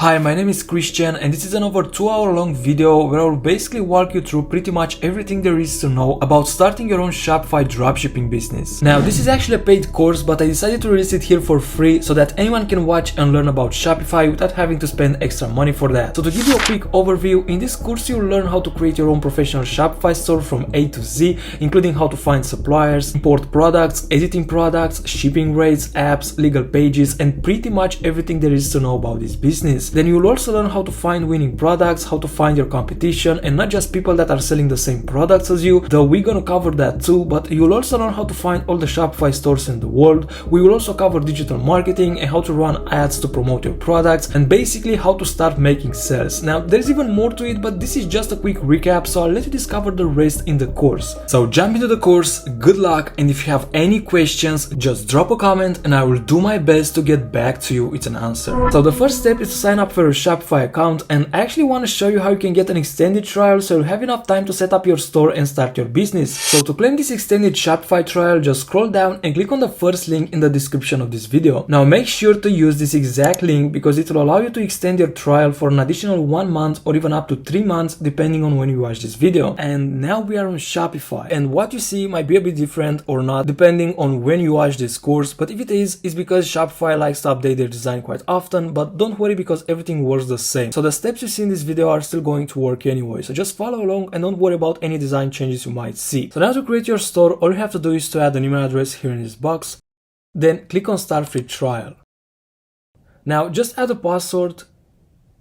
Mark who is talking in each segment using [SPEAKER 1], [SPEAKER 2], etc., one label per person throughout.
[SPEAKER 1] Hi, my name is Christian and this is an over 2-hour long video where I will basically walk you through pretty much everything there is to know about starting your own Shopify dropshipping business. Now, this is actually a paid course, but I decided to release it here for free so that anyone can watch and learn about Shopify without having to spend extra money for that. So to give you a quick overview, in this course you'll learn how to create your own professional Shopify store from A to Z, including how to find suppliers, import products, editing products, shipping rates, apps, legal pages, and pretty much everything there is to know about this business. Then you'll also learn how to find winning products, how to find your competition, and not just people that are selling the same products as you, though we're gonna cover that too, but you'll also learn how to find all the Shopify stores in the world. We will also cover digital marketing and how to run ads to promote your products, and basically how to start making sales. Now, there's even more to it, but this is just a quick recap, so I'll let you discover the rest in the course. So jump into the course, good luck, and if you have any questions, just drop a comment and I will do my best to get back to you with an answer. So the first step is to sign up for a Shopify account, and I actually want to show you how you can get an extended trial so you'll have enough time to set up your store and start your business. So to claim this extended Shopify trial, just scroll down and click on the first link in the description of this video. Now make sure to use this exact link because it will allow you to extend your trial for an additional 1 month or even up to 3 months depending on when you watch this video. And now we are on Shopify, and what you see might be a bit different or not depending on when you watch this course, but if it is, it's because Shopify likes to update their design quite often, but don't worry because everything works the same. So the steps you see in this video are still going to work anyway, so just follow along and don't worry about any design changes you might see. So now to create your store, all you have to do is to add an email address here in this box, then click on start free trial. Now just add a password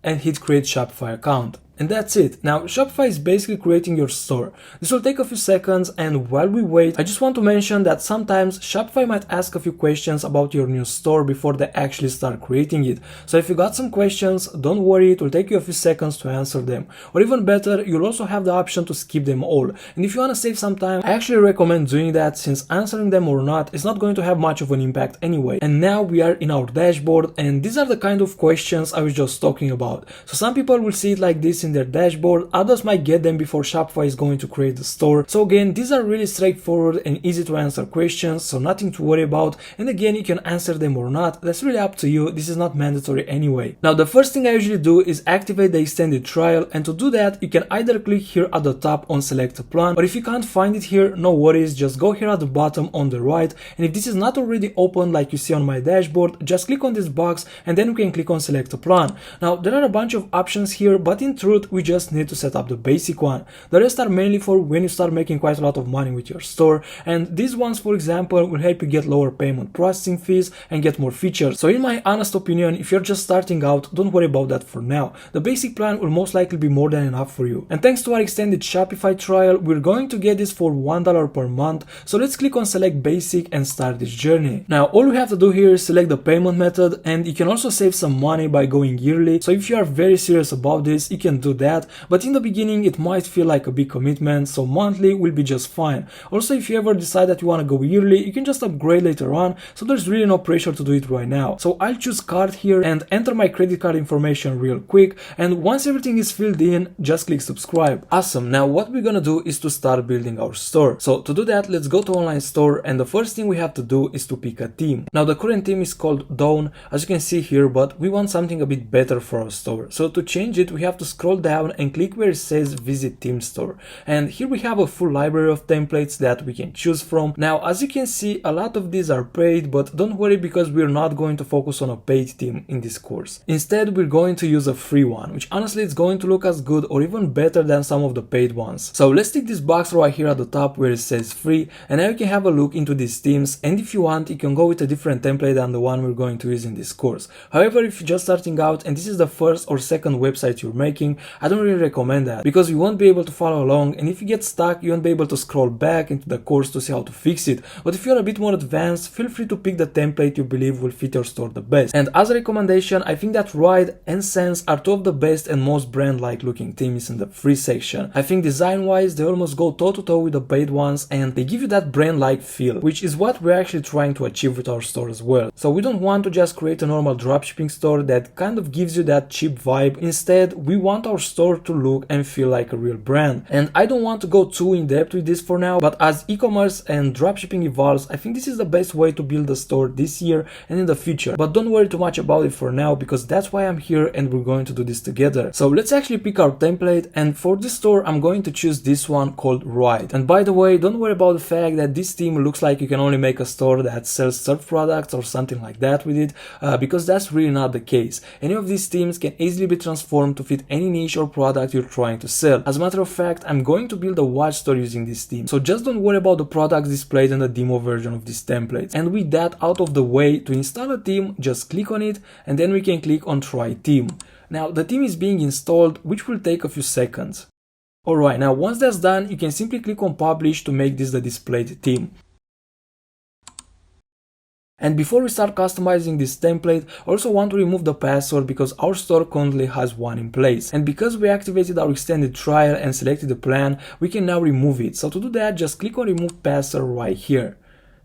[SPEAKER 1] and hit create Shopify account. And that's it. Now Shopify is basically creating your store. This will take a few seconds, and while we wait, I just want to mention that sometimes Shopify might ask a few questions about your new store before they actually start creating it. So if you got some questions, don't worry, it will take you a few seconds to answer them. Or even better, you'll also have the option to skip them all. And if you want to save some time, I actually recommend doing that since answering them or not is not going to have much of an impact anyway. And now we are in our dashboard, and these are the kind of questions I was just talking about. So some people will see it like this in their dashboard, others might get them before Shopify is going to create the store. So again, these are really straightforward and easy to answer questions, so nothing to worry about. And again, you can answer them or not, that's really up to you, this is not mandatory anyway. Now the first thing I usually do is activate the extended trial, and to do that you can either click here at the top on select a plan, or if you can't find it here, no worries, just go here at the bottom on the right, and if this is not already open like you see on my dashboard, just click on this box and then you can click on select a plan. Now there are a bunch of options here, but in truth we just need to set up the basic one. The rest are mainly for when you start making quite a lot of money with your store, and these ones, for example, will help you get lower payment processing fees and get more features. So in my honest opinion, if you're just starting out, don't worry about that for now. The basic plan will most likely be more than enough for you. And thanks to our extended Shopify trial, we're going to get this for $1 per month. So let's click on select basic and start this journey. Now all we have to do here is select the payment method, and you can also save some money by going yearly. So if you are very serious about this, you can do that, but in the beginning it might feel like a big commitment, so monthly will be just fine. Also, if you ever decide that you want to go yearly, you can just upgrade later on, so there's really no pressure to do it right now. So I'll choose card here and enter my credit card information real quick, and once everything is filled in, just click subscribe. Awesome. Now what we're gonna do is to start building our store. So to do that, let's go to online store, and the first thing we have to do is to pick a theme. Now the current theme is called Dawn, as you can see here, but we want something a bit better for our store. So to change it, we have to scroll down and click where it says visit theme store, and here we have a full library of templates that we can choose from. Now as you can see, a lot of these are paid, but don't worry because we're not going to focus on a paid theme in this course. Instead, we're going to use a free one, which honestly is going to look as good or even better than some of the paid ones. So let's tick this box right here at the top where it says free, and now you can have a look into these themes, and if you want, you can go with a different template than the one we're going to use in this course. However, if you're just starting out and this is the first or second website you're making, I don't really recommend that because you won't be able to follow along, and if you get stuck, you won't be able to scroll back into the course to see how to fix it. But if you're a bit more advanced, feel free to pick the template you believe will fit your store the best. And as a recommendation, I think that Ride and Sense are two of the best and most brand-like looking themes in the free section. I think design-wise, they almost go toe-to-toe with the paid ones, and they give you that brand-like feel, which is what we're actually trying to achieve with our store as well. So we don't want to just create a normal dropshipping store that kind of gives you that cheap vibe. Instead, we want our our store to look and feel like a real brand. And I don't want to go too in depth with this for now, but as e-commerce and dropshipping evolves, I think this is the best way to build a store this year and in the future. But don't worry too much about it for now, because that's why I'm here and we're going to do this together. So let's actually pick our template, and for this store I'm going to choose this one called Ride. And by the way, don't worry about the fact that this theme looks like you can only make a store that sells surf products or something like that with it, because that's really not the case. Any of these themes can easily be transformed to fit any niche or product you're trying to sell. As a matter of fact, I'm going to build a watch store using this theme, so just don't worry about the products displayed in the demo version of this template. And with that out of the way, to install a theme, just click on it and then we can click on Try Theme. Now the theme is being installed, which will take a few seconds. Alright, now once that's done, you can simply click on Publish to make this the displayed theme. And before we start customizing this template, I also want to remove the password because our store currently has one in place. And because we activated our extended trial and selected the plan, we can now remove it. So to do that, just click on Remove Password right here.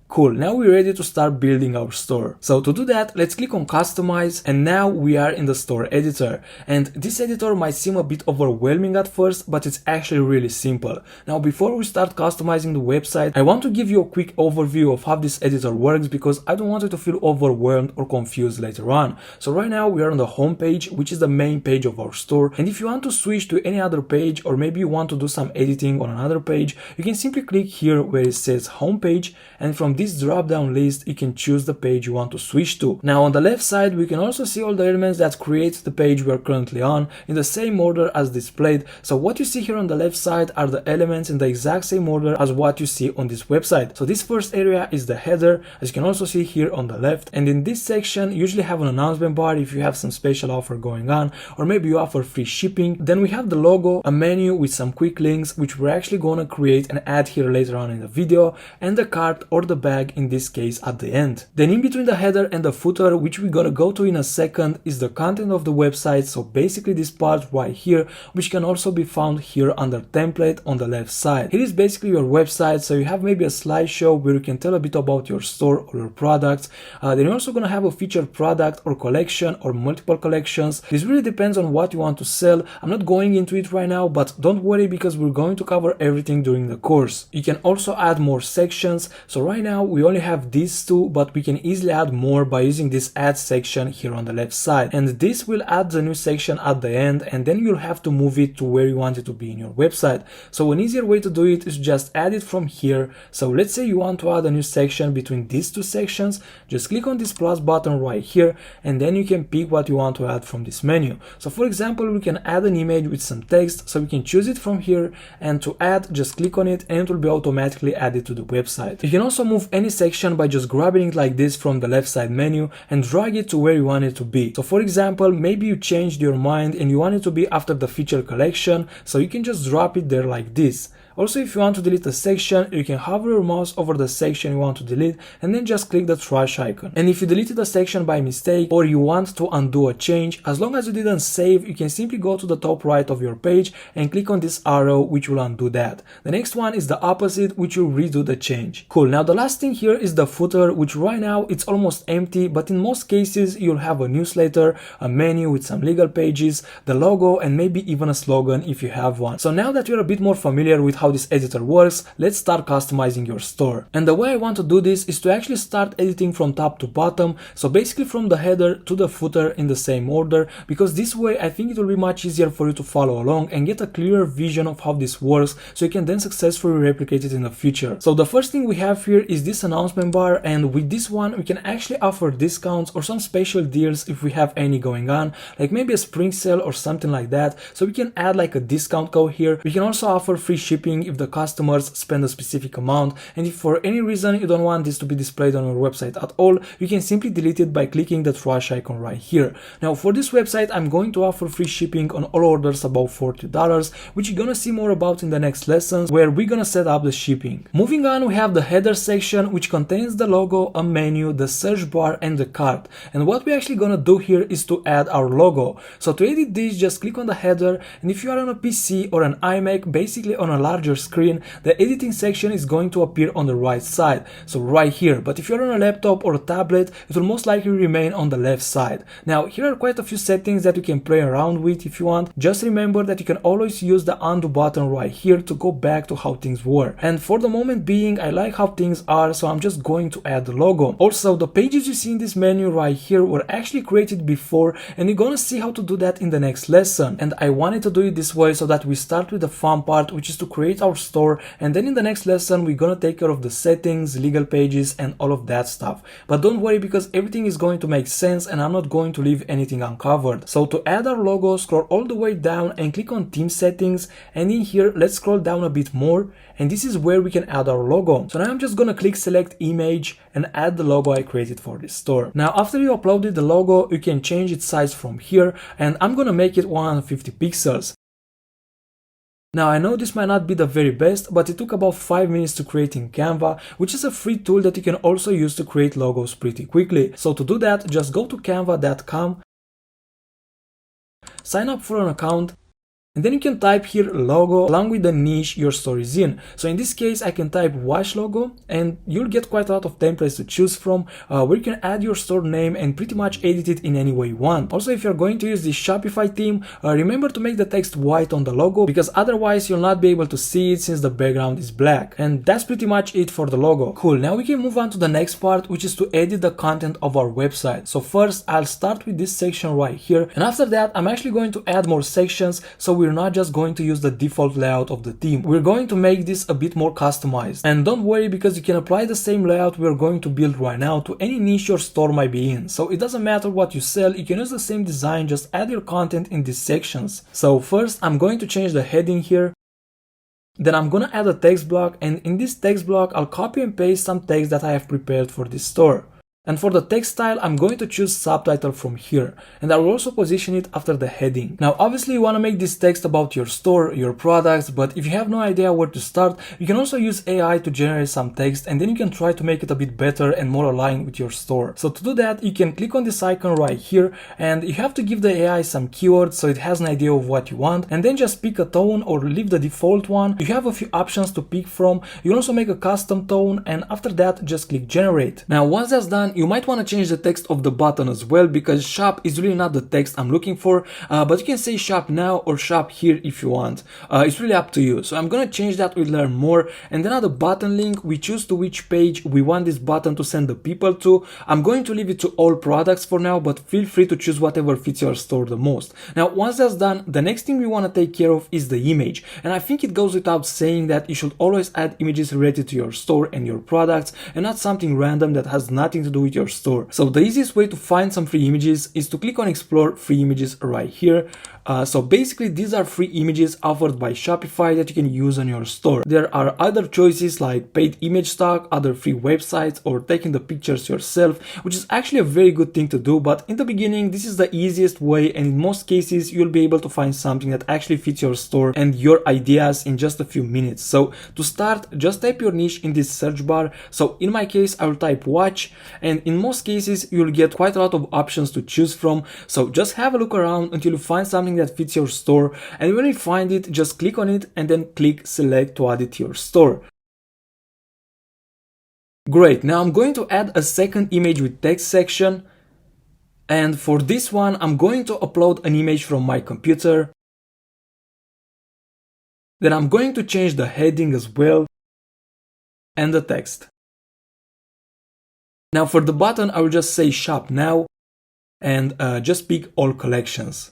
[SPEAKER 1] Cool, now we're ready to start building our store. So to do that, let's click on Customize, and now we are in the store editor. And this editor might seem a bit overwhelming at first, but it's actually really simple. Now before we start customizing the website, I want to give you a quick overview of how this editor works, because I don't want you to feel overwhelmed or confused later on. So right now we are on the home page, which is the main page of our store. And if you want to switch to any other page, or maybe you want to do some editing on another page, you can simply click here where it says home page, and from this drop down list you can choose the page you want to switch to. Now on the left side we can also see all the elements that create the page we are currently on in the same order as displayed. So what you see here on the left side are the elements in the exact same order as what you see on this website. So this first area is the header, as you can also see here on the left, and in this section you usually have an announcement bar if you have some special offer going on, or maybe you offer free shipping. Then we have the logo, a menu with some quick links which we're actually going to create and add here later on in the video, and the cart or the bag in this case at the end. Then in between the header and the footer, which we're gonna go to in a second, is the content of the website. So basically this part right here, which can also be found here under template on the left side. Here is basically your website, so you have maybe a slideshow where you can tell a bit about your store or your products. Then you're also gonna have a featured product or collection or multiple collections. This really depends on what you want to sell. I'm not going into it right now, but don't worry because we're going to cover everything during the course. You can also add more sections. So right now we only have these two, but we can easily add more by using this add section here on the left side, and this will add the new section at the end, and then you'll have to move it to where you want it to be in your website. So an easier way to do it is just add it from here. So let's say you want to add a new section between these two sections, just click on this plus button right here, and then you can pick what you want to add from this menu. So for example, we can add an image with some text, so we can choose it from here, and to add, just click on it and it will be automatically added to the website. You can also move any section by just grabbing it like this from the left side menu and drag it to where you want it to be. So for example, maybe you changed your mind and you want it to be after the feature collection, so you can just drop it there like this. Also, if you want to delete a section, you can hover your mouse over the section you want to delete and then just click the trash icon. And if you deleted a section by mistake or you want to undo a change, as long as you didn't save, you can simply go to the top right of your page and click on this arrow, which will undo that. The next one is the opposite, which will redo the change. Cool. Now the last thing here is the footer, which right now it's almost empty, but in most cases you'll have a newsletter, a menu with some legal pages, the logo, and maybe even a slogan if you have one. So now that you're a bit more familiar with how this editor works, let's start customizing your store. And the way I want to do this is to actually start editing from top to bottom, so basically from the header to the footer in the same order, because this way I think it will be much easier for you to follow along and get a clearer vision of how this works, so you can then successfully replicate it in the future. So the first thing we have here is this announcement bar, and with this one we can actually offer discounts or some special deals if we have any going on, like maybe a spring sale or something like that. So we can add like a discount code here. We can also offer free shipping if the customers spend a specific amount, and if for any reason you don't want this to be displayed on your website at all, you can simply delete it by clicking the trash icon right here. Now for this website I'm going to offer free shipping on all orders above $40, which you're gonna see more about in the next lessons where we're gonna set up the shipping. Moving on, we have the header section, which contains the logo, a menu, the search bar, and the cart. And what we're actually gonna do here is to add our logo. So to edit this, just click on the header, and if you are on a PC or an iMac, basically on a large larger screen, the editing section is going to appear on the right side, so right here. But if you're on a laptop or a tablet, it will most likely remain on the left side. Now here are quite a few settings that you can play around with if you want. Just remember that you can always use the undo button right here to go back to how things were. And for the moment being, I like how things are, so I'm just going to add the logo. Also, the pages you see in this menu right here were actually created before, and you're gonna see how to do that in the next lesson. And I wanted to do it this way so that we start with the fun part, which is to create our store, and then in the next lesson we're gonna take care of the settings, legal pages, and all of that stuff. But don't worry, because everything is going to make sense and I'm not going to leave anything uncovered. So to add our logo, scroll all the way down and click on theme settings, and in here let's scroll down a bit more, and this is where we can add our logo. So now I'm just gonna click select image and add the logo I created for this store. Now after you uploaded the logo, you can change its size from here, and I'm gonna make it 150 pixels. Now I know this might not be the very best, but it took about 5 minutes to create in Canva, which is a free tool that you can also use to create logos pretty quickly. So to do that, just go to canva.com, sign up for an account, and then you can type here logo along with the niche your store is in. So in this case, I can type watch logo, and you'll get quite a lot of templates to choose from, where you can add your store name and pretty much edit it in any way you want. Also, if you're going to use this Shopify theme, remember to make the text white on the logo, because otherwise you'll not be able to see it since the background is black. And that's pretty much it for the logo. Cool, now we can move on to the next part, which is to edit the content of our website. So first, I'll start with this section right here, and after that, I'm actually going to add more sections, so we're not just going to use the default layout of the theme. We're going to make this a bit more customized. And don't worry, because you can apply the same layout we're going to build right now to any niche your store might be in. So it doesn't matter what you sell, you can use the same design, just add your content in these sections. So first, I'm going to change the heading here. Then I'm gonna add a text block, and in this text block, I'll copy and paste some text that I have prepared for this store. And for the text style, I'm going to choose subtitle from here, and I will also position it after the heading. Now obviously you want to make this text about your store, your products, but if you have no idea where to start, you can also use AI to generate some text, and then you can try to make it a bit better and more aligned with your store. So to do that, you can click on this icon right here, and you have to give the AI some keywords so it has an idea of what you want, and then just pick a tone or leave the default one. You have a few options to pick from. You can also make a custom tone, and after that just click generate. Now once that's done, you might want to change the text of the button as well, because shop is really not the text I'm looking for, but you can say shop now or shop here if you want. It's really up to you. So I'm gonna change that with learn more, and then at the button link we choose to which page we want this button to send the people to. I'm going to leave it to all products for now, but feel free to choose whatever fits your store the most. Now once that's done, the next thing we want to take care of is the image, and I think it goes without saying that you should always add images related to your store and your products, and not something random that has nothing to do with your store. So the easiest way to find some free images is to click on explore free images right here. So basically these are free images offered by Shopify that you can use on your store. There are other choices like paid image stock, other free websites, or taking the pictures yourself, which is actually a very good thing to do, but in the beginning this is the easiest way, and in most cases you'll be able to find something that actually fits your store and your ideas in just a few minutes. So to start, just type your niche in this search bar. So in my case I will type watch, and in most cases you'll get quite a lot of options to choose from. So just have a look around until you find something that fits your store, and when you find it, just click on it and then click select to add it to your store. Great, now I'm going to add a second image with text section, and for this one I'm going to upload an image from my computer. Then I'm going to change the heading as well and the text. Now for the button I will just say shop now and just pick all collections.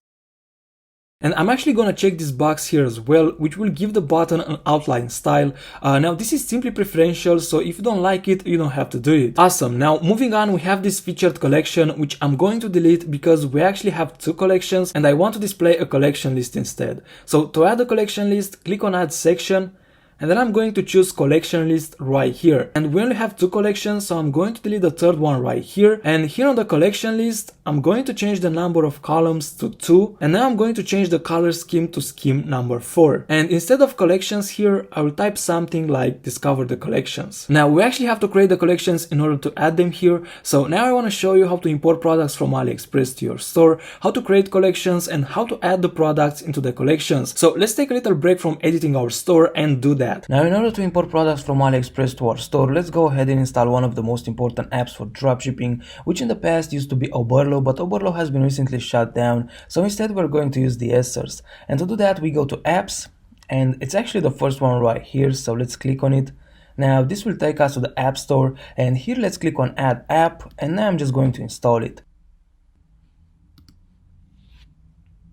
[SPEAKER 1] And I'm actually gonna check this box here as well, which will give the button an outline style. Now this is simply preferential, so if you don't like it, you don't have to do it. Awesome, now moving on, we have this featured collection, which I'm going to delete because we actually have two collections and I want to display a collection list instead. So to add a collection list, click on add section, and then I'm going to choose collection list right here. And we only have two collections, so I'm going to delete the third one right here. And here on the collection list, I'm going to change the number of columns to 2. And now I'm going to change the color scheme to scheme number 4. And instead of collections here, I will type something like discover the collections. Now we actually have to create the collections in order to add them here. So now I want to show you how to import products from AliExpress to your store, how to create collections, and how to add the products into the collections. So let's take a little break from editing our store and do that that. Now in order to import products from AliExpress to our store, let's go ahead and install one of the most important apps for dropshipping, which in the past used to be Oberlo, but Oberlo has been recently shut down, so instead we're going to use DSers. And to do that we go to apps, and it's actually the first one right here, so let's click on it. Now this will take us to the App Store, and here let's click on Add App, and now I'm just going to install it.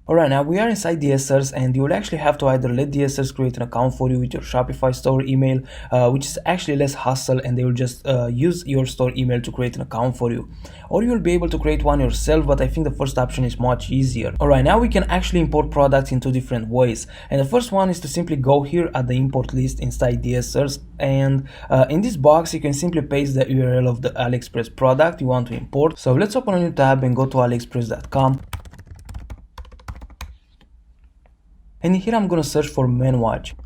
[SPEAKER 1] Alright, now we are inside DSers, and you will actually have to either let DSers create an account for you with your Shopify Store email, which is actually less hassle, and they will just use your store email to create an account for you. Or you will be able to create one yourself, but I think the first option is much easier. Alright, now we can actually import products in two different ways. And the first one is to simply go here at the import list inside DSers, and in this box you can simply paste the URL of the AliExpress product you want to import. So let's open a new tab and go to aliexpress.com. And here I'm gonna search for men watch.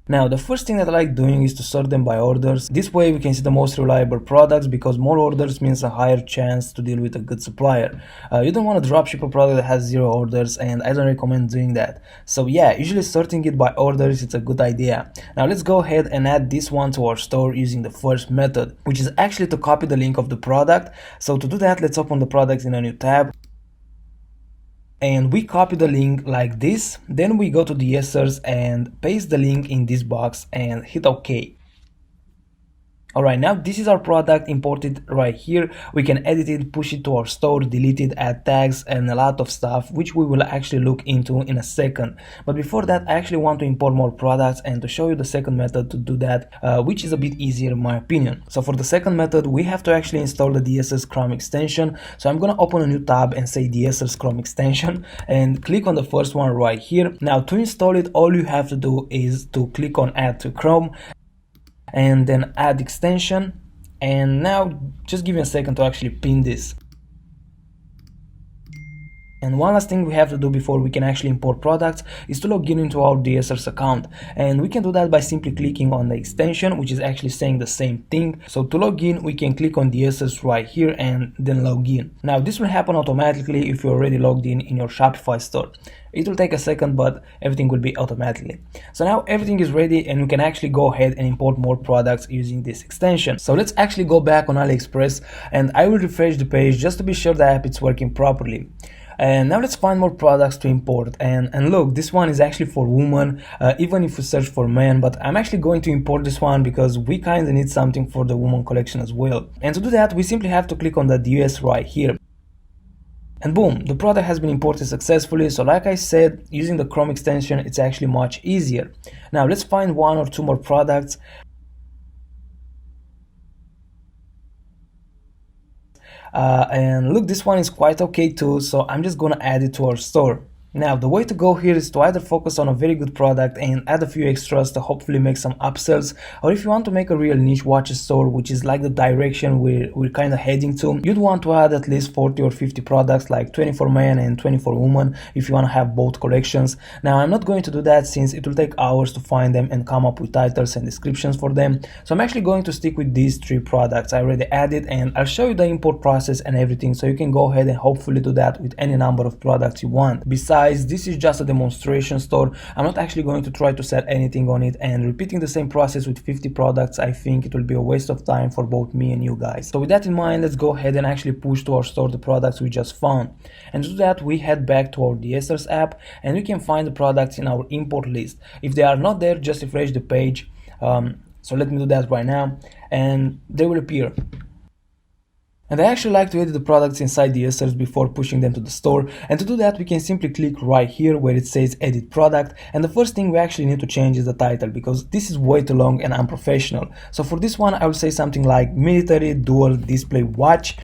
[SPEAKER 1] Now the first thing that I like doing is to sort them by orders. This way we can see the most reliable products, because more orders means a higher chance to deal with a good supplier. You don't want to dropship a product that has 0 orders, and I don't recommend doing that. So yeah, usually sorting it by orders, it's a good idea. Now let's go ahead and add this one to our store using the first method, which is actually to copy the link of the product. So to do that, let's open the product in a new tab. And we copy the link like this, then we go to DSers and paste the link in this box and hit OK. Alright, now this is our product imported right here. We can edit it, push it to our store, delete it, add tags, and a lot of stuff, which we will actually look into in a second. But before that, I actually want to import more products and to show you the second method to do that, which is a bit easier in my opinion. So for the second method, we have to actually install the DSers Chrome extension. So I'm gonna open a new tab and say DSers Chrome extension and click on the first one right here. Now to install it, all you have to do is to click on Add to Chrome, and then add extension. And now just give me a second to actually pin this. And one last thing we have to do before we can actually import products is to log in into our DSers account, and we can do that by simply clicking on the extension, which is actually saying the same thing. So to log in, we can click on DSers right here and then log in. Now this will happen automatically if you're already logged in your Shopify store. It will take a second, but everything will be automatically. So now everything is ready, and we can actually go ahead and import more products using this extension. So let's actually go back on AliExpress, and I will refresh the page just to be sure the app is working properly. And now let's find more products to import, and look, this one is actually for women, even if we search for men, but I'm actually going to import this one because we kind of need something for the woman collection as well. And to do that, we simply have to click on the US right here. And boom, the product has been imported successfully. So like I said, using the Chrome extension, it's actually much easier. Now let's find 1 or 2 more products. And look, this one is quite okay too, so I'm just gonna add it to our store. Now the way to go here is to either focus on a very good product and add a few extras to hopefully make some upsells, or if you want to make a real niche watches store, which is like the direction we're kind of heading to, you'd want to add at least 40 or 50 products, like 20 for men and 20 for women, if you want to have both collections. Now I'm not going to do that since it will take hours to find them and come up with titles and descriptions for them, so I'm actually going to stick with these 3 products I already added, and I'll show you the import process and everything, so you can go ahead and hopefully do that with any number of products you want. Besides, this is just a demonstration store. I'm not actually going to try to sell anything on it, and repeating the same process with 50 products, I think it will be a waste of time for both me and you guys. So with that in mind, let's go ahead and actually push to our store the products we just found. And to do that, we head back to our DSers app, and we can find the products in our import list. If they are not there, just refresh the page. So let me do that right now, and they will appear. And I actually like to edit the products inside the DSers before pushing them to the store, and to do that we can simply click right here where it says edit product, and the first thing we actually need to change is the title, because this is way too long and unprofessional. So for this one I will say something like military dual display watch.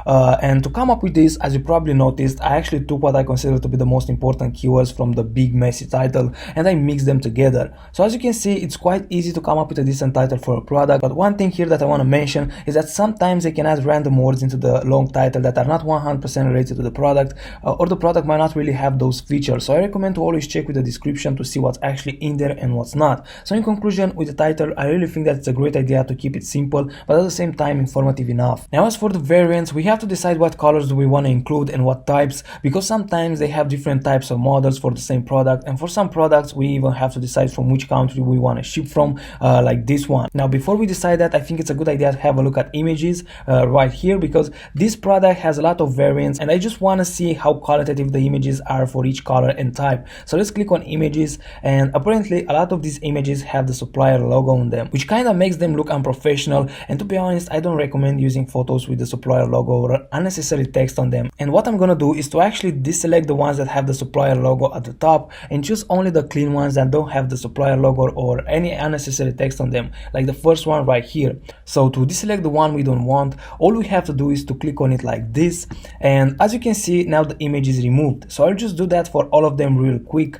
[SPEAKER 1] And to come up with this, as you probably noticed, I actually took what I consider to be the most important keywords from the big messy title and I mixed them together. So as you can see, it's quite easy to come up with a decent title for a product, but one thing here that I want to mention is that sometimes they can add random words into the long title that are not 100% related to the product, or the product might not really have those features. So I recommend to always check with the description to see what's actually in there and what's not. So in conclusion, with the title, I really think that it's a great idea to keep it simple, but at the same time informative enough. Now as for the variants, we have have to decide what colors do we want to include and what types, because sometimes they have different types of models for the same product, and for some products we even have to decide from which country we want to ship from, like this one. Now before we decide that, I think it's a good idea to have a look at images right here, because this product has a lot of variants and I just want to see how qualitative the images are for each color and type. So let's click on images, and apparently a lot of these images have the supplier logo on them, which kind of makes them look unprofessional, and to be honest, I don't recommend using photos with the supplier logo or unnecessary text on them. And what I'm gonna do is to actually deselect the ones that have the supplier logo at the top and choose only the clean ones that don't have the supplier logo or any unnecessary text on them, like the first one right here. So to deselect the one we don't want, all we have to do is to click on it like this, and as you can see, now the image is removed. So I'll just do that for all of them real quick.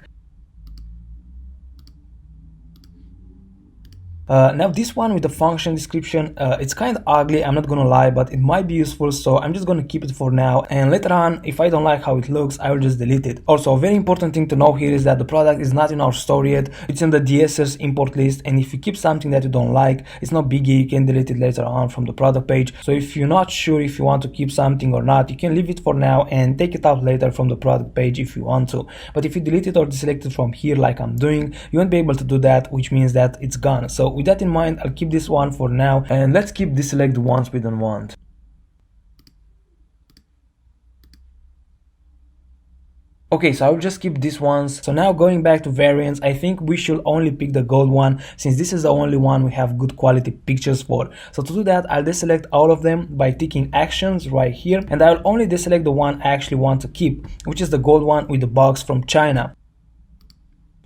[SPEAKER 1] Now this one with the function description, it's kind of ugly, I'm not gonna lie, but it might be useful, so I'm just gonna keep it for now, and later on, if I don't like how it looks, I will just delete it. Also, a very important thing to know here is that the product is not in our store yet, it's in the DSers import list, and if you keep something that you don't like, it's not biggie, you can delete it later on from the product page. So if you're not sure if you want to keep something or not, you can leave it for now and take it out later from the product page if you want to. But if you delete it or deselect it from here like I'm doing, you won't be able to do that, which means that it's gone. So with that in mind, I'll keep this one for now, and let's keep deselect the ones we don't want. Okay, so I'll just keep these ones. So now going back to variants, I think we should only pick the gold one, since this is the only one we have good quality pictures for. So to do that, I'll deselect all of them by ticking actions right here, and I'll only deselect the one I actually want to keep, which is the gold one with the box from China.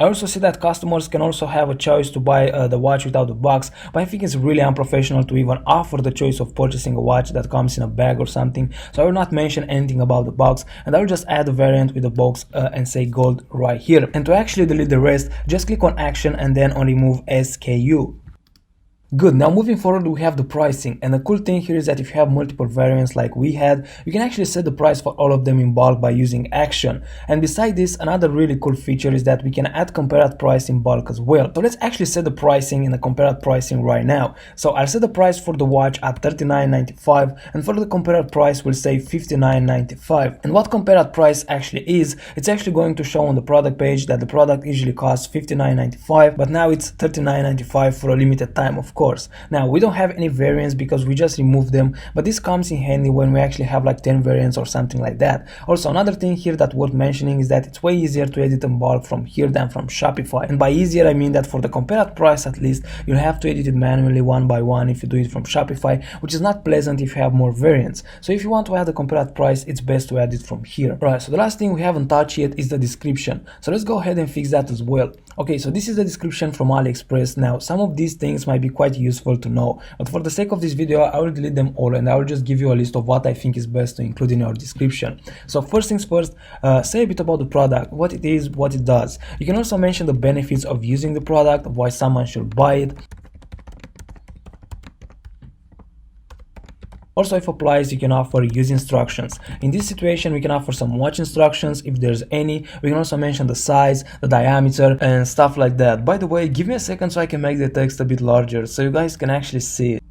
[SPEAKER 1] I also see that customers can also have a choice to buy the watch without the box, but I think it's really unprofessional to even offer the choice of purchasing a watch that comes in a bag or something, so I will not mention anything about the box, and I will just add a variant with the box and say gold right here. And to actually delete the rest, just click on action and then on remove SKU. Good, now moving forward we have the pricing, and the cool thing here is that if you have multiple variants like we had, you can actually set the price for all of them in bulk by using action. And beside this, another really cool feature is that we can add compared price in bulk as well. So let's actually set the pricing in the compared pricing right now. So I'll set the price for the watch at $39.95, and for the compared price we'll say $59.95. And what compared price actually is, it's actually going to show on the product page that the product usually costs $59.95, but now it's $39.95 for a limited time, of course. Now we don't have any variants because we just removed them, but this comes in handy when we actually have like 10 variants or something like that. Also, another thing here that worth mentioning is that it's way easier to edit in bulk from here than from Shopify. And by easier I mean that for the compared price at least, you'll have to edit it manually one by one if you do it from Shopify, which is not pleasant if you have more variants. So if you want to add the compared price, it's best to add it from here. Right, so the last thing we haven't touched yet is the description. So let's go ahead and fix that as well. Okay, so this is the description from AliExpress. Now some of these things might be quite useful to know, but for the sake of this video I will delete them all and I will just give you a list of what I think is best to include in your description. So first things first, say a bit about the product, what it is, what it does. You can also mention the benefits of using the product, why someone should buy it. Also, if applies, you can offer use instructions. In this situation, we can offer some watch instructions if there's any. We can also mention the size, the diameter, and stuff like that. By the way, give me a second so I can make the text a bit larger so you guys can actually see it.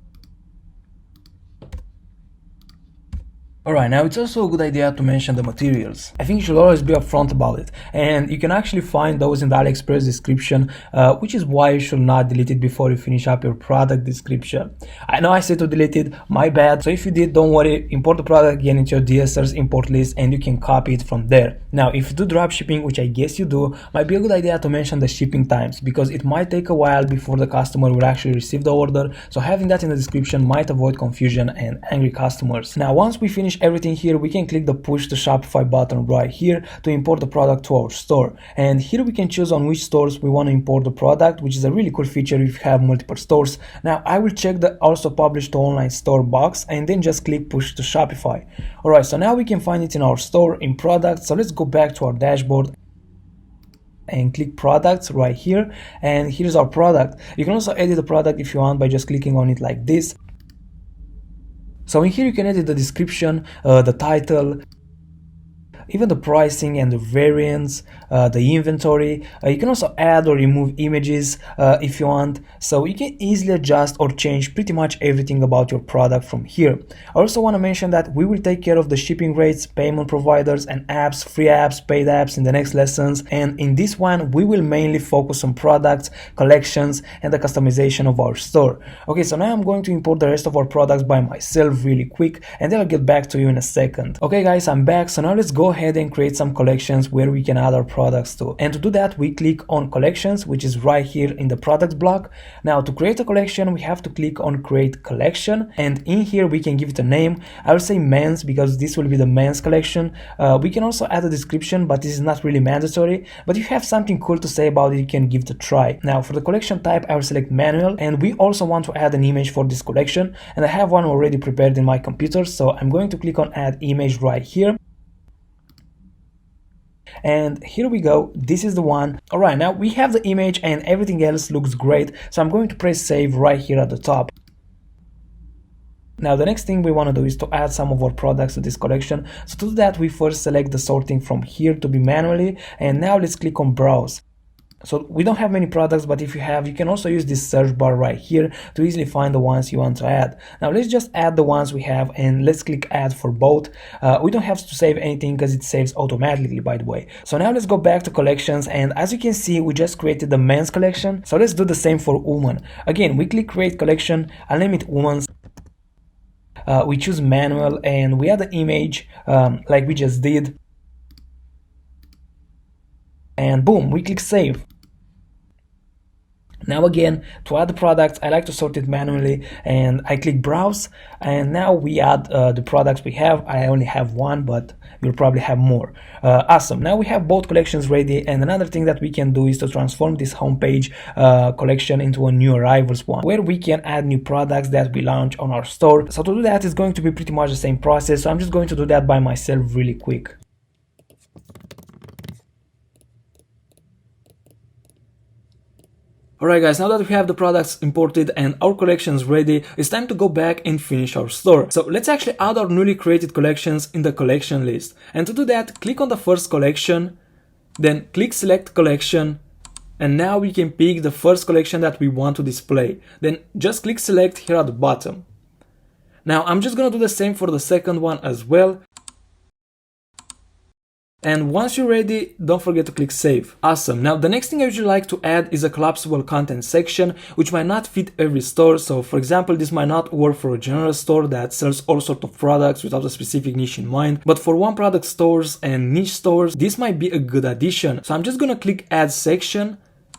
[SPEAKER 1] Alright, now it's also a good idea to mention the materials. I think you should always be upfront about it, and you can actually find those in the AliExpress description, which is why you should not delete it before you finish up your product description. I know I said to delete it, my bad, so if you did, don't worry, import the product again into your DSers import list and you can copy it from there. Now if you do dropshipping, which I guess you do, might be a good idea to mention the shipping times, because it might take a while before the customer will actually receive the order, so having that in the description might avoid confusion and angry customers. Now once we finish everything here, we can click the push to Shopify button right here to import the product to our store, and here we can choose on which stores we want to import the product, which is a really cool feature if you have multiple stores. Now I will check the also publish to online store box and then just click push to Shopify. Alright, so now we can find it in our store in products, so let's go back to our dashboard and click products right here, and here's our product. You can also edit the product if you want by just clicking on it like this. So in here you can edit the description, the title, even the pricing and the variants, the inventory. You can also add or remove images if you want, so you can easily adjust or change pretty much everything about your product from here. I also want to mention that we will take care of the shipping rates, payment providers, and apps, free apps, paid apps in the next lessons, and in this one we will mainly focus on products, collections, and the customization of our store. Okay, so now I'm going to import the rest of our products by myself really quick, and then I'll get back to you in a second. Okay guys, I'm back. So now let's go ahead and create some collections where we can add our products to. And to do that, we click on collections, which is right here in the products block. Now to create a collection, we have to click on create collection, and in here we can give it a name. I will say men's because this will be the men's collection. We can also add a description, but this is not really mandatory, but if you have something cool to say about it, you can give it a try. Now for the collection type, I will select manual, and we also want to add an image for this collection, and I have one already prepared in my computer, so I'm going to click on add image right here. And here we go, this is the one. Alright, now we have the image and everything else looks great, so I'm going to press save right here at the top. Now the next thing we want to do is to add some of our products to this collection. So to do that, we first select the sorting from here to be manually, and now let's click on browse. So we don't have many products, but if you have, you can also use this search bar right here to easily find the ones you want to add. Now let's just add the ones we have, and let's click add for both. We don't have to save anything because it saves automatically, by the way. So now let's go back to collections, and as you can see, we just created the men's collection. So let's do the same for women. Again, we click create collection, I'll name it women's. We choose manual, and we add the image like we just did. And boom, we click save. Now again, to add the products, I like to sort it manually, and I click browse, and now we add the products we have. I only have one, but you'll probably have more. Awesome, now we have both collections ready, and another thing that we can do is to transform this homepage collection into a new arrivals one, where we can add new products that we launch on our store. So to do that, it's going to be pretty much the same process, so I'm just going to do that by myself really quick. Alright guys, now that we have the products imported and our collections ready, it's time to go back and finish our store. So let's actually add our newly created collections in the collection list. And to do that, click on the first collection, then click select collection, and now we can pick the first collection that we want to display. Then just click select here at the bottom. Now I'm just gonna do the same for the second one as well. And once you're ready, don't forget to click save. Awesome. Now the next thing I usually like to add is a collapsible content section, which might not fit every store. So for example, this might not work for a general store that sells all sorts of products without a specific niche in mind. But for one product stores and niche stores, this might be a good addition. So I'm just gonna click add section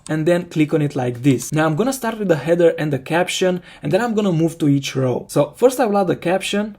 [SPEAKER 1] and then click on it like this. Now I'm gonna start with the header and the caption, and then I'm gonna move to each row. So first I will add the caption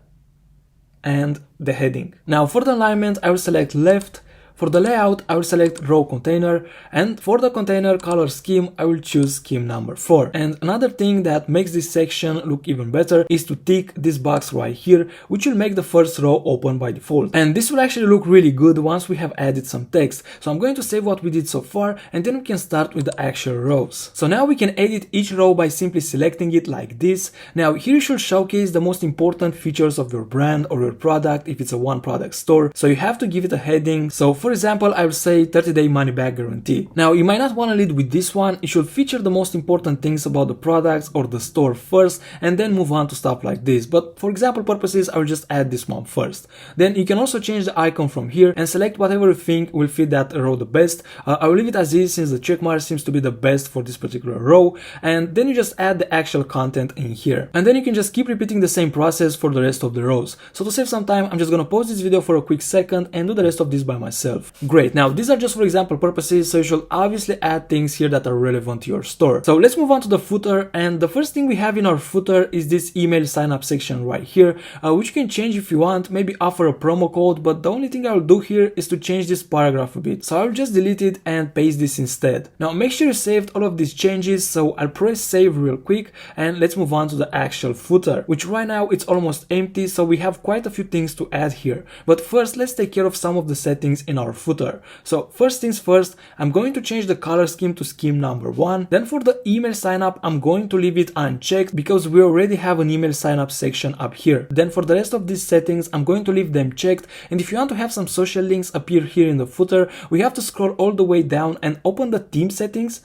[SPEAKER 1] and the heading. Now for the alignment, I will select left. For the layout, I will select row container, and for the container color scheme, I will choose scheme number 4. And another thing that makes this section look even better is to tick this box right here, which will make the first row open by default. And this will actually look really good once we have added some text. So I'm going to save what we did so far, and then we can start with the actual rows. So now we can edit each row by simply selecting it like this. Now here you should showcase the most important features of your brand or your product if it's a one product store. So you have to give it a heading. So for example, I will say 30-day money back guarantee. Now you might not want to lead with this one. It should feature the most important things about the products or the store first, and then move on to stuff like this. But for example purposes, I will just add this one first. Then you can also change the icon from here and select whatever you think will fit that row the best. I will leave it as is since the checkmark seems to be the best for this particular row, and then you just add the actual content in here. And then you can just keep repeating the same process for the rest of the rows. So to save some time, I'm just gonna pause this video for a quick second and do the rest of this by myself. Great, now these are just for example purposes, so you should obviously add things here that are relevant to your store. So let's move on to the footer, and the first thing we have in our footer is this email sign up section right here, which you can change if you want, maybe offer a promo code, but the only thing I'll do here is to change this paragraph a bit. So I'll just delete it and paste this instead. Now make sure you saved all of these changes, so I'll press save real quick, and let's move on to the actual footer, which right now it's almost empty, so we have quite a few things to add here. But first let's take care of some of the settings in our footer. So first things first, I'm going to change the color scheme to scheme number 1. Then for the email sign up, I'm going to leave it unchecked because we already have an email sign up section up here. Then for the rest of these settings, I'm going to leave them checked. And if you want to have some social links appear here in the footer, we have to scroll all the way down and open the theme settings.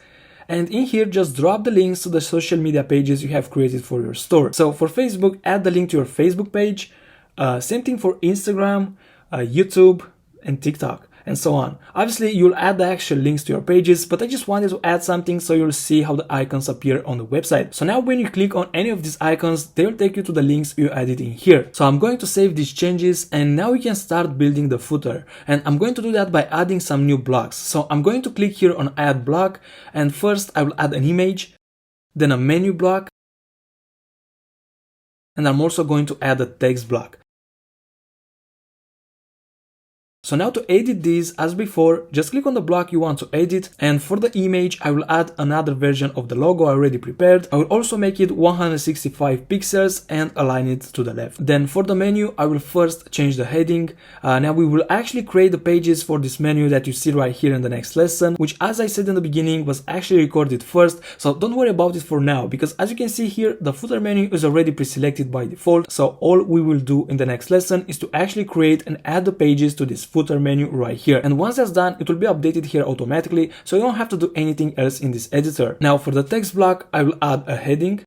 [SPEAKER 1] And in here, just drop the links to the social media pages you have created for your store. So for Facebook, add the link to your Facebook page. Same thing for Instagram, YouTube, and TikTok, and so on. Obviously, you'll add the actual links to your pages, but I just wanted to add something so you'll see how the icons appear on the website. So now when you click on any of these icons, they'll take you to the links you added in here. So I'm going to save these changes, and now we can start building the footer. And I'm going to do that by adding some new blocks. So I'm going to click here on add block, and first I will add an image, then a menu block, and I'm also going to add a text block. So now to edit these, as before, just click on the block you want to edit, and for the image I will add another version of the logo I already prepared. I will also make it 165 pixels and align it to the left. Then for the menu, I will first change the heading. Now we will actually create the pages for this menu that you see right here in the next lesson, which, as I said in the beginning, was actually recorded first, so don't worry about it for now, because as you can see here, the footer menu is already pre-selected by default. So all we will do in the next lesson is to actually create and add the pages to this footer menu right here, and once that's done, it will be updated here automatically, so you don't have to do anything else in this editor. Now for the text block, I will add a heading,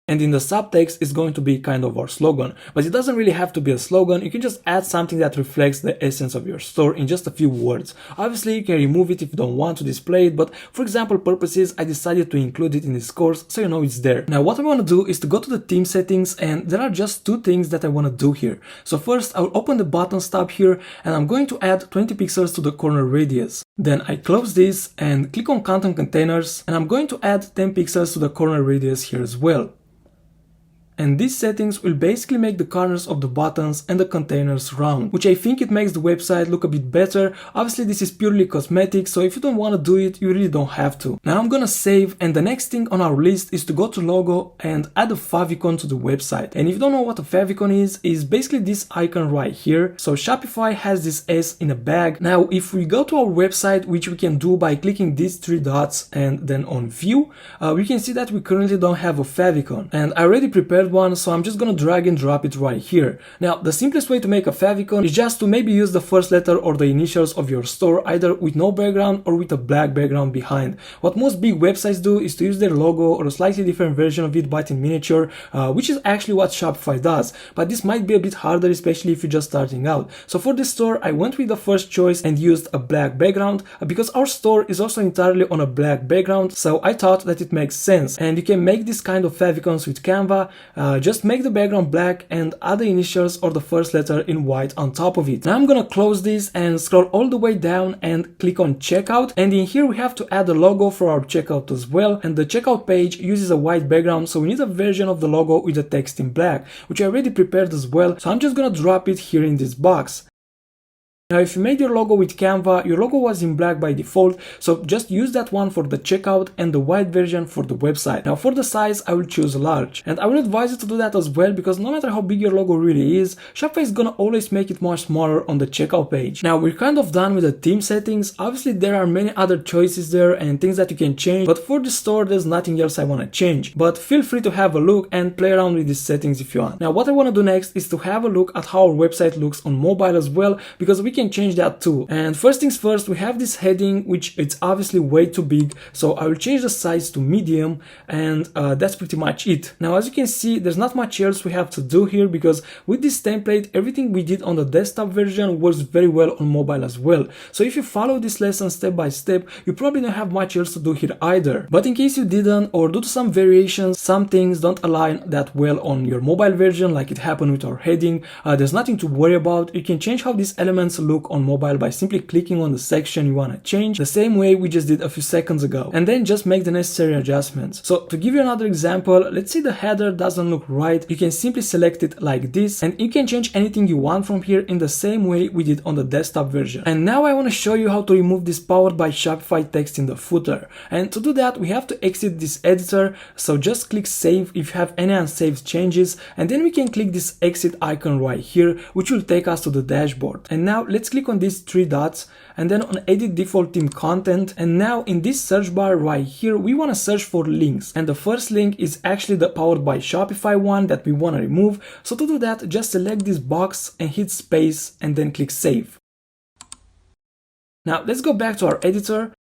[SPEAKER 1] and in the subtext is going to be kind of our slogan, but it doesn't really have to be a slogan. You can just add something that reflects the essence of your store in just a few words. Obviously you can remove it if you don't want to display it, but for example purposes, I decided to include it in this course so you know it's there. Now what I want to do is to go to the theme settings, and there are just two things that I want to do here. So first I will open the buttons tab here, and I'm going to add 20 pixels to the corner radius. Then I close this and click on content containers, and I'm going to add 10 pixels to the corner radius here as well. And these settings will basically make the corners of the buttons and the containers round, which I think it makes the website look a bit better. Obviously this is purely cosmetic, so if you don't want to do it, you really don't have to. Now I'm gonna save, and the next thing on our list is to go to logo and add a favicon to the website. And if you don't know what a favicon is basically this icon right here. So Shopify has this S in a bag. Now if we go to our website, which we can do by clicking these three dots and then on view, we can see that we currently don't have a favicon, and I already prepared one, so I'm just gonna drag and drop it right here. Now the simplest way to make a favicon is just to maybe use the first letter or the initials of your store, either with no background or with a black background behind. What most big websites do is to use their logo or a slightly different version of it but in miniature, which is actually what Shopify does, but this might be a bit harder, especially if you're just starting out. So for this store I went with the first choice and used a black background, because our store is also entirely on a black background, so I thought that it makes sense. And you can make this kind of favicons with Canva. Just make the background black and add the initials or the first letter in white on top of it. Now I'm gonna close this and scroll all the way down and click on checkout, and in here we have to add a logo for our checkout as well, and the checkout page uses a white background, so we need a version of the logo with the text in black, which I already prepared as well, so I'm just gonna drop it here in this box. Now if you made your logo with Canva, your logo was in black by default, so just use that one for the checkout and the white version for the website. Now for the size, I will choose large, and I will advise you to do that as well, because no matter how big your logo really is, Shopify is gonna always make it much smaller on the checkout page. Now we're kind of done with the theme settings. Obviously there are many other choices there and things that you can change, but for the store there's nothing else I want to change, but feel free to have a look and play around with these settings if you want. Now what I want to do next is to have a look at how our website looks on mobile as well, because we can change that too. And first things first, we have this heading, which it's obviously way too big, so I will change the size to medium, and that's pretty much it. Now as you can see, there's not much else we have to do here, because with this template everything we did on the desktop version works very well on mobile as well. So if you follow this lesson step by step, you probably don't have much else to do here either. But in case you didn't, or due to some variations, some things don't align that well on your mobile version, like it happened with our heading, there's nothing to worry about. You can change how these elements look look on mobile by simply clicking on the section you want to change, the same way we just did a few seconds ago, and then just make the necessary adjustments. So to give you another example, let's say the header doesn't look right, you can simply select it like this, and you can change anything you want from here in the same way we did on the desktop version. And now I want to show you how to remove this powered by Shopify text in the footer. And to do that, we have to exit this editor, so just click save if you have any unsaved changes, and then we can click this exit icon right here, which will take us to the dashboard. And now let's click on these three dots and then on edit default theme content, and now in this search bar right here we want to search for links, and the first link is actually the powered by Shopify one that we want to remove. So to do that, just select this box and hit space and then click save. Now let's go back to our editor.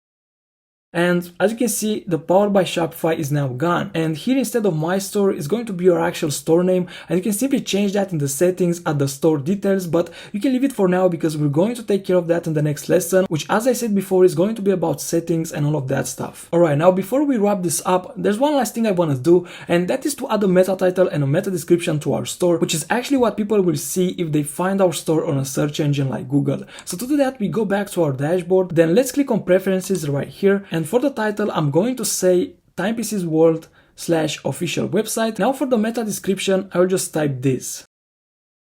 [SPEAKER 1] And as you can see, the powered by Shopify is now gone, and here instead of my store is going to be your actual store name, and you can simply change that in the settings at the store details, but you can leave it for now because we're going to take care of that in the next lesson, which, as I said before, is going to be about settings and all of that stuff. Alright, now before we wrap this up, there's one last thing I want to do, and that is to add a meta title and a meta description to our store, which is actually what people will see if they find our store on a search engine like Google. So to do that, we go back to our dashboard, then let's click on preferences right here, and for the title I'm going to say Timepieces World / official website. Now for the meta description, I will just type this.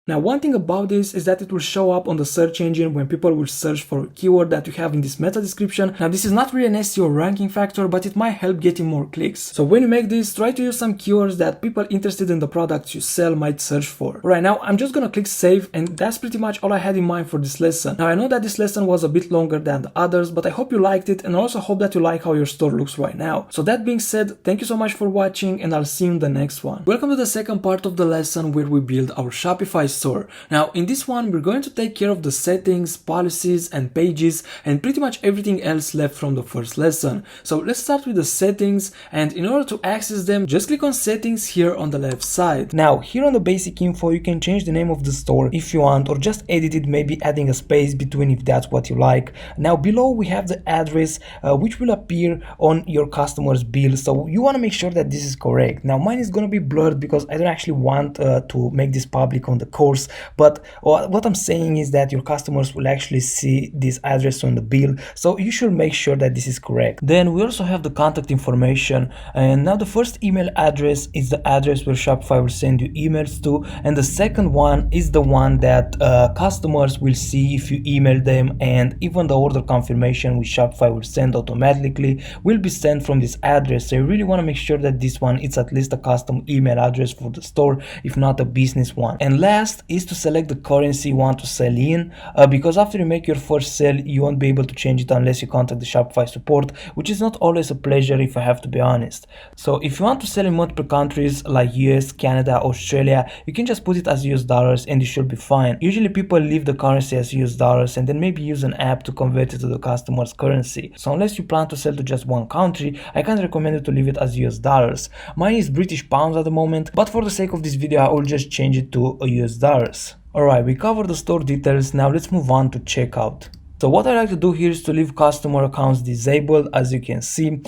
[SPEAKER 1] Now one thing about this is that it will show up on the search engine when people will search for a keyword that you have in this meta description. Now this is not really an SEO ranking factor, but it might help getting more clicks. So when you make this, try to use some keywords that people interested in the products you sell might search for. Right now I'm just gonna click save, and that's pretty much all I had in mind for this lesson. Now I know that this lesson was a bit longer than the others, but I hope you liked it, and I also hope that you like how your store looks right now. So that being said, thank you so much for watching, and I'll see you in the next one. Welcome to the second part of the lesson where we build our Shopify store. Now in this one we're going to take care of the settings, policies and pages, and pretty much everything else left from the first lesson. So let's start with the settings, and in order to access them, just click on settings here on the left side. Now here on the basic info you can change the name of the store if you want, or just edit it, maybe adding a space between if that's what you like. Now below we have the address which will appear on your customer's bill, so you want to make sure that this is correct. Now mine is going to be blurred because I don't actually want to make this public on the course, but what I'm saying is that your customers will actually see this address on the bill, so you should make sure that this is correct. Then we also have the contact information, and now the first email address is the address where Shopify will send you emails to, and the second one is the one that customers will see if you email them, and even the order confirmation which Shopify will send automatically will be sent from this address. So you really want to make sure that this one is at least a custom email address for the store, if not a business one. And last is to select the currency you want to sell in, because after you make your first sale you won't be able to change it unless you contact the Shopify support, which is not always a pleasure if I have to be honest. So if you want to sell in multiple countries like US, Canada, Australia, you can just put it as US dollars and you should be fine. Usually people leave the currency as US dollars and then maybe use an app to convert it to the customer's currency. So unless you plan to sell to just one country, I can't recommend you to leave it as US dollars. Mine is British pounds at the moment, but for the sake of this video I will just change it to US dollars. Alright, we covered the store details, now let's move on to checkout. So what I like to do here is to leave customer accounts disabled, as you can see,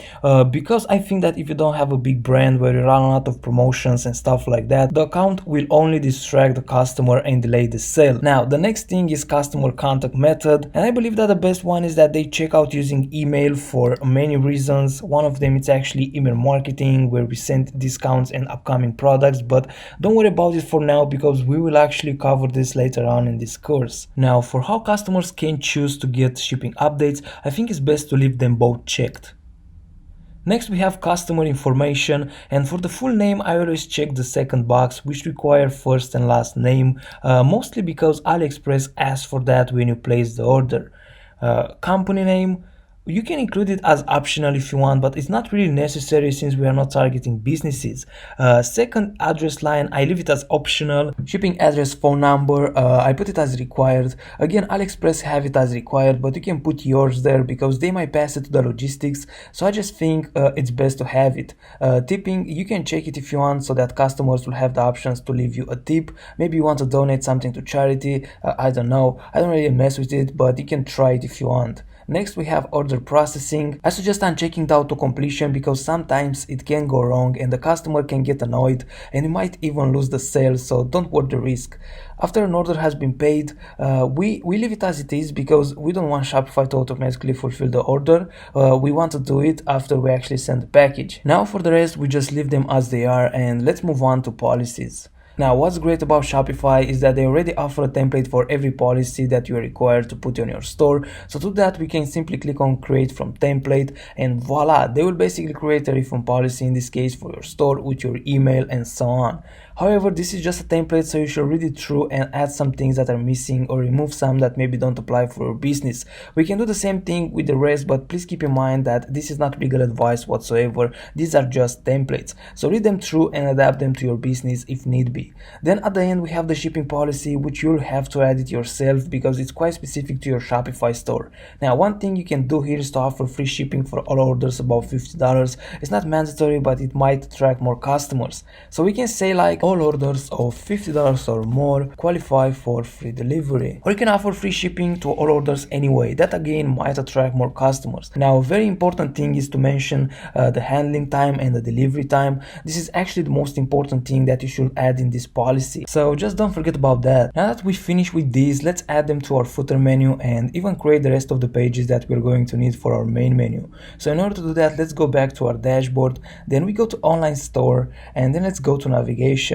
[SPEAKER 1] because I think that if you don't have a big brand where you run a lot of promotions and stuff like that, the account will only distract the customer and delay the sale. Now the next thing is customer contact method, and I believe that the best one is that they check out using email for many reasons. One of them is actually email marketing, where we send discounts and upcoming products, but don't worry about it for now because we will actually cover this later on in this course. Now for how customers can choose to get shipping updates, I think it's best to leave them both checked. Next we have customer information, and for the full name I always check the second box, which require first and last name, mostly because AliExpress asks for that when you place the order. Company name, you can include it as optional if you want, but it's not really necessary since we are not targeting businesses. Second address line, I leave it as optional. Shipping address, phone number, I put it as required. Again, AliExpress have it as required, but you can put yours there because they might pass it to the logistics, so I just think it's best to have it. Tipping, you can check it if you want so that customers will have the options to leave you a tip. Maybe you want to donate something to charity, I don't know, I don't really mess with it, but you can try it if you want. Next we have order processing. I suggest unchecking the auto completion because sometimes it can go wrong and the customer can get annoyed and you might even lose the sale, so don't worth the risk. After an order has been paid, we leave it as it is because we don't want Shopify to automatically fulfill the order. We want to do it after we actually send the package. Now for the rest, we just leave them as they are, and let's move on to policies. Now, what's great about Shopify is that they already offer a template for every policy that you are required to put on your store. So to that, we can simply click on create from template and voila, they will basically create a refund policy, in this case for your store, with your email and so on. However, this is just a template, so you should read it through and add some things that are missing or remove some that maybe don't apply for your business. We can do the same thing with the rest, but please keep in mind that this is not legal advice whatsoever. These are just templates. So read them through and adapt them to your business if need be. Then at the end, we have the shipping policy, which you'll have to add it yourself because it's quite specific to your Shopify store. Now, one thing you can do here is to offer free shipping for all orders above $50. It's not mandatory, but it might attract more customers. So we can say like all orders of $50 or more qualify for free delivery. Or you can offer free shipping to all orders anyway. That again might attract more customers. Now, a very important thing is to mention the handling time and the delivery time. This is actually the most important thing that you should add in this policy. So just don't forget about that. Now that we finish with these, let's add them to our footer menu and even create the rest of the pages that we're going to need for our main menu. So in order to do that, let's go back to our dashboard. Then we go to online store and then let's go to navigation.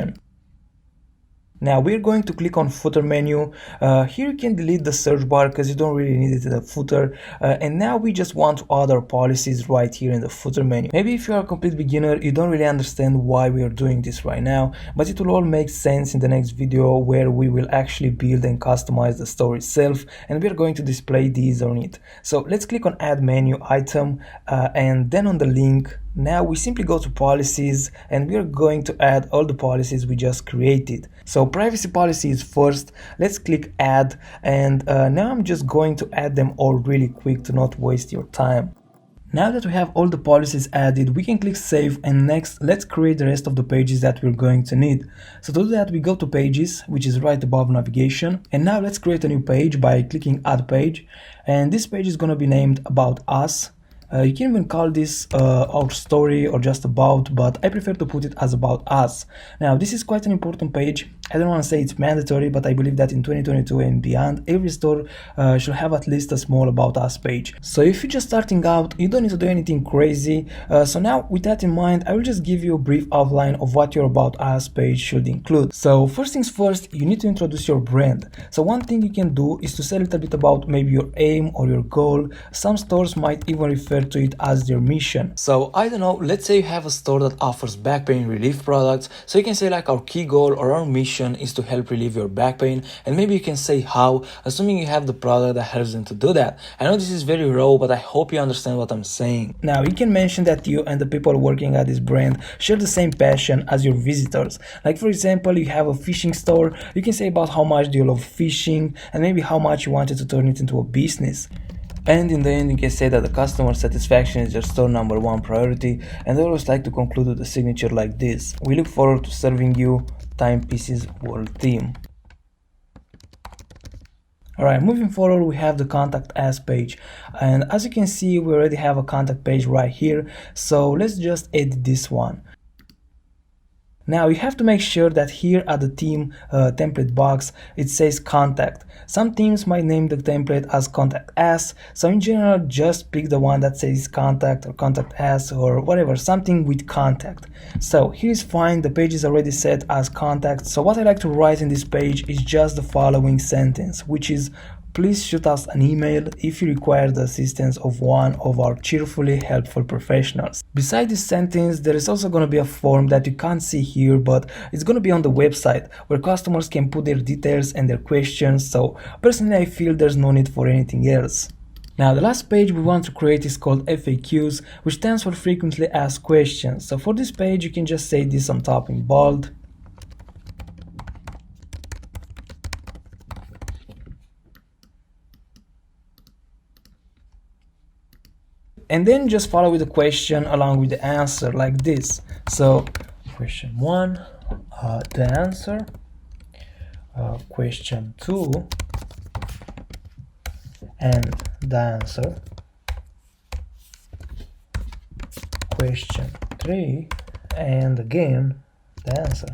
[SPEAKER 1] Now we're going to click on footer menu. Here you can delete the search bar because you don't really need it in the footer. And now we just want to add our policies right here in the footer menu. Maybe if you are a complete beginner, you don't really understand why we are doing this right now, but it will all make sense in the next video where we will actually build and customize the store itself, and we're going to display these on it. So let's click on add menu item and then on the link. Now we simply go to policies and we are going to add all the policies we just created. So privacy policy is first. Let's click add, and now I'm just going to add them all really quick to not waste your time. Now that we have all the policies added, we can click save, and next let's create the rest of the pages that we're going to need. So to do that, we go to pages, which is right above navigation, and now let's create a new page by clicking add page, and this page is going to be named about us. You can even call this our story or just about, but I prefer to put it as about us. Now this is quite an important page. I don't want to say it's mandatory, but I believe that in 2022 and beyond, every store should have at least a small about us page. So if you're just starting out, you don't need to do anything crazy. So now with that in mind, I will just give you a brief outline of what your about us page should include. So first things first, you need to introduce your brand. So one thing you can do is to say a little bit about maybe your aim or your goal. Some stores might even refer to it as their mission. So I don't know, let's say you have a store that offers back pain relief products. So you can say like our key goal or our mission is to help relieve your back pain, and maybe you can say how, assuming you have the product that helps them to do that. I know this is very raw, but I hope you understand what I'm saying. Now you can mention that you and the people working at this brand share the same passion as your visitors. Like for example, you have a fishing store, you can say about how much do you love fishing and maybe how much you wanted to turn it into a business. And in the end, you can say that the customer satisfaction is your store #1 priority, and I always like to conclude with a signature like this: we look forward to serving you, Timepieces World Team. Alright, moving forward, we have the contact us page, and as you can see, we already have a contact page right here, so let's just edit this one. Now you have to make sure that here at the theme template box it says contact. Some teams might name the template as contact us, so in general just pick the one that says contact or contact us or whatever, something with contact. So here is fine, the page is already set as contact, so what I like to write in this page is just the following sentence, which is: please shoot us an email if you require the assistance of one of our cheerfully helpful professionals. Beside this sentence, there is also going to be a form that you can't see here, but it's going to be on the website where customers can put their details and their questions. So personally, I feel there's no need for anything else. Now the last page we want to create is called FAQs, which stands for frequently asked questions. So for this page, you can just say this on top in bold. And then just follow with the question along with the answer like this. So question 1, the answer. Question 2, and the answer. Question 3, and again the answer.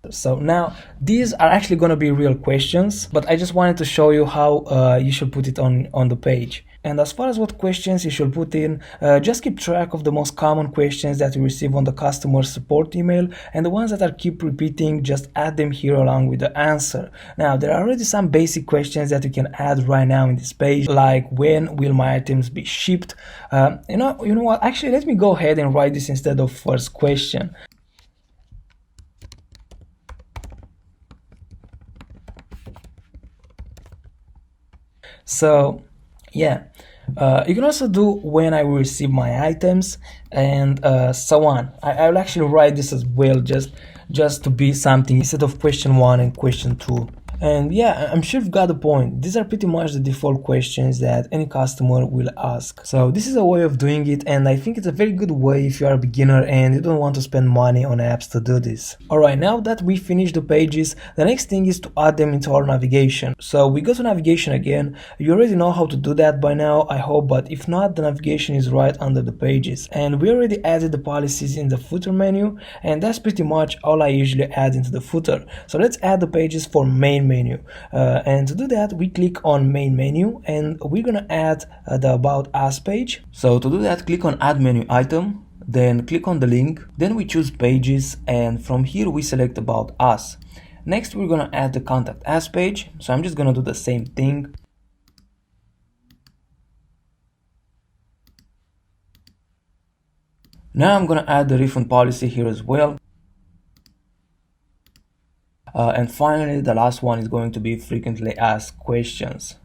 [SPEAKER 1] So now these are actually going to be real questions, but I just wanted to show you how you should put it on the page. And as far as what questions you should put in, just keep track of the most common questions that you receive on the customer support email, and the ones that are keep repeating, just add them here along with the answer. Now there are already some basic questions that you can add right now in this page, like when will my items be shipped? You know what, actually let me go ahead and write this instead of first question. So yeah, you can also do when I will receive my items, and so on. I will actually write this as well, just to be something instead of question 1 and question 2. And yeah, I'm sure you've got the point. These are pretty much the default questions that any customer will ask. So this is a way of doing it, and I think it's a very good way if you are a beginner and you don't want to spend money on apps to do this. Alright, now that we finished the pages, the next thing is to add them into our navigation. So we go to navigation again. You already know how to do that by now, I hope, but if not, the navigation is right under the pages. And we already added the policies in the footer menu, and that's pretty much all I usually add into the footer. So let's add the pages for main menu, and to do that we click on main menu, and we're gonna add the about us page. So to do that, click on add menu item, then click on the link, then we choose pages, and from here we select about us. Next we're gonna add the contact us page, so I'm just gonna do the same thing. Now I'm gonna add the refund policy here as well. And finally, the last one is going to be frequently asked questions.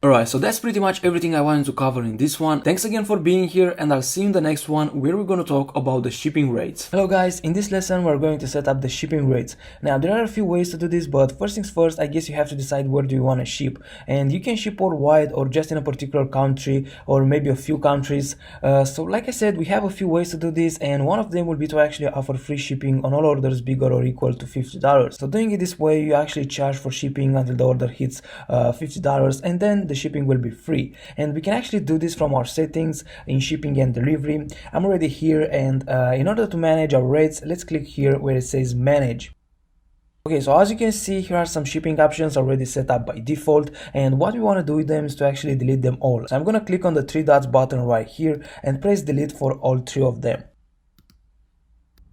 [SPEAKER 1] Alright, so that's pretty much everything I wanted to cover in this one. Thanks again for being here, and I'll see you in the next one where we're going to talk about the shipping rates. Hello guys, in this lesson we're going to set up the shipping rates. Now there are a few ways to do this, but first things first, I guess you have to decide where do you want to ship. And you can ship worldwide or just in a particular country or maybe a few countries. So like I said, we have a few ways to do this, and one of them will be to actually offer free shipping on all orders bigger or equal to $50. So doing it this way, you actually charge for shipping until the order hits $50, and then the shipping will be free. And we can actually do this from our settings in shipping and delivery. I'm already here, and in order to manage our rates, let's click here where it says manage. Okay, so as you can see, here are some shipping options already set up by default, and what we want to do with them is to actually delete them all. So I'm going to click on the 3 dots button right here and press delete for all 3 of them.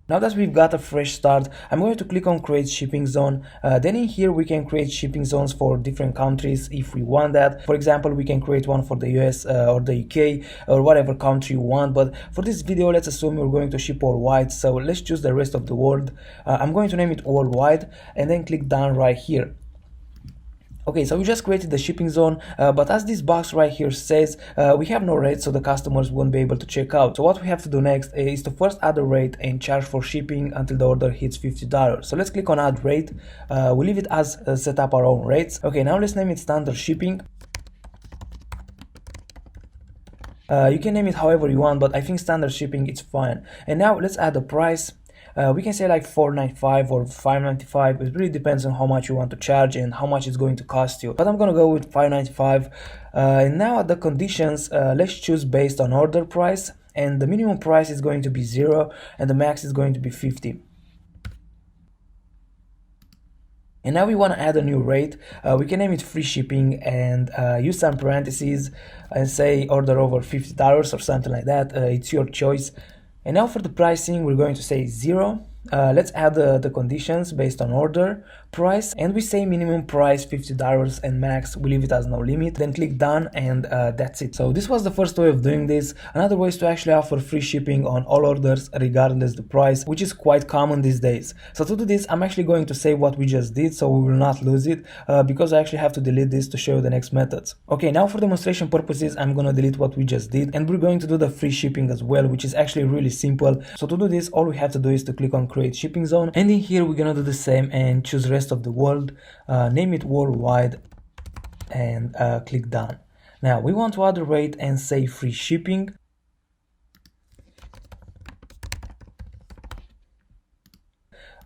[SPEAKER 1] Now that we've got a fresh start, I'm going to click on create shipping zone. Then in here we can create shipping zones for different countries if we want that. For example, we can create one for the US or the UK or whatever country you want, but for this video let's assume we're going to ship worldwide, so let's choose the rest of the world. I'm going to name it worldwide and then click done right here. Okay, so we just created the shipping zone, but as this box right here says, we have no rate, so the customers won't be able to check out. So what we have to do next is to first add a rate and charge for shipping until the order hits $50. So let's click on add rate. We leave it as set up our own rates. Okay, now let's name it standard shipping. You can name it however you want, but I think standard shipping is fine. And now let's add a price. We can say like $4.95 or $5.95. It really depends on how much you want to charge and how much it's going to cost you. But I'm gonna go with $5.95. And now at the conditions, let's choose based on order price. And the minimum price is going to be 0 and the max is going to be 50. And now we want to add a new rate. We can name it free shipping and use some parentheses and say order over $50 or something like that. It's your choice. And now for the pricing, we're going to say 0. Let's add the conditions based on order, price, and we say minimum price $50 and max, we leave it as no limit. Then click done, and that's it. So this was the first way of doing this. Another way is to actually offer free shipping on all orders regardless the price, which is quite common these days. So to do this, I'm actually going to save what we just did so we will not lose it, because I actually have to delete this to show you the next methods. Okay, now for demonstration purposes, I'm gonna delete what we just did, and we're going to do the free shipping as well, which is actually really simple. So to do this, all we have to do is to click on create shipping zone, and in here we're gonna do the same and choose rest of the world, name it worldwide, and click done. Now we want to add a rate and say free shipping.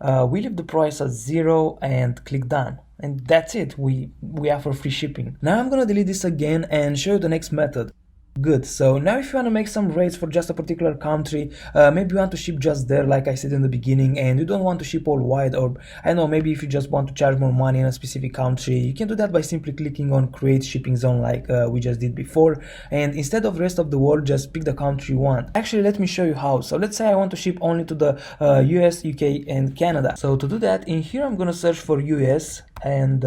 [SPEAKER 1] we leave the price at 0 and click done. And that's it, we offer free shipping. Now I'm gonna delete this again and show you the next method. Good, so now if you want to make some rates for just a particular country, maybe you want to ship just there like I said in the beginning, and you don't want to ship all wide, or I don't know, maybe if you just want to charge more money in a specific country, you can do that by simply clicking on create shipping zone like we just did before, and instead of the rest of the world, just pick the country you want. Actually, let me show you how. So let's say I want to ship only to the US, UK and Canada. So to do that, in here I'm gonna search for US and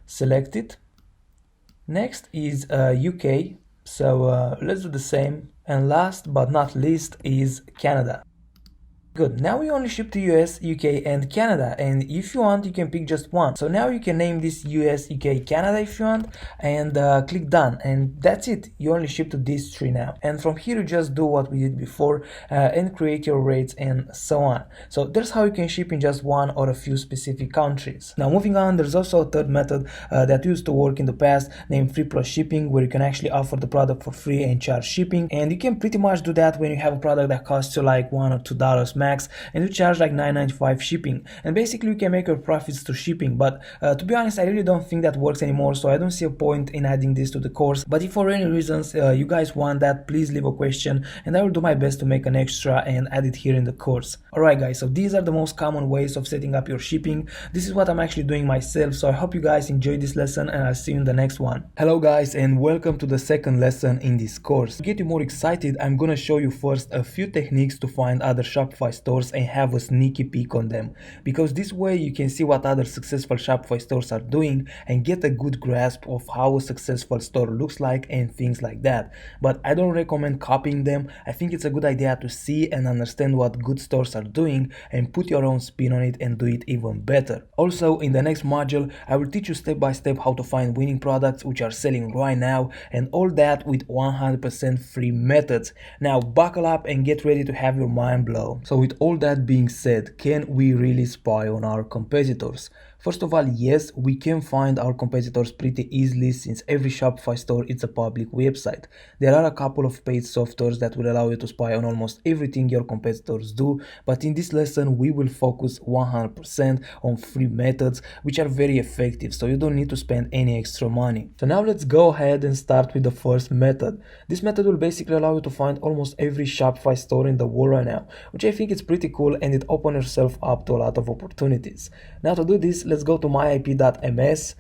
[SPEAKER 1] select it. Next is UK, so let's do the same, and last but not least is Canada. Good, now we only ship to US, UK and Canada, and if you want you can pick just one. So now you can name this US, UK, Canada if you want, and click done, and that's it. You only ship to these three now, and from here you just do what we did before and create your rates and so on. So that's how you can ship in just one or a few specific countries. Now moving on, there's also a third method that used to work in the past, named free plus shipping, where you can actually offer the product for free and charge shipping, and you can pretty much do that when you have a product that costs you like $1 or $2 max, and you charge like $9.95 shipping, and basically you can make your profits through shipping. But to be honest, I really don't think that works anymore, so I don't see a point in adding this to the course. But if for any reasons you guys want that, please leave a question and I will do my best to make an extra and add it here in the course. Alright guys, so these are the most common ways of setting up your shipping. This is what I'm actually doing myself, so I hope you guys enjoyed this lesson and I'll see you in the next one. Hello guys, and welcome to the second lesson in this course. To get you more excited, I'm gonna show you first a few techniques to find other Shopify stores and have a sneaky peek on them, because this way you can see what other successful Shopify stores are doing and get a good grasp of how a successful store looks like and things like that. But I don't recommend copying them. I think it's a good idea to see and understand what good stores are doing and put your own spin on it and do it even better. Also, in the next module I will teach you step by step how to find winning products which are selling right now, and all that with 100% free methods. Now buckle up and get ready to have your mind blown. So with all that being said, can we really spy on our competitors? First of all, yes, we can find our competitors pretty easily, since every Shopify store is a public website. There are a couple of paid softwares that will allow you to spy on almost everything your competitors do, but in this lesson we will focus 100% on free methods, which are very effective, so you don't need to spend any extra money. So now let's go ahead and start with the first method. This method will basically allow you to find almost every Shopify store in the world right now, which I think is pretty cool, and it opens yourself up to a lot of opportunities. Now to do this, let's go to myip.ms.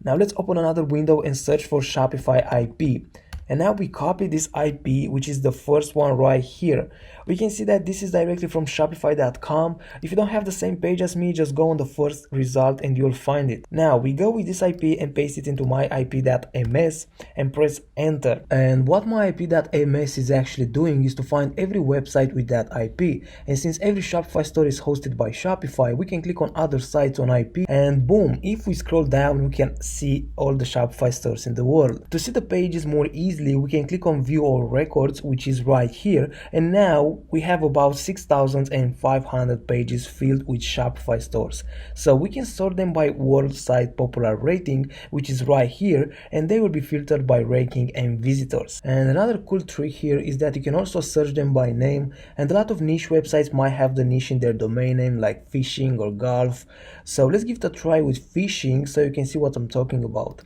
[SPEAKER 1] Now let's open another window and search for Shopify IP. And now we copy this IP, which is the first one right here. We can see that this is directly from Shopify.com. If you don't have the same page as me, just go on the first result and you'll find it. Now we go with this IP and paste it into myip.ms and press enter. And what myip.ms is actually doing is to find every website with that IP. And since every Shopify store is hosted by Shopify, we can click on other sites on IP, and boom, if we scroll down, we can see all the Shopify stores in the world. To see the pages more easily, we can click on view all records, which is right here, and now we have about 6,500 pages filled with Shopify stores. So we can sort them by world site popular rating, which is right here, and they will be filtered by ranking and visitors. And another cool trick here is that you can also search them by name, and a lot of niche websites might have the niche in their domain name, like fishing or golf. So let's give it a try with fishing so you can see what I'm talking about.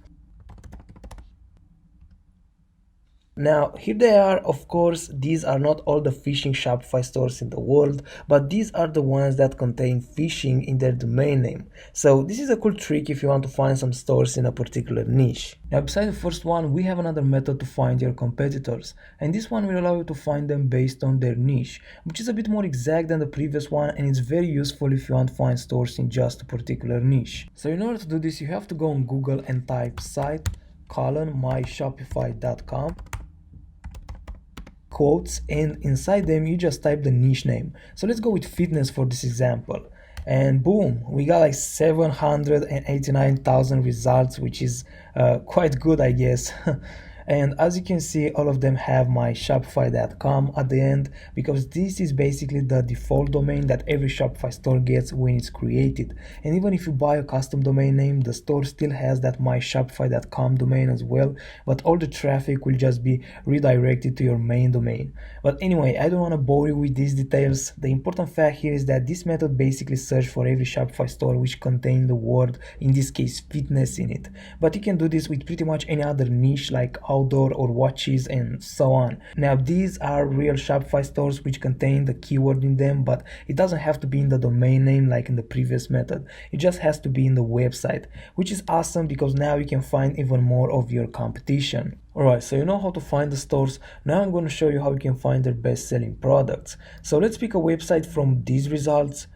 [SPEAKER 1] Now here they are. Of course, these are not all the fishing Shopify stores in the world, but these are the ones that contain fishing in their domain name. So this is a cool trick if you want to find some stores in a particular niche. Now beside the first one, we have another method to find your competitors, and this one will allow you to find them based on their niche, which is a bit more exact than the previous one, and it's very useful if you want to find stores in just a particular niche. So in order to do this, you have to go on Google and type site:myshopify.com quotes, and inside them you just type the niche name. So let's go with fitness for this example, and boom, we got like 789,000 results, which is quite good, I guess. And as you can see, all of them have my shopify.com at the end, because this is basically the default domain that every Shopify store gets when it's created. And even if you buy a custom domain name, the store still has that my shopify.com domain as well, but all the traffic will just be redirected to your main domain. But anyway, I don't want to bore you with these details. The important fact here is that this method basically searches for every Shopify store which contains the word, in this case fitness, in it. But you can do this with pretty much any other niche like outdoor or watches and so on. Now these are real Shopify stores which contain the keyword in them, but it doesn't have to be in the domain name like in the previous method. It just has to be in the website, which is awesome because now you can find even more of your competition. Alright, so you know how to find the stores. Now I'm going to show you how you can find their best selling products. So let's pick a website from these results.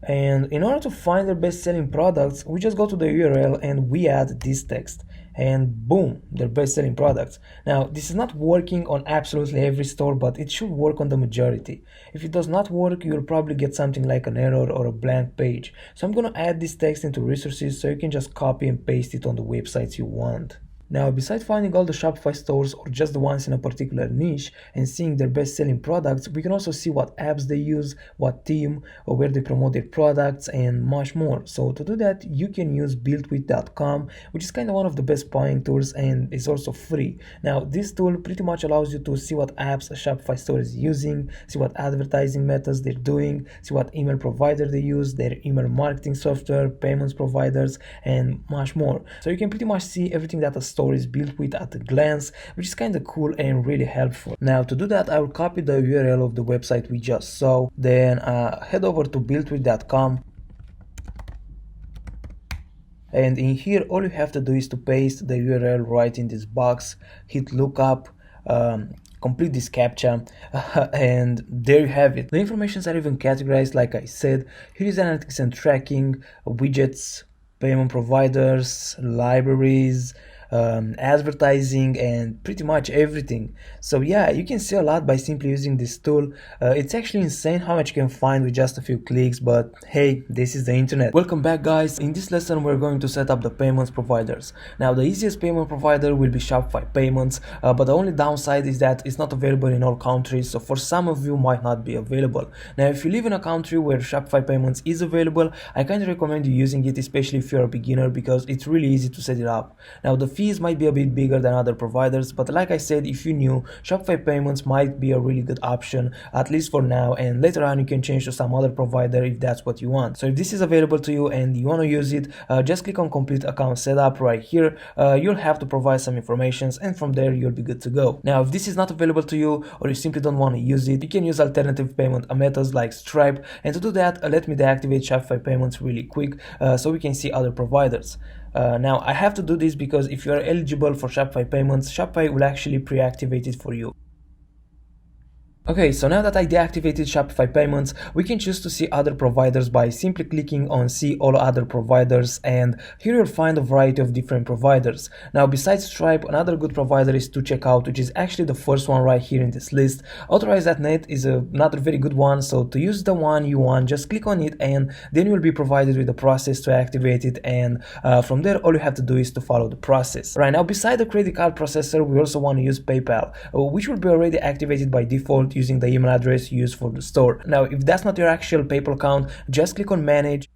[SPEAKER 1] And in order to find their best selling products, we just go to the URL and we add this text. And boom, their best selling products. Now, this is not working on absolutely every store, but it should work on the majority. If it does not work, you'll probably get something like an error or a blank page. So I'm going to add this text into resources so you can just copy and paste it on the websites you want. Now, besides finding all the Shopify stores or just the ones in a particular niche and seeing their best selling products, we can also see what apps they use, what team, or where they promote their products, and much more. So to do that, you can use builtwith.com, which is kind of one of the best buying tools and is also free. Now, this tool pretty much allows you to see what apps a Shopify store is using, see what advertising methods they're doing, see what email provider they use, their email marketing software, payments providers, and much more. So you can pretty much see everything that a store is built with at a glance, which is kind of cool and really helpful. Now to do that, I will copy the URL of the website we just saw, then head over to builtwith.com, and in here all you have to do is to paste the URL right in this box, hit lookup, complete this captcha, and there you have it. The informations are even categorized like I said. Here is analytics and tracking, widgets, payment providers, libraries, advertising, and pretty much everything. So yeah, you can see a lot by simply using this tool. It's actually insane how much you can find with just a few clicks, but hey, this is the internet. Welcome back, guys. In this lesson we're going to set up the payments providers. Now the easiest payment provider will be Shopify Payments, but the only downside is that it's not available in all countries, so for some of you might not be available. Now if you live in a country where Shopify Payments is available, I kind of recommend you using it, especially if you're a beginner, because it's really easy to set it up. Now the fees might be a bit bigger than other providers, but like I said, if you're new, Shopify Payments might be a really good option, at least for now, and later on you can change to some other provider if that's what you want. So if this is available to you and you want to use it, just click on complete account setup right here. You'll have to provide some information, and from there you'll be good to go. Now if this is not available to you, or you simply don't want to use it, you can use alternative payment methods like Stripe, and to do that, let me deactivate Shopify Payments really quick so we can see other providers. Now I have to do this because if you are eligible for Shopify Payments, Shopify will actually pre-activate it for you. Okay, so now that I deactivated Shopify Payments, we can choose to see other providers by simply clicking on see all other providers, and here you'll find a variety of different providers. Now besides Stripe, another good provider is to check out, which is actually the first one right here in this list. Authorize.net is another very good one, so to use the one you want, just click on it and then you'll be provided with the process to activate it, and from there all you have to do is to follow the process. Right now, beside the credit card processor, we also want to use PayPal, which will be already activated by default using the email address used for the store. Now if that's not your actual PayPal account, just click on manage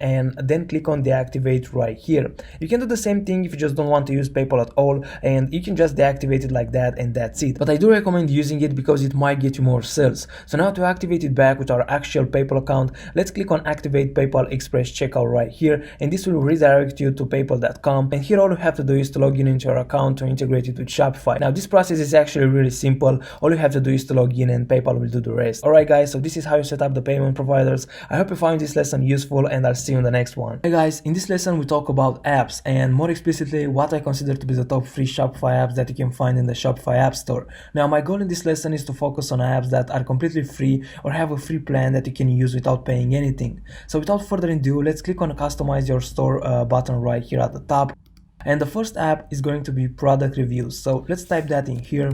[SPEAKER 1] and then click on deactivate right here. You can do the same thing if you just don't want to use PayPal at all, and you can just deactivate it like that and that's it. But I do recommend using it because it might get you more sales. So now to activate it back with our actual PayPal account, let's click on activate PayPal Express checkout right here, and this will redirect you to paypal.com, and here all you have to do is to log in into your account to integrate it with Shopify. Now this process is actually really simple. All you have to do is to log in and PayPal will do the rest. Alright guys, so this is how you set up the payment providers. I hope you found this lesson useful, and I'll see you in the next one. Hey guys, in this lesson we talk about apps, and more explicitly what I consider to be the top 3 Shopify apps that you can find in the Shopify App Store. Now my goal in this lesson is to focus on apps that are completely free or have a free plan that you can use without paying anything. So without further ado, let's click on the customize your store button right here at the top, and the first app is going to be product reviews. So let's type that in here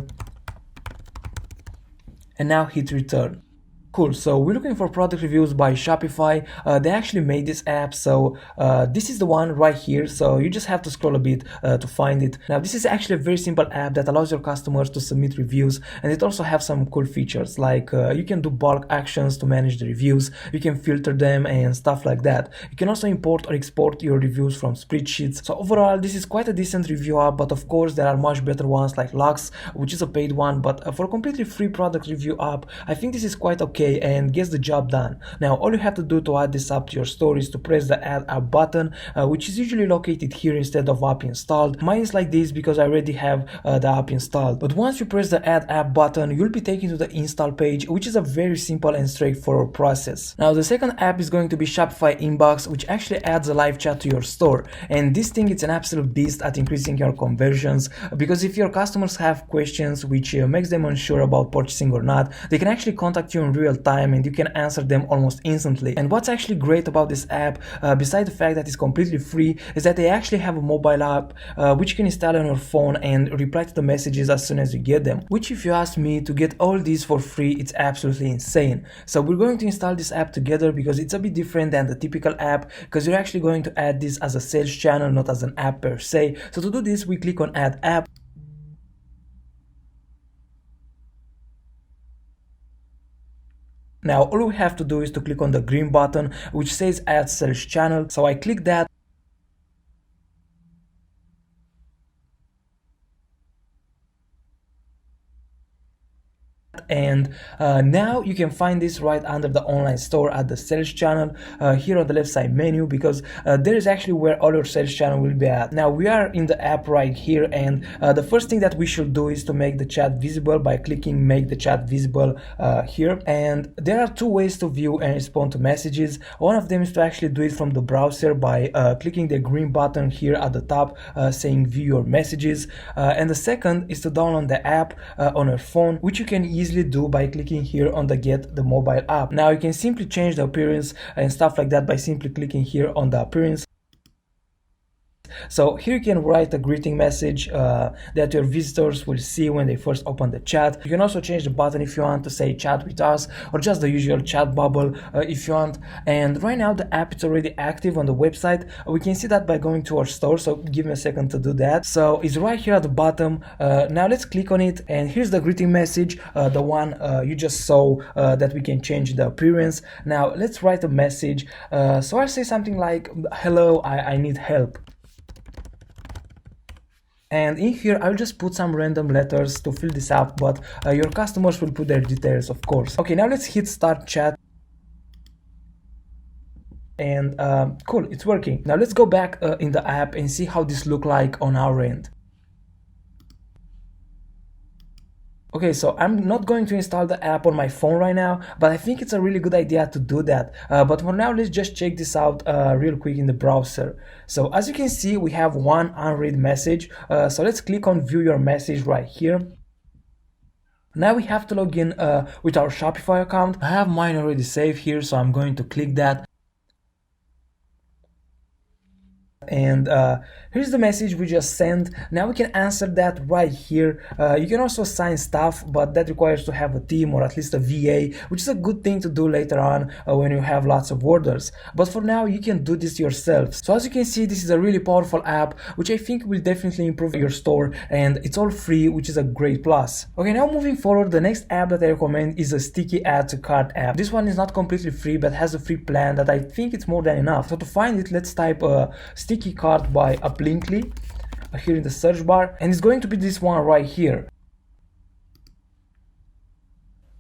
[SPEAKER 1] and now hit return. Cool, so we're looking for product reviews by Shopify. They actually made this app, so this is the one right here. So you just have to scroll a bit to find it. Now this is actually a very simple app that allows your customers to submit reviews, and it also has some cool features like you can do bulk actions to manage the reviews, you can filter them and stuff like that. You can also import or export your reviews from spreadsheets. So overall this is quite a decent review app, but of course there are much better ones like Lux, which is a paid one, but for a completely free product review app, I think this is quite okay and gets the job done. Now all you have to do to add this app to your store is to press the add app button, which is usually located here instead of app installed. Mine is like this because I already have the app installed. But once you press the add app button, you'll be taken to the install page, which is a very simple and straightforward process. Now the second app is going to be Shopify Inbox, which actually adds a live chat to your store, and this thing it's an absolute beast at increasing your conversions, because if your customers have questions which makes them unsure about purchasing or not, they can actually contact you in real time and you can answer them almost instantly. And what's actually great about this app, besides the fact that it's completely free, is that they actually have a mobile app which you can install on your phone and reply to the messages as soon as you get them, which if you ask me, to get all these for free, it's absolutely insane. So we're going to install this app together because it's a bit different than the typical app, because you're actually going to add this as a sales channel, not as an app per se. So to do this, we click on add app. Now all we have to do is to click on the green button which says add sales channel. So I click that. And now you can find this right under the online store at the sales channel here on the left side menu, because there is actually where all your sales channel will be at. Now we are in the app right here, and the first thing that we should do is to make the chat visible by clicking make the chat visible here. And there are two ways to view and respond to messages. One of them is to actually do it from the browser by clicking the green button here at the top saying view your messages, and the second is to download the app on your phone, which you can easily do by clicking here on the get the mobile app. Now you can simply change the appearance and stuff like that by simply clicking here on the appearance. So here you can write a greeting message that your visitors will see when they first open the chat. You can also change the button if you want to say chat with us, or just the usual chat bubble if you want. And right now the app is already active on the website. We can see that by going to our store, so give me a second to do that. So it's right here at the bottom. Now let's click on it, and here's the greeting message, the one you just saw that we can change the appearance. Now let's write a message. So I'll say something like, hello, I need help. And in here I'll just put some random letters to fill this up, but your customers will put their details, of course. Okay, now let's hit start chat. And cool, it's working. Now let's go back in the app and see how this look like on our end. Okay, so I'm not going to install the app on my phone right now, but I think it's a really good idea to do that. But for now, let's just check this out real quick in the browser. So as you can see, we have one unread message. So let's click on view your message right here. Now we have to log in with our Shopify account. I have mine already saved here, so I'm going to click that. And here's the message we just sent. Now we can answer that right here. You can also assign stuff, but that requires to have a team or at least a VA, which is a good thing to do later on when you have lots of orders. But for now, you can do this yourself. So as you can see, this is a really powerful app, which I think will definitely improve your store, and it's all free, which is a great plus. Okay, now moving forward, the next app that I recommend is a sticky add to cart app. This one is not completely free, but has a free plan that I think it's more than enough. So to find it, let's type sticky cart by Uplinkly here in the search bar, and it's going to be this one right here.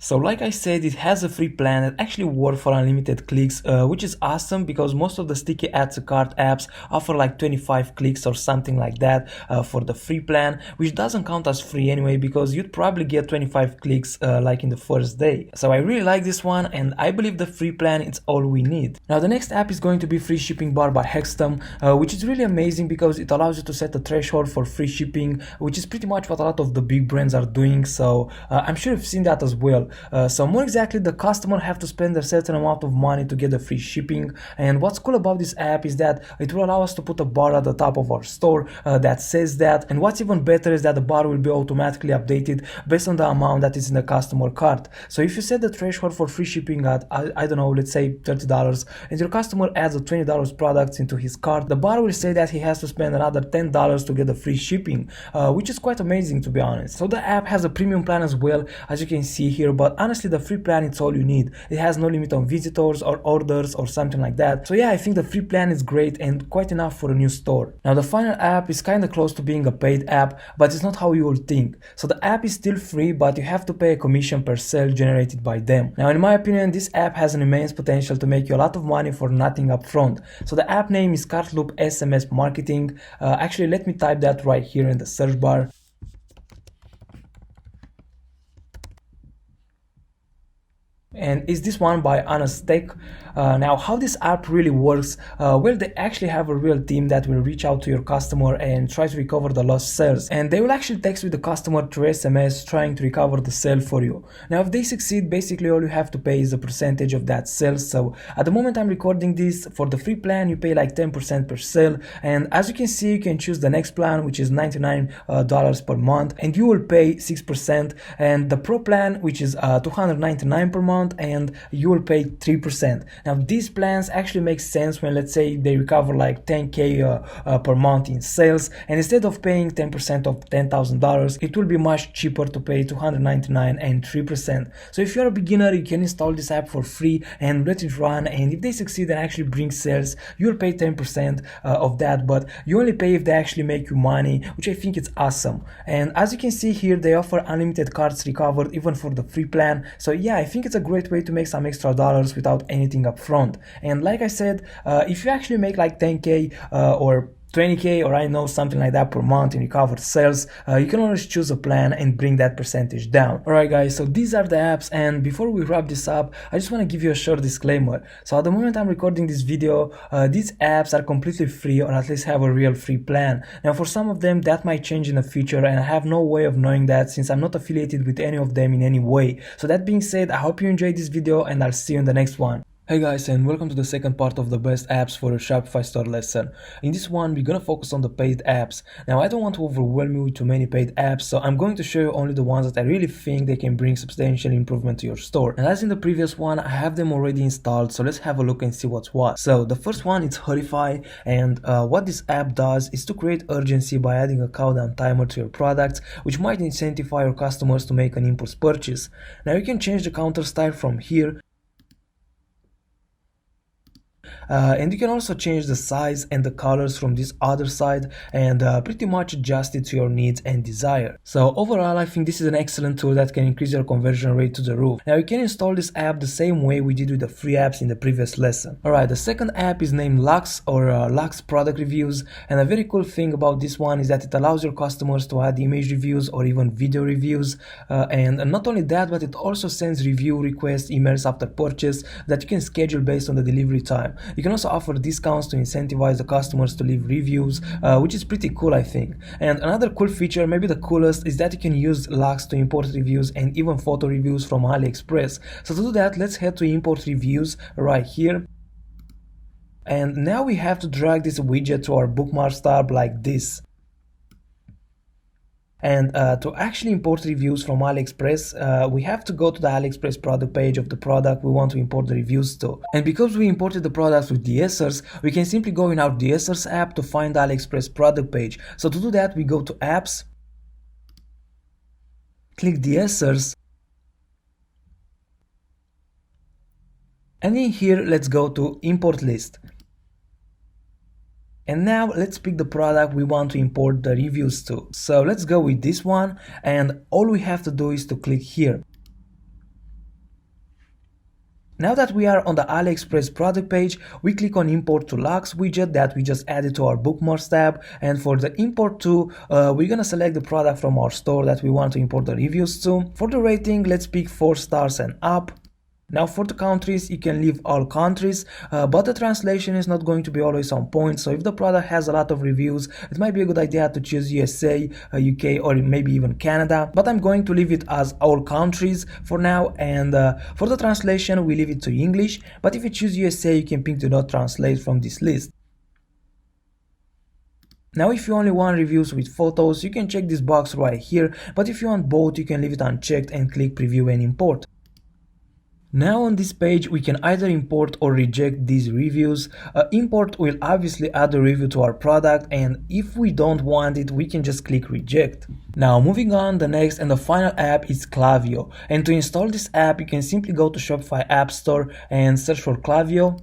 [SPEAKER 1] So like I said, it has a free plan that actually works for unlimited clicks, which is awesome because most of the sticky add to cart apps offer like 25 clicks or something like that for the free plan, which doesn't count as free anyway because you'd probably get 25 clicks like in the first day. So I really like this one, and I believe the free plan is all we need. Now the next app is going to be Free Shipping Bar by Hexstum, which is really amazing because it allows you to set a threshold for free shipping, which is pretty much what a lot of the big brands are doing. So I'm sure you've seen that as well. So more exactly, the customer have to spend a certain amount of money to get the free shipping. And what's cool about this app is that it will allow us to put a bar at the top of our store that says that. And what's even better is that the bar will be automatically updated based on the amount that is in the customer cart. So if you set the threshold for free shipping at, I don't know, let's say $30, and your customer adds a $20 product into his cart, the bar will say that he has to spend another $10 to get the free shipping, which is quite amazing, to be honest. So the app has a premium plan as well, as you can see here, but honestly the free plan is all you need. It has no limit on visitors or orders or something like that. So yeah, I think the free plan is great and quite enough for a new store. Now the final app is kind of close to being a paid app, but it's not how you will think. So the app is still free, but you have to pay a commission per sale generated by them. Now in my opinion, this app has an immense potential to make you a lot of money for nothing upfront. So the app name is Cartloop SMS Marketing. Actually, let me type that right here in the search bar. And is this one by Honest Tech. Now how this app really works, well, they actually have a real team that will reach out to your customer and try to recover the lost sales, and they will actually text with the customer through SMS trying to recover the sale for you. Now if they succeed, basically all you have to pay is a percentage of that sales. So at the moment I'm recording this, for the free plan you pay like 10% per sale, and as you can see, you can choose the next plan, which is $99 per month, and you will pay 6%, and the pro plan, which is $299 per month, and you will pay 3%. Now these plans actually make sense when, let's say, they recover like 10k per month in sales, and instead of paying 10% of $10,000, it will be much cheaper to pay $299 and 3%. So if you're a beginner, you can install this app for free and let it run, and if they succeed and actually bring sales, you'll pay 10% of that, but you only pay if they actually make you money, which I think is awesome. And as you can see here, they offer unlimited cards recovered even for the free plan. So yeah, I think it's a great way to make some extra dollars without anything upfront. And like I said, if you actually make like 10k or 20k or I know something like that per month in recovered sales, you can always choose a plan and bring that percentage down. Alright guys, so these are the apps, and before we wrap this up, I just want to give you a short disclaimer. So at the moment I'm recording this video, these apps are completely free, or at least have a real free plan. Now for some of them that might change in the future, and I have no way of knowing that since I'm not affiliated with any of them in any way. So that being said, I hope you enjoyed this video, and I'll see you in the next one. Hey guys, and welcome to the second part of the best apps for a Shopify store lesson. In this one, we're gonna focus on the paid apps. Now I don't want to overwhelm you with too many paid apps, so I'm going to show you only the ones that I really think they can bring substantial improvement to your store. And as in the previous one, I have them already installed, so let's have a look and see what's what. So the first one is Shopify, and what this app does is to create urgency by adding a countdown timer to your products, which might incentivize your customers to make an impulse purchase. Now you can change the counter style from here, and you can also change the size and the colors from this other side, and pretty much adjust it to your needs and desire. So overall, I think this is an excellent tool that can increase your conversion rate to the roof. Now you can install this app the same way we did with the free apps in the previous lesson. Alright, the second app is named Lux, or Lux Product Reviews, and a very cool thing about this one is that it allows your customers to add image reviews or even video reviews, and not only that, but it also sends review request emails after purchase that you can schedule based on the delivery time. You can also offer discounts to incentivize the customers to leave reviews, which is pretty cool, I think. And another cool feature, maybe the coolest, is that you can use Lux to import reviews and even photo reviews from AliExpress. So to do that, let's head to import reviews right here. And now we have to drag this widget to our bookmarks tab like this. And to actually import reviews from AliExpress, we have to go to the AliExpress product page of the product we want to import the reviews to. And because we imported the products with DSers, we can simply go in our DSers app to find the AliExpress product page. So to do that, we go to Apps, click DSers, and in here, let's go to Import List. And now let's pick the product we want to import the reviews to. So let's go with this one, and all we have to do is to click here. Now that we are on the AliExpress product page, we click on Import to Lux widget that we just added to our bookmarks tab, and for the import to, we're gonna select the product from our store that we want to import the reviews to. For the rating, let's pick 4 stars and up. Now for the countries, you can leave all countries, but the translation is not going to be always on point. So if the product has a lot of reviews, it might be a good idea to choose USA, UK, or maybe even Canada. But I'm going to leave it as all countries for now, and for the translation we leave it to English. But if you choose USA, you can pick do not translate from this list. Now if you only want reviews with photos, you can check this box right here, but if you want both, you can leave it unchecked and click preview and import. Now on this page we can either import or reject these reviews. Import will obviously add a review to our product, and if we don't want it, we can just click reject. Now moving on, the next and the final app is Klaviyo, and to install this app you can simply go to Shopify App Store and search for Klaviyo.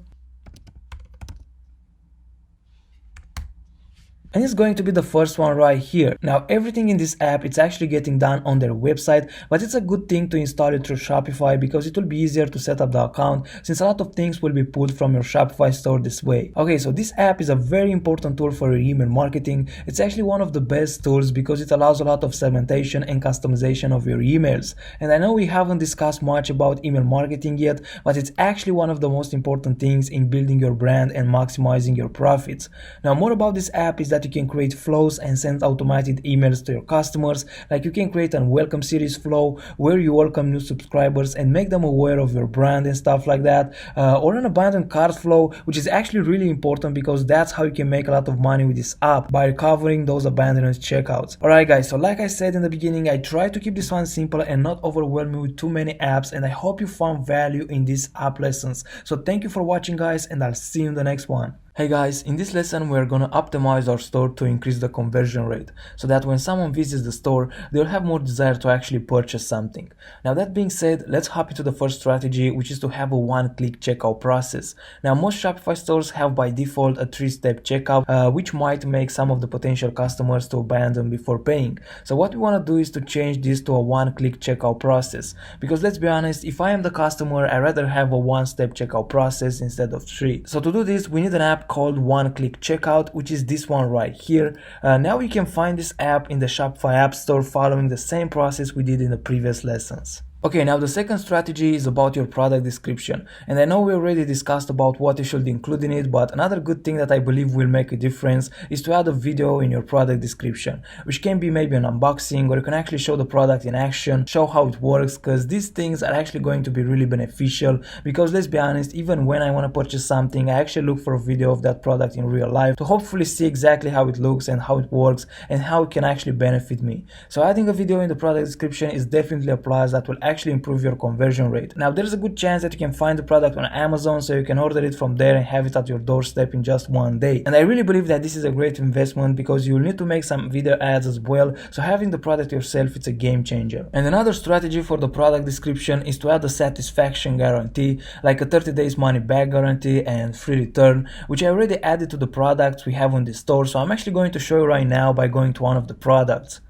[SPEAKER 1] And it's going to be the first one right here. Now everything in this app, it's actually getting done on their website, but it's a good thing to install it through Shopify because it will be easier to set up the account, since a lot of things will be pulled from your Shopify store this way. Okay, so this app is a very important tool for your email marketing. It's actually one of the best tools because it allows a lot of segmentation and customization of your emails. And I know we haven't discussed much about email marketing yet, but it's actually one of the most important things in building your brand and maximizing your profits. Now more about this app is that you can create flows and send automated emails to your customers. Like you can create a welcome series flow where you welcome new subscribers and make them aware of your brand and stuff like that, or an abandoned cart flow, which is actually really important because that's how you can make a lot of money with this app, by recovering those abandoned checkouts. Alright guys, so like I said in the beginning, I try to keep this one simple and not overwhelm you with too many apps, and I hope you found value in these app lessons. So thank you for watching guys, and I'll see you in the next one. Hey guys, in this lesson we're gonna optimize our store to increase the conversion rate, so that when someone visits the store, they'll have more desire to actually purchase something. Now that being said, let's hop into the first strategy, which is to have a one-click checkout process. Now most Shopify stores have by default a 3-step checkout, which might make some of the potential customers to abandon before paying. So what we want to do is to change this to a one-click checkout process, because let's be honest, if I am the customer, I'd rather have a one-step checkout process instead of 3. So to do this, we need an app called one-click checkout, which is this one right here. Now you can find this app in the Shopify App Store following the same process we did in the previous lessons. Okay, now the second strategy is about your product description, and I know we already discussed about what you should include in it, but another good thing that I believe will make a difference is to add a video in your product description, which can be maybe an unboxing, or you can actually show the product in action, show how it works, because these things are actually going to be really beneficial. Because let's be honest, even when I want to purchase something, I actually look for a video of that product in real life to hopefully see exactly how it looks and how it works and how it can actually benefit me. So adding a video in the product description is definitely a plus that will actually improve your conversion rate. Now there's a good chance that you can find the product on Amazon, so you can order it from there and have it at your doorstep in just one day. And I really believe that this is a great investment because you'll need to make some video ads as well, so having the product yourself, it's a game changer. And another strategy for the product description is to add a satisfaction guarantee, like a 30 days money back guarantee and free return, which I already added to the products we have on the store. So I'm actually going to show you right now by going to one of the products.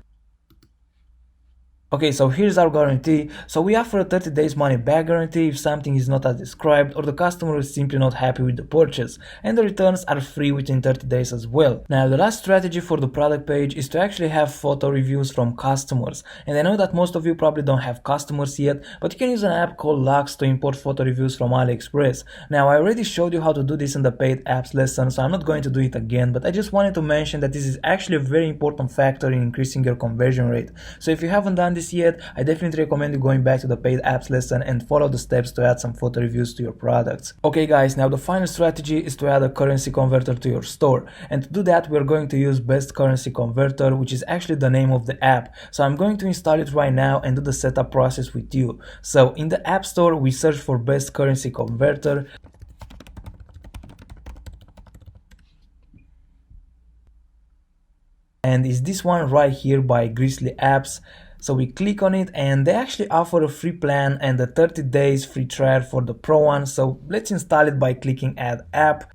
[SPEAKER 1] Okay, so here's our guarantee. So we offer a 30 days money back guarantee if something is not as described or the customer is simply not happy with the purchase, and the returns are free within 30 days as well. Now the last strategy for the product page is to actually have photo reviews from customers, and I know that most of you probably don't have customers yet, but you can use an app called Lux to import photo reviews from AliExpress. Now I already showed you how to do this in the paid apps lesson, so I'm not going to do it again, but I just wanted to mention that this is actually a very important factor in increasing your conversion rate. So if you haven't done this yet, I definitely recommend you going back to the paid apps lesson and follow the steps to add some photo reviews to your products. Okay guys, now the final strategy is to add a currency converter to your store, and to do that we're going to use Best Currency Converter, which is actually the name of the app. So I'm going to install it right now and do the setup process with you. So in the App Store we search for Best Currency Converter, and it's this one right here by Grizzly Apps. So we click on it and they actually offer a free plan and a 30 days free trial for the pro one. So let's install it by clicking add app.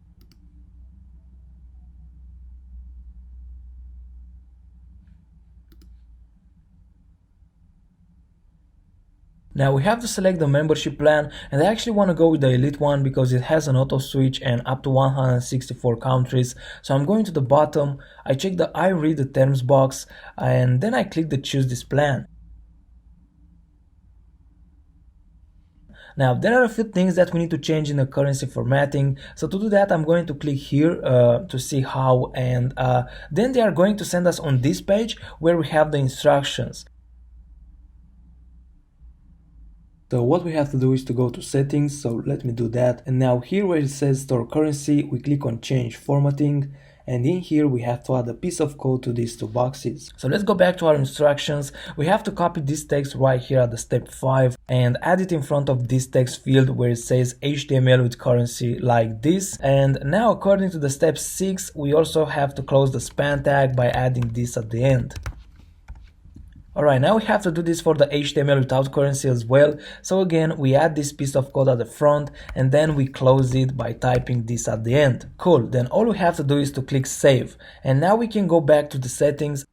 [SPEAKER 1] Now we have to select the membership plan, and I actually want to go with the elite one because it has an auto switch and up to 164 countries. So I'm going to the bottom, I check the I read the terms box, and then I click the choose this plan. Now there are a few things that we need to change in the currency formatting. So to do that, I'm going to click here to see how, and then they are going to send us on this page where we have the instructions. So what we have to do is to go to settings, so let me do that. And now here where it says store currency, we click on change formatting. And in here we have to add a piece of code to these two boxes. So let's go back to our instructions. We have to copy this text right here at the step 5 and add it in front of this text field where it says HTML with currency like this. And now according to the step 6, we also have to close the span tag by adding this at the end. Alright, now we have to do this for the HTML without currency as well. So again, we add this piece of code at the front and then we close it by typing this at the end. Cool, then all we have to do is to click save. And now we can go back to the settings.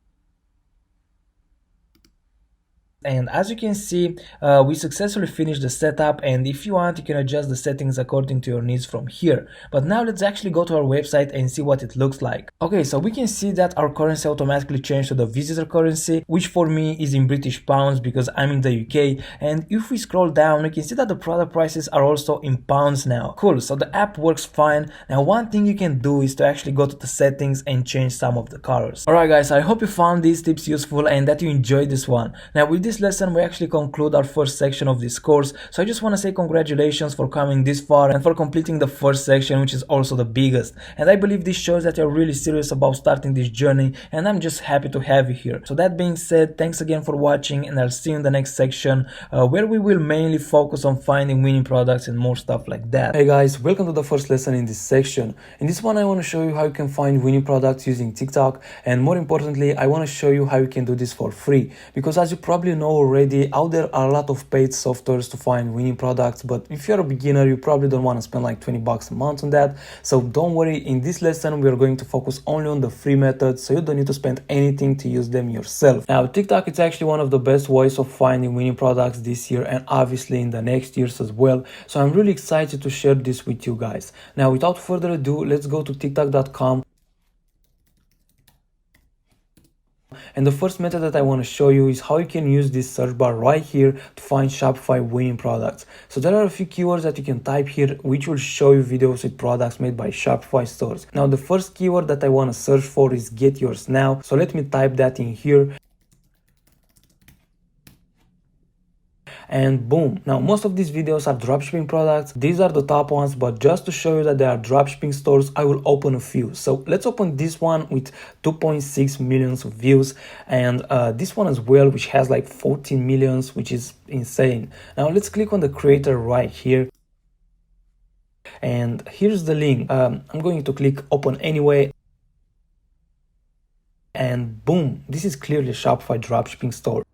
[SPEAKER 1] And as you can see, we successfully finished the setup, and if you want you can adjust the settings according to your needs from here. But now let's actually go to our website and see what it looks like. Okay, so we can see that our currency automatically changed to the visitor currency, which for me is in British pounds because I'm in the UK. And if we scroll down, we can see that the product prices are also in pounds now. Cool, so the app works fine. Now one thing you can do is to actually go to the settings and change some of the colors. Alright guys, I hope you found these tips useful and that you enjoyed this one. Now with this lesson we actually conclude our first section of this course, so I just want to say congratulations for coming this far and for completing the first section, which is also the biggest. And I believe this shows that you're really serious about starting this journey, and I'm just happy to have you here. So that being said, thanks again for watching, and I'll see you in the next section where we will mainly focus on finding winning products and more stuff like that. Hey guys, welcome to the first lesson in this section. In this one I want to show you how you can find winning products using TikTok, and more importantly I want to show you how you can do this for free, because as you probably know already, out there are a lot of paid softwares to find winning products, but if you're a beginner you probably don't want to spend like 20 bucks a month on that. So don't worry, in this lesson we are going to focus only on the free methods, so you don't need to spend anything to use them yourself. Now TikTok is actually one of the best ways of finding winning products this year and obviously in the next years as well, so I'm really excited to share this with you guys. Now without further ado, let's go to tiktok.com. And the first method that I want to show you is how you can use this search bar right here to find Shopify winning products. So there are a few keywords that you can type here which will show you videos with products made by Shopify stores. Now the first keyword that I want to search for is get yours now. So let me type that in here. And boom, now most of these videos are dropshipping products. These are the top ones, but just to show you that they are dropshipping stores, I will open a few. So let's open this one with 2.6 millions of views, and this one as well, which has like 14 millions, which is insane. Now let's click on the creator right here. And here's the link. I'm going to click open anyway. And boom, this is clearly a Shopify dropshipping store.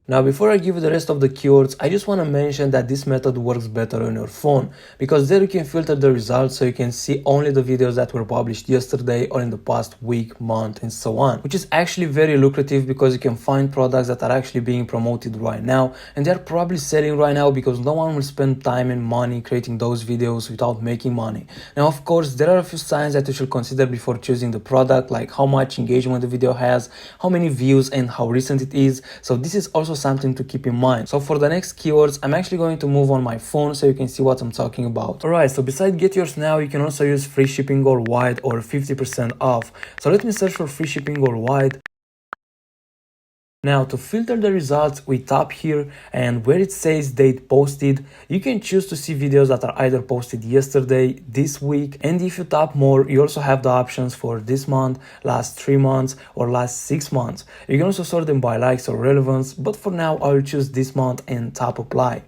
[SPEAKER 1] Now before I give you the rest of the keywords, I just want to mention that this method works better on your phone, because there you can filter the results so you can see only the videos that were published yesterday or in the past week, month and so on, which is actually very lucrative because you can find products that are actually being promoted right now and they're probably selling right now, because no one will spend time and money creating those videos without making money. Now of course there are a few signs that you should consider before choosing the product, like how much engagement the video has, how many views and how recent it is. So this is also something to keep in mind. So for the next keywords, I'm actually going to move on my phone so you can see what I'm talking about. Alright, so besides get yours now, you can also use free shipping worldwide or 50% off. So let me search for free shipping worldwide. Now to filter the results, we tap here, and where it says date posted, you can choose to see videos that are either posted yesterday, this week, and if you tap more, you also have the options for this month, last 3 months, or last 6 months. You can also sort them by likes or relevance, but for now I will choose this month and tap apply.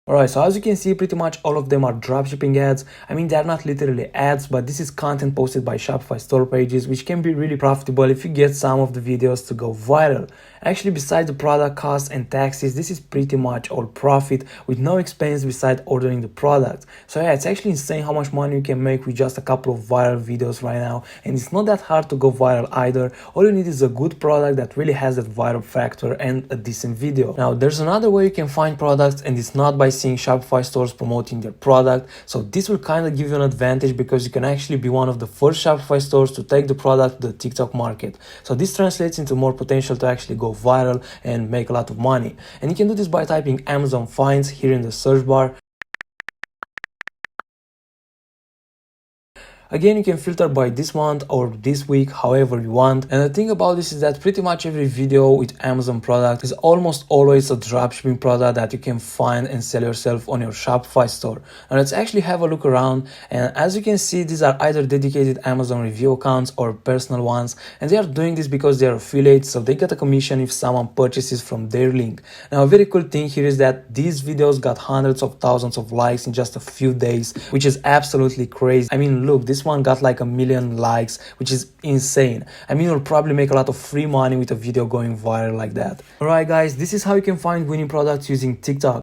[SPEAKER 1] Alright, so as you can see, pretty much all of them are dropshipping ads. I mean, they're not literally ads, but this is content posted by Shopify store pages, which can be really profitable if you get some of the videos to go viral. Actually, besides the product costs and taxes, this is pretty much all profit with no expense besides ordering the product. So yeah, it's actually insane how much money you can make with just a couple of viral videos right now. And it's not that hard to go viral either. All you need is a good product that really has that viral factor and a decent video. Now, there's another way you can find products, and it's not by seeing Shopify stores promoting their product. So this will kind of give you an advantage because you can actually be one of the first Shopify stores to take the product to the TikTok market. So this translates into more potential to actually go go viral and make a lot of money. And you can do this by typing Amazon finds here in the search bar. Again, you can filter by this month or this week, however you want. And the thing about this is that pretty much every video with Amazon product is almost always a dropshipping product that you can find and sell yourself on your Shopify store. Now let's actually have a look around, and as you can see, these are either dedicated Amazon review accounts or personal ones, and they are doing this because they are affiliates, so they get a commission if someone purchases from their link. Now a very cool thing here is that these videos got hundreds of thousands of likes in just a few days, which is absolutely crazy. I mean, look, this one got like 1 million likes, which is insane. I mean, you'll probably make a lot of free money with a video going viral like that. Alright guys, this is how you can find winning products using TikTok.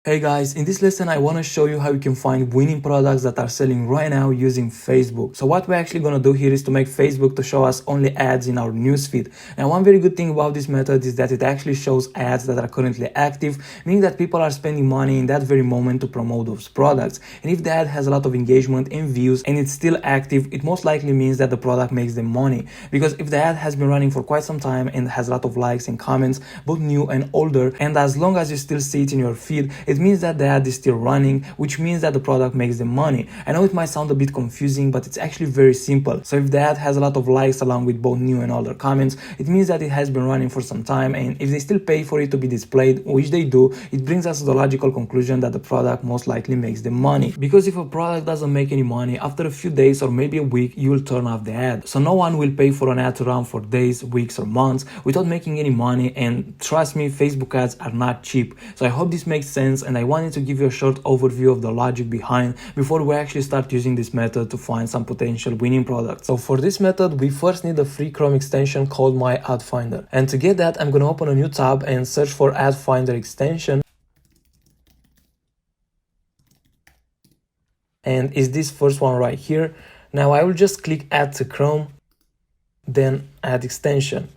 [SPEAKER 1] Hey guys, in this lesson I want to show you how you can find winning products that are selling right now using Facebook. So what we're actually going to do here is to make Facebook to show us only ads in our newsfeed. Now one very good thing about this method is that it actually shows ads that are currently active, meaning that people are spending money in that very moment to promote those products. And if the ad has a lot of engagement and views and it's still active, it most likely means that the product makes them money. Because if the ad has been running for quite some time and has a lot of likes and comments, both new and older, and as long as you still see it in your feed, it means that the ad is still running, which means that the product makes them money. I know it might sound a bit confusing, but it's actually very simple. So if the ad has a lot of likes along with both new and older comments, it means that it has been running for some time, and if they still pay for it to be displayed, which they do, it brings us to the logical conclusion that the product most likely makes them money. Because if a product doesn't make any money, after a few days or maybe a week, you will turn off the ad. So no one will pay for an ad to run for days, weeks or months without making any money, and trust me, Facebook ads are not cheap. So I hope this makes sense, and I wanted to give you a short overview of the logic behind before we actually start using this method to find some potential winning products. So for this method, we first need a free Chrome extension called My Ad Finder. And to get that, I'm going to open a new tab and search for Ad Finder extension. And is this first one right here. Now I will just click Add to Chrome, then Add Extension.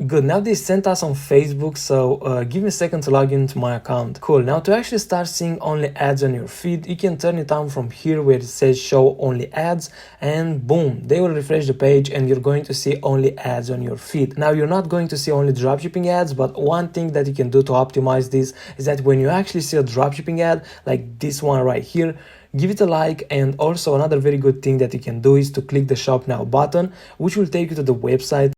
[SPEAKER 1] Good, now they sent us on Facebook, so give me a second to log into my account. Cool, now to actually start seeing only ads on your feed, you can turn it on from here where it says show only ads, and boom, they will refresh the page and you're going to see only ads on your feed. Now you're not going to see only dropshipping ads, but one thing that you can do to optimize this is that when you actually see a dropshipping ad like this one right here, give it a like. And also another very good thing that you can do is to click the shop now button, which will take you to the website,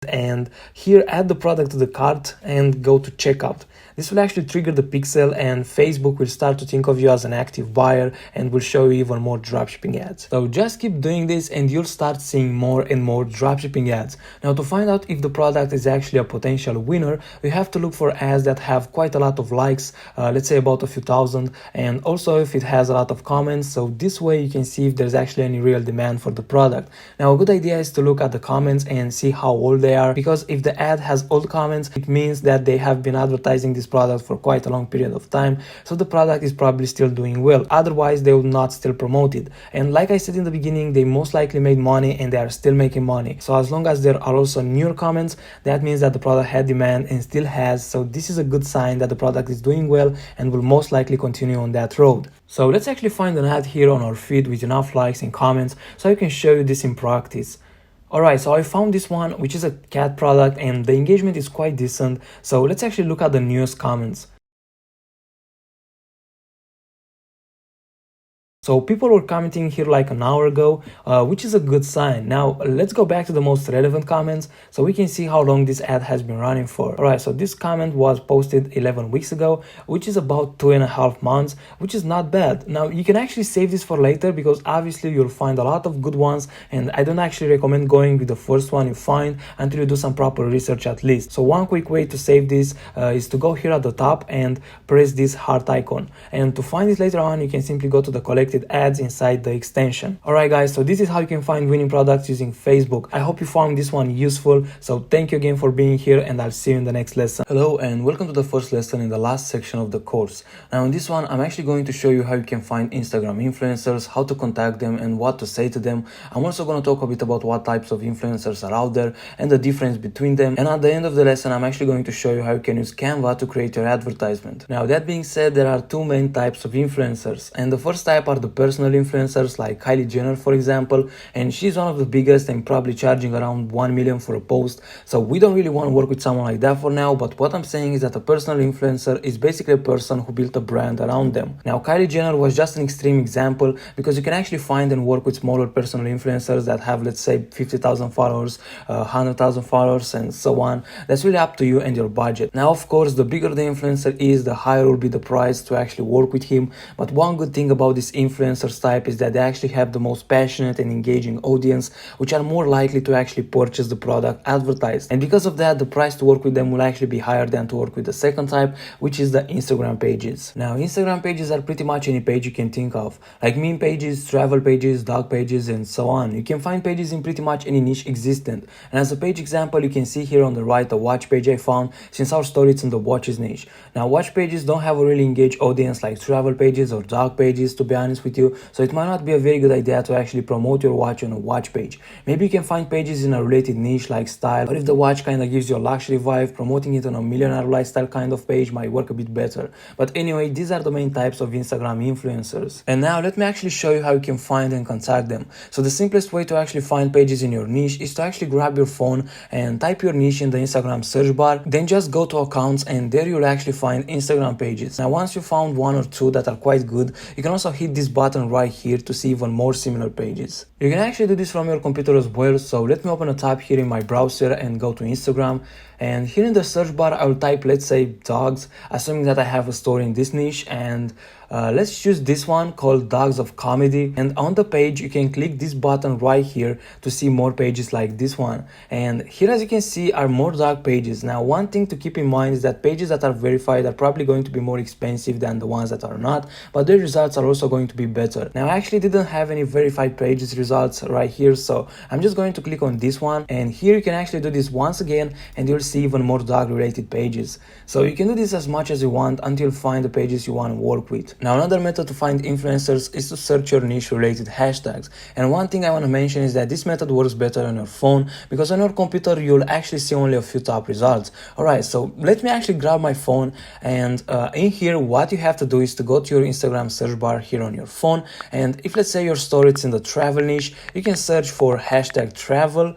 [SPEAKER 1] and here add the product to the cart and go to checkout. This will actually trigger the pixel, and Facebook will start to think of you as an active buyer and will show you even more dropshipping ads. So just keep doing this and you'll start seeing more and more dropshipping ads. Now to find out if the product is actually a potential winner, we have to look for ads that have quite a lot of likes, let's say about a few thousand, and also if it has a lot of comments, so this way you can see if there's actually any real demand for the product. Now a good idea is to look at the comments and see how old they are, because if the ad has old comments, it means that they have been advertising this product for quite a long period of time, so the product is probably still doing well. Otherwise they would not still promote it. And like I said in the beginning, they most likely made money and they are still making money. So as long as there are also newer comments, that means that the product had demand and still has, so this is a good sign that the product is doing well and will most likely continue on that road. So let's actually find an ad here on our feed with enough likes and comments so I can show you this in practice. Alright, so I found this one, which is a cat product, and the engagement is quite decent. So let's actually look at the newest comments. So people were commenting here like an hour ago, which is a good sign. Now let's go back to the most relevant comments so we can see how long this ad has been running for. Alright, so this comment was posted 11 weeks ago, which is about 2.5 months, which is not bad. Now you can actually save this for later because obviously you'll find a lot of good ones, and I don't actually recommend going with the first one you find until you do some proper research at least. So one quick way to save this is to go here at the top and press this heart icon. And to find it later on, you can simply go to the collected ads inside the extension. Alright guys, so this is how you can find winning products using Facebook. I hope you found this one useful, so thank you again for being here, and I'll see you in the next lesson. Hello and welcome to the first lesson in the last section of the course. Now in this one, I'm actually going to show you how you can find Instagram influencers, how to contact them and what to say to them. I'm also going to talk a bit about what types of influencers are out there and the difference between them, and at the end of the lesson I'm actually going to show you how you can use Canva to create your advertisement. Now that being said, there are two main types of influencers, and the first type are are the personal influencers like Kylie Jenner, for example, and she's one of the biggest and probably charging around 1 million for a post. So we don't really want to work with someone like that for now, but what I'm saying is that a personal influencer is basically a person who built a brand around them. Now, Kylie Jenner was just an extreme example because you can actually find and work with smaller personal influencers that have, let's say, 50,000 followers, 100,000 followers, and so on. That's really up to you and your budget. Now, of course, the bigger the influencer is, the higher will be the price to actually work with him. But one good thing about this influencers type is that they actually have the most passionate and engaging audience, which are more likely to actually purchase the product advertised. And because of that, the price to work with them will actually be higher than to work with the second type, which is the Instagram pages. Now, Instagram pages are pretty much any page you can think of, like meme pages, travel pages, dog pages, and so on. You can find pages in pretty much any niche existent. And as a page example, you can see here on the right a watch page I found, since our story is in the watches niche. Now, watch pages don't have a really engaged audience like travel pages or dog pages, to be honest with you, so it might not be a very good idea to actually promote your watch on a watch page. Maybe you can find pages in a related niche like style, or if the watch kind of gives you a luxury vibe, promoting it on a millionaire lifestyle kind of page might work a bit better. But anyway, these are the main types of Instagram influencers. And now let me actually show you how you can find and contact them. So the simplest way to actually find pages in your niche is to actually grab your phone and type your niche in the Instagram search bar, then just go to accounts, and there you'll actually find Instagram pages. Now, once you found one or two that are quite good, you can also hit this button right here to see even more similar pages. You can actually do this from your computer as well, so let me open a tab here in my browser and go to Instagram. And here in the search bar, I will type, let's say, dogs, assuming that I have a story in this niche, and let's choose this one called Dogs of Comedy. And on the page, you can click this button right here to see more pages like this one. And here, as you can see, are more dog pages. Now, one thing to keep in mind is that pages that are verified are probably going to be more expensive than the ones that are not, but their results are also going to be better. Now, I actually didn't have any verified pages results right here, so I'm just going to click on this one. And here you can actually do this once again, and you'll see even more dog related pages. So you can do this as much as you want until you find the pages you want to work with. Now, another method to find influencers is to search your niche related hashtags. And one thing I want to mention is that this method works better on your phone, because on your computer you'll actually see only a few top results. Alright, so let me actually grab my phone, and in here what you have to do is to go to your Instagram search bar here on your phone, and if, let's say, your story is in the travel niche, you can search for hashtag travel,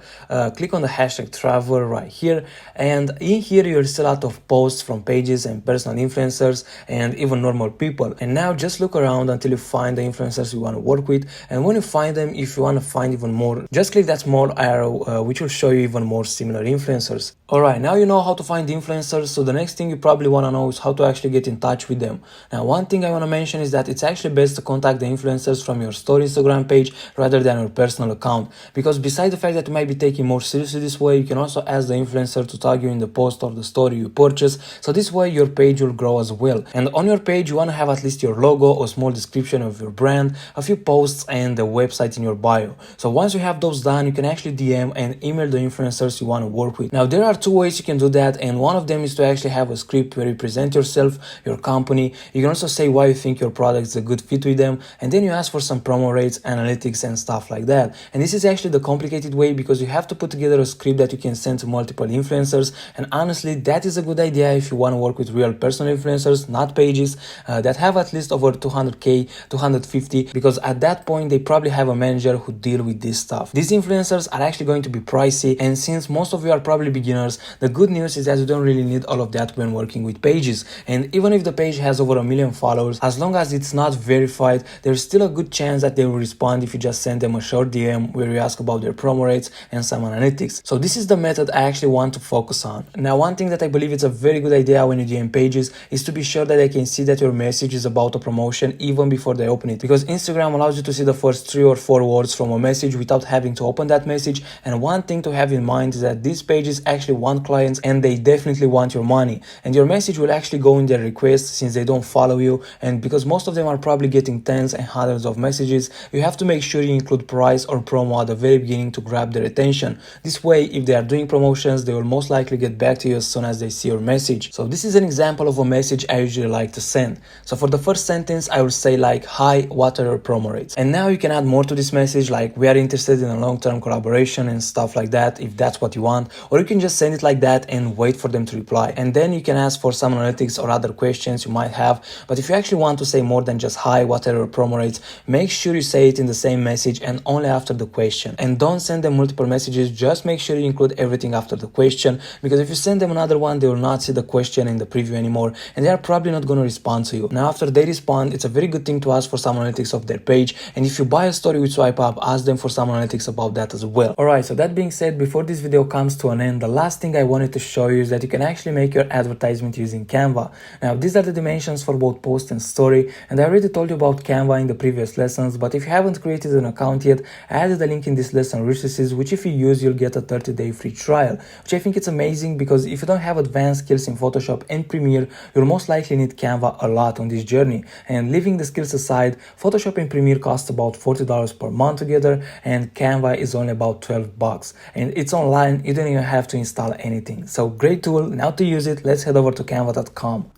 [SPEAKER 1] click on the hashtag travel right here, and in here you'll see a lot of posts from pages and personal influencers and even normal people. And now just look around until you find the influencers you want to work with, and when you find them, if you want to find even more, just click that small arrow which will show you even more similar influencers. Alright, now you know how to find influencers, so the next thing you probably want to know is how to actually get in touch with them. Now, one thing I want to mention is that it's actually best to contact the influencers from your story Instagram page rather than your personal account, because besides the fact that you might be taking more seriously this way, you can also ask the influencer to tag you in the post or the story you purchase, so this way your page will grow as well. And on your page you want to have at least your logo, a small description of your brand, a few posts, and the website in your bio. So once you have those done, you can actually DM and email the influencers you want to work with. Now, there are two ways you can do that, and one of them is to actually have a script where you present yourself, your company. You can also say why you think your product is a good fit with them, and then you ask for some promo rates, analytics, and stuff like that. And this is actually the complicated way, because you have to put together a script that you can send to multiple influencers, and honestly, that is a good idea if you want to work with real personal influencers, not pages that have at least over 200k, 250, because at that point they probably have a manager who deal with this stuff. These influencers are actually going to be pricey, and since most of you are probably beginners, the good news is that you don't really need all of that when working with pages. And even if the page has over 1 million followers, as long as it's not verified, there's still a good chance that they will respond if you just send them a short DM where you ask about their promo rates and some analytics. So this is the method I actually want to focus on. Now, one thing that I believe is a very good idea when you DM pages is to be sure that they can see that your message is about a promotion even before they open it, because Instagram allows you to see the first 3 or 4 words from a message without having to open that message. And one thing to have in mind is that these pages actually want clients, and they definitely want your money, and your message will actually go in their request since they don't follow you. And because most of them are probably getting tens and hundreds of messages, you have to make sure you include include price or promo at the very beginning to grab their attention. This way, if they are doing promotions, they will most likely get back to you as soon as they see your message. So this is an example of a message I usually like to send. So for the first sentence, I will say like, "Hi, what are your promo rates?" And now you can add more to this message, like, "We are interested in a long-term collaboration," and stuff like that, if that's what you want. Or you can just send it like that and wait for them to reply. And then you can ask for some analytics or other questions you might have. But if you actually want to say more than just, "Hi, what are your promo rates?" make sure you say it in the same message and only after the question. And don't send them multiple messages, just make sure you include everything after the question, because if you send them another one, they will not see the question in the preview anymore, and they are probably not going to respond to you. Now after they respond, it's a very good thing to ask for some analytics of their page, and if you buy a story with swipe up, ask them for some analytics about that as well. Alright, so that being said, before this video comes to an end, the last thing I wanted to show you is that you can actually make your advertisement using Canva. Now these are the dimensions for both post and story, and I already told you about Canva in the previous lessons, but if you haven't created an account yet, I added a link in this lesson resources, which if you use, you'll get a 30-day free trial, which I think it's amazing, because if you don't have advanced skills in Photoshop and Premiere, you'll most likely need Canva a lot on this journey. And leaving the skills aside, Photoshop and Premiere cost about $40 per month together, and Canva is only about $12. And it's online, you don't even have to install anything. So great tool. Now to use it, let's head over to canva.com.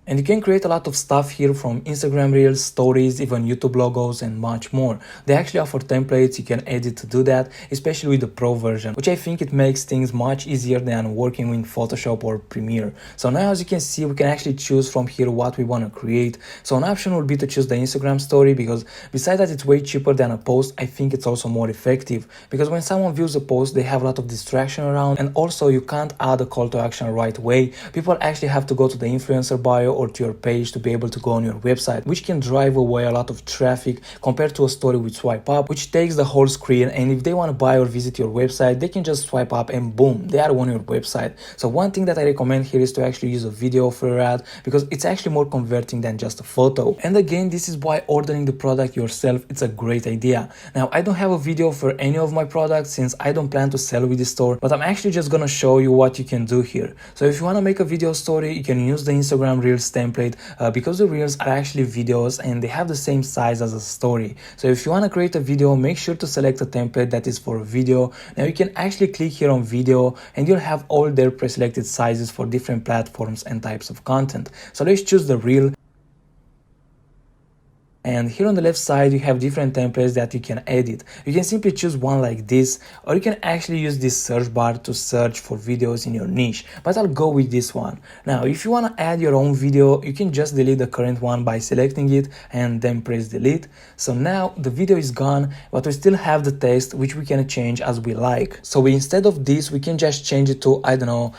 [SPEAKER 1] And you can create a lot of stuff here, from Instagram Reels, Stories, even YouTube logos, and much more. They actually offer templates you can edit to do that, especially with the Pro version, which I think it makes things much easier than working with Photoshop or Premiere. So now as you can see, we can actually choose from here what we want to create. So an option would be to choose the Instagram story, because besides that it's way cheaper than a post, I think it's also more effective, because when someone views a post, they have a lot of distraction around, and also you can't add a call to action right away. People actually have to go to the influencer bio or to your page to be able to go on your website, which can drive away a lot of traffic compared to a story with swipe up, which takes the whole screen, and if they want to buy or visit your website, they can just swipe up and boom, they are on your website. So one thing that I recommend here is to actually use a video for your ad, because it's actually more converting than just a photo. And again, this is why ordering the product yourself, it's a great idea. Now I don't have a video for any of my products since I don't plan to sell with the store, but I'm actually just gonna show you what you can do here. So if you want to make a video story, you can use the Instagram Reels template, because the Reels are actually videos and they have the same size as a story. So if you want to create a video, make sure to select a template that is for a video. Now you can actually click here on video, and you'll have all their pre-selected sizes for different platforms and types of content. So let's choose the Reel. And here on the left side, you have different templates that you can edit. You can simply choose one like this, or you can actually use this search bar to search for videos in your niche, but I'll go with this one. Now, if you want to add your own video, you can just delete the current one by selecting it and then press delete. So now the video is gone, but we still have the text, which we can change as we like. So instead of this, we can just change it to, I don't know,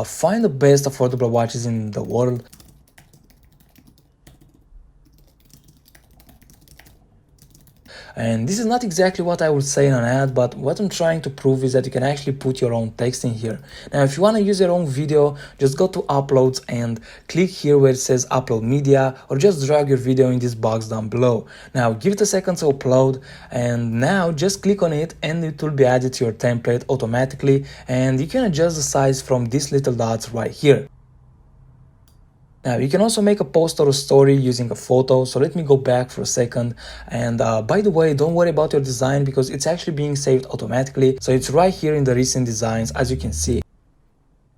[SPEAKER 1] find the best affordable watches in the world. And this is not exactly what I would say in an ad, but what I'm trying to prove is that you can actually put your own text in here. Now, if you want to use your own video, just go to uploads and click here where it says upload media, or just drag your video in this box down below. Now give it a second to upload, and now just click on it and it will be added to your template automatically, and you can adjust the size from these little dots right here. Now you can also make a post or a story using a photo, so let me go back for a second. And by the way, don't worry about your design, because it's actually being saved automatically, so it's right here in the recent designs, as you can see.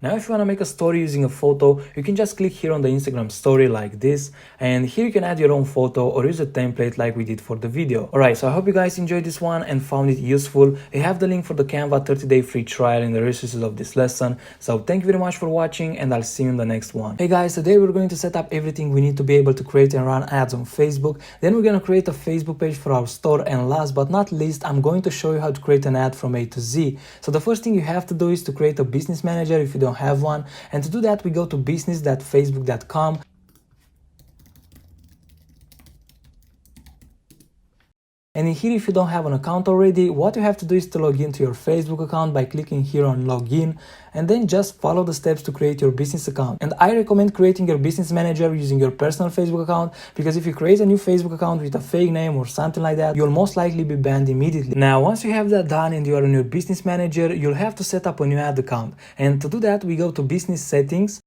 [SPEAKER 1] Now if you want to make a story using a photo, you can just click here on the Instagram story like this, and here you can add your own photo or use a template like we did for the video. Alright, so I hope you guys enjoyed this one and found it useful. I have the link for the Canva 30-day free trial in the resources of this lesson. So thank you very much for watching, and I'll see you in the next one. Hey guys, today we're going to set up everything we need to be able to create and run ads on Facebook. Then we're going to create a Facebook page for our store, and last but not least, I'm going to show you how to create an ad from A to Z. So the first thing you have to do is to create a business manager if you don't have one, and to do that we go to business.facebook.com. And in here, if you don't have an account already, what you have to do is to log into your Facebook account by clicking here on login, and then just follow the steps to create your business account. And I recommend creating your business manager using your personal Facebook account, because if you create a new Facebook account with a fake name or something like that, you'll most likely be banned immediately. Now, once you have that done and you are on your business manager, you'll have to set up a new ad account. And to do that, we go to business settings.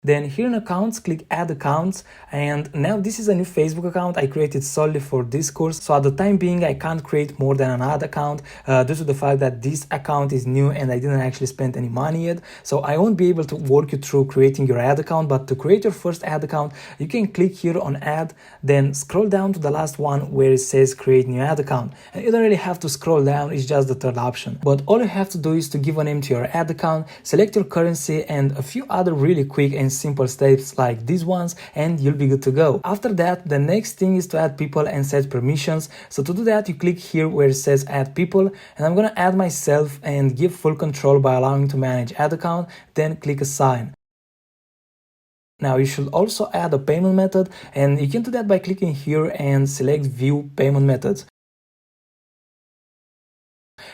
[SPEAKER 1] Then here in accounts, click add accounts, and now this is a new Facebook account I created solely for this course. So at the time being, I can't create more than an ad account due to the fact that this account is new and I didn't actually spend any money yet. So I won't be able to walk you through creating your ad account, but to create your first ad account, you can click here on add, then scroll down to the last one where it says create new ad account. And you don't really have to scroll down, it's just the third option. But all you have to do is to give a name to your ad account, select your currency and a few other really quick and simple steps like these ones, and you'll be good to go. After that, the next thing is to add people and set permissions. So to do that, you click here where it says add people, and I'm gonna add myself and give full control by allowing to manage ad account, then click assign. Now you should also add a payment method, and you can do that by clicking here and select view payment methods.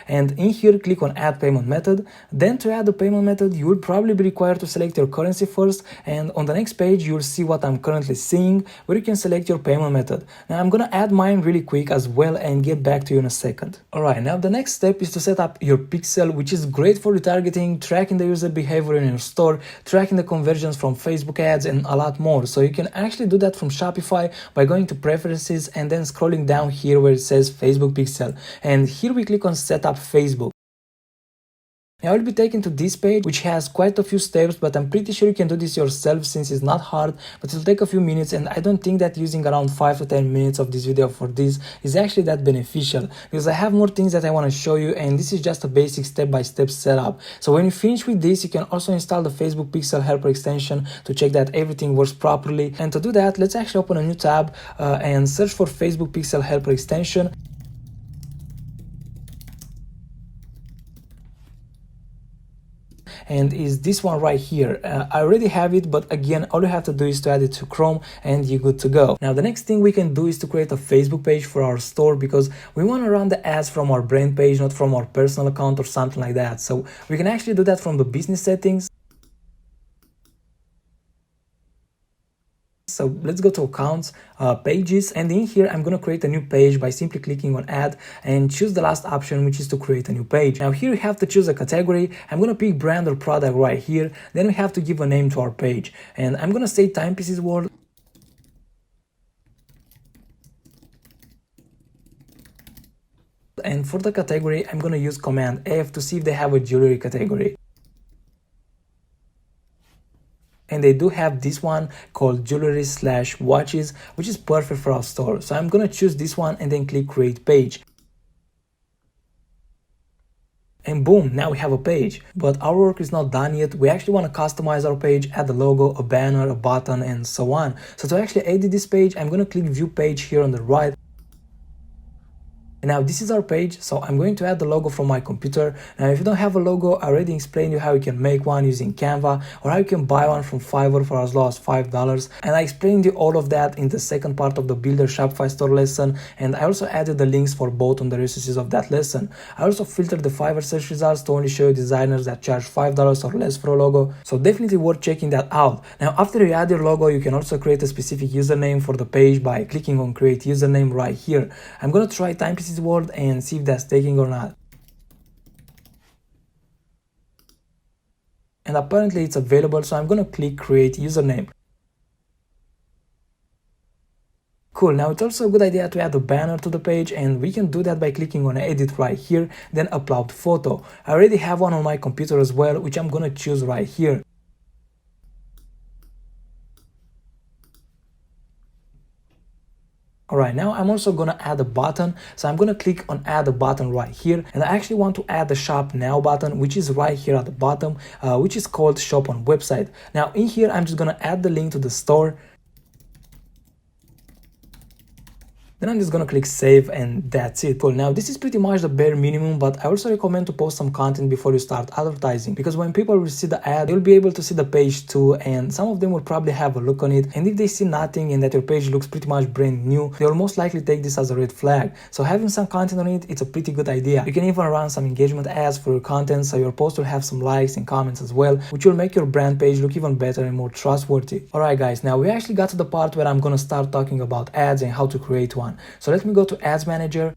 [SPEAKER 1] And in here, click on add payment method. Then to add the payment method, you will probably be required to select your currency first, and on the next page you'll see what I'm currently seeing, where you can select your payment method. Now I'm gonna add mine really quick as well and get back to you in a second. Alright, now the next step is to set up your pixel, which is great for retargeting, tracking the user behavior in your store, tracking the conversions from Facebook ads, and a lot more. So you can actually do that from Shopify by going to preferences and then scrolling down here where it says Facebook pixel, and here we click on set up Facebook. Now I'll be taken to this page, which has quite a few steps, but I'm pretty sure you can do this yourself since it's not hard, but it'll take a few minutes, and I don't think that using around 5 to 10 minutes of this video for this is actually that beneficial, because I have more things that I want to show you, and this is just a basic step-by-step setup. So when you finish with this, you can also install the Facebook Pixel Helper extension to check that everything works properly. And to do that, let's actually open a new tab and search for Facebook Pixel Helper extension. And is this one right here. I already have it, but again, all you have to do is to add it to Chrome and you're good to go. Now the next thing we can do is to create a Facebook page for our store, because we want to run the ads from our brand page, not from our personal account or something like that. So we can actually do that from the business settings. So let's go to accounts, pages, and in here I'm going to create a new page by simply clicking on add and choose the last option, which is to create a new page. Now here you have to choose a category. I'm going to pick brand or product right here. Then we have to give a name to our page, and I'm going to say timepieces world. And for the category, I'm going to use Command F to see if they have a jewelry category. And they do have this one called jewelry/watches, which is perfect for our store. So I'm gonna choose this one and then click create page. And boom, now we have a page. But our work is not done yet. We actually want to customize our page, add a logo, a banner, a button, and so on. So to actually edit this page, I'm gonna click view page here on the right. And now this is our page, so I'm going to add the logo from my computer. Now if you don't have a logo, I already explained you how you can make one using Canva, or how you can buy one from Fiverr for as low as $5. And I explained you all of that in the second part of the Builder Shopify Store lesson, and I also added the links for both on the resources of that lesson. I also filtered the Fiverr search results to only show you designers that charge $5 or less for a logo, so definitely worth checking that out. Now after you add your logo, you can also create a specific username for the page by clicking on create username right here. I'm gonna try timepieces world and see if that's taking or not. And apparently it's available, so I'm gonna click create username. Cool, now it's also a good idea to add a banner to the page, and we can do that by clicking on edit right here, then upload photo. I already have one on my computer as well, which I'm gonna choose right here. Alright, now I'm also gonna add a button, so I'm gonna click on add a button right here, and I actually want to add the shop now button, which is right here at the bottom, which is called shop on website. Now in here I'm just gonna add the link to the store. Then I'm just gonna click save, and that's it. Cool, now this is pretty much the bare minimum, but I also recommend to post some content before you start advertising, because when people will see the ad, they'll be able to see the page too, and some of them will probably have a look on it, and if they see nothing and that your page looks pretty much brand new, they'll most likely take this as a red flag. So having some content on it, it's a pretty good idea. You can even run some engagement ads for your content, so your post will have some likes and comments as well, which will make your brand page look even better and more trustworthy. Alright guys, now we actually got to the part where I'm gonna start talking about ads and how to create one. So let me go to Ads Manager.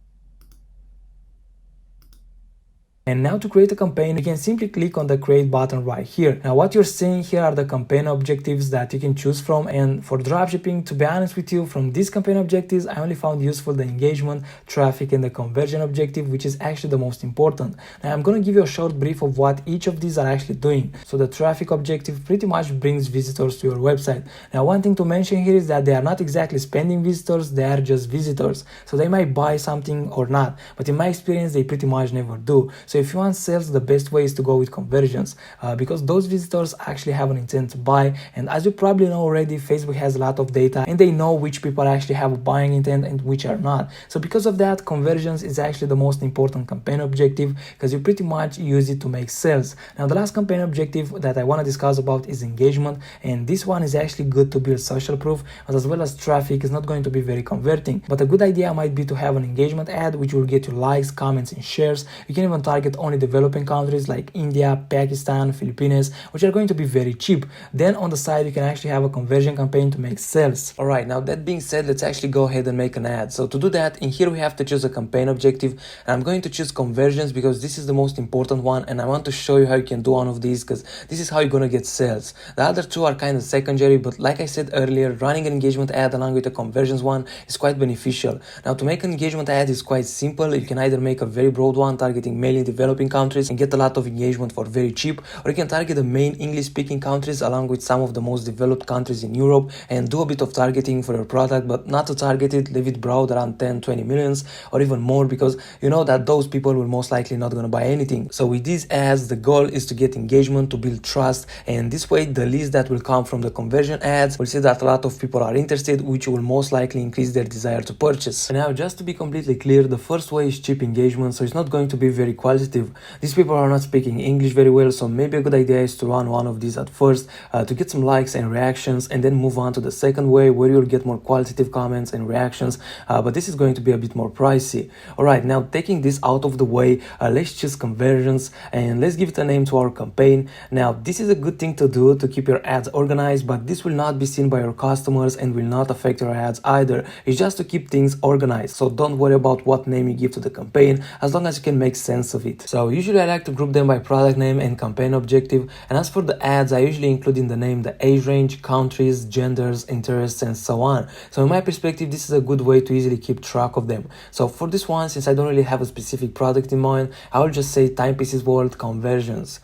[SPEAKER 1] And now to create a campaign, you can simply click on the create button right here. Now what you're seeing here are the campaign objectives that you can choose from, and for dropshipping, to be honest with you, from these campaign objectives, I only found useful the engagement, traffic, and the conversion objective, which is actually the most important. Now I'm going to give you a short brief of what each of these are actually doing. So the traffic objective pretty much brings visitors to your website. Now one thing to mention here is that they are not exactly spending visitors, they are just visitors. So they might buy something or not, but in my experience they pretty much never do. So if you want sales, the best way is to go with conversions, because those visitors actually have an intent to buy. And as you probably know already, Facebook has a lot of data and they know which people actually have a buying intent and which are not. So because of that, conversions is actually the most important campaign objective, because you pretty much use it to make sales. Now the last campaign objective that I want to discuss about is engagement, and this one is actually good to build social proof, but as well as traffic is not going to be very converting. But a good idea might be to have an engagement ad which will get you likes, comments, and shares. You can even target only developing countries like India, Pakistan, Philippines, which are going to be very cheap. Then on the side you can actually have a conversion campaign to make sales. Alright, now that being said, let's actually go ahead and make an ad. So to do that, in here we have to choose a campaign objective, and I'm going to choose conversions because this is the most important one, and I want to show you how you can do one of these, because this is how you're gonna get sales. The other two are kind of secondary, but like I said earlier, running an engagement ad along with a conversions one is quite beneficial. Now to make an engagement ad is quite simple. You can either make a very broad one targeting mainly developing countries and get a lot of engagement for very cheap, or you can target the main English speaking countries along with some of the most developed countries in Europe and do a bit of targeting for your product, but not to target it, leave it broad around 10-20 millions or even more, because you know that those people will most likely not gonna buy anything. So with these ads, the goal is to get engagement, to build trust, and this way the leads that will come from the conversion ads will see that a lot of people are interested, which will most likely increase their desire to purchase. And now just to be completely clear, the first way is cheap engagement, so it's not going to be very qualitative. These people are not speaking English very well, so maybe a good idea is to run one of these at first to get some likes and reactions, and then move on to the second way where you'll get more qualitative comments and reactions, but this is going to be a bit more pricey. Alright, now taking this out of the way, let's choose conversions and let's give it a name to our campaign. Now this is a good thing to do to keep your ads organized, but this will not be seen by your customers and will not affect your ads either. It's just to keep things organized, so don't worry about what name you give to the campaign as long as you can make sense of it. So usually I like to group them by product name and campaign objective, and as for the ads, I usually include in the name the age range, countries, genders, interests, and so on. So in my perspective, this is a good way to easily keep track of them. So for this one, since I don't really have a specific product in mind, I will just say timepieces world conversions.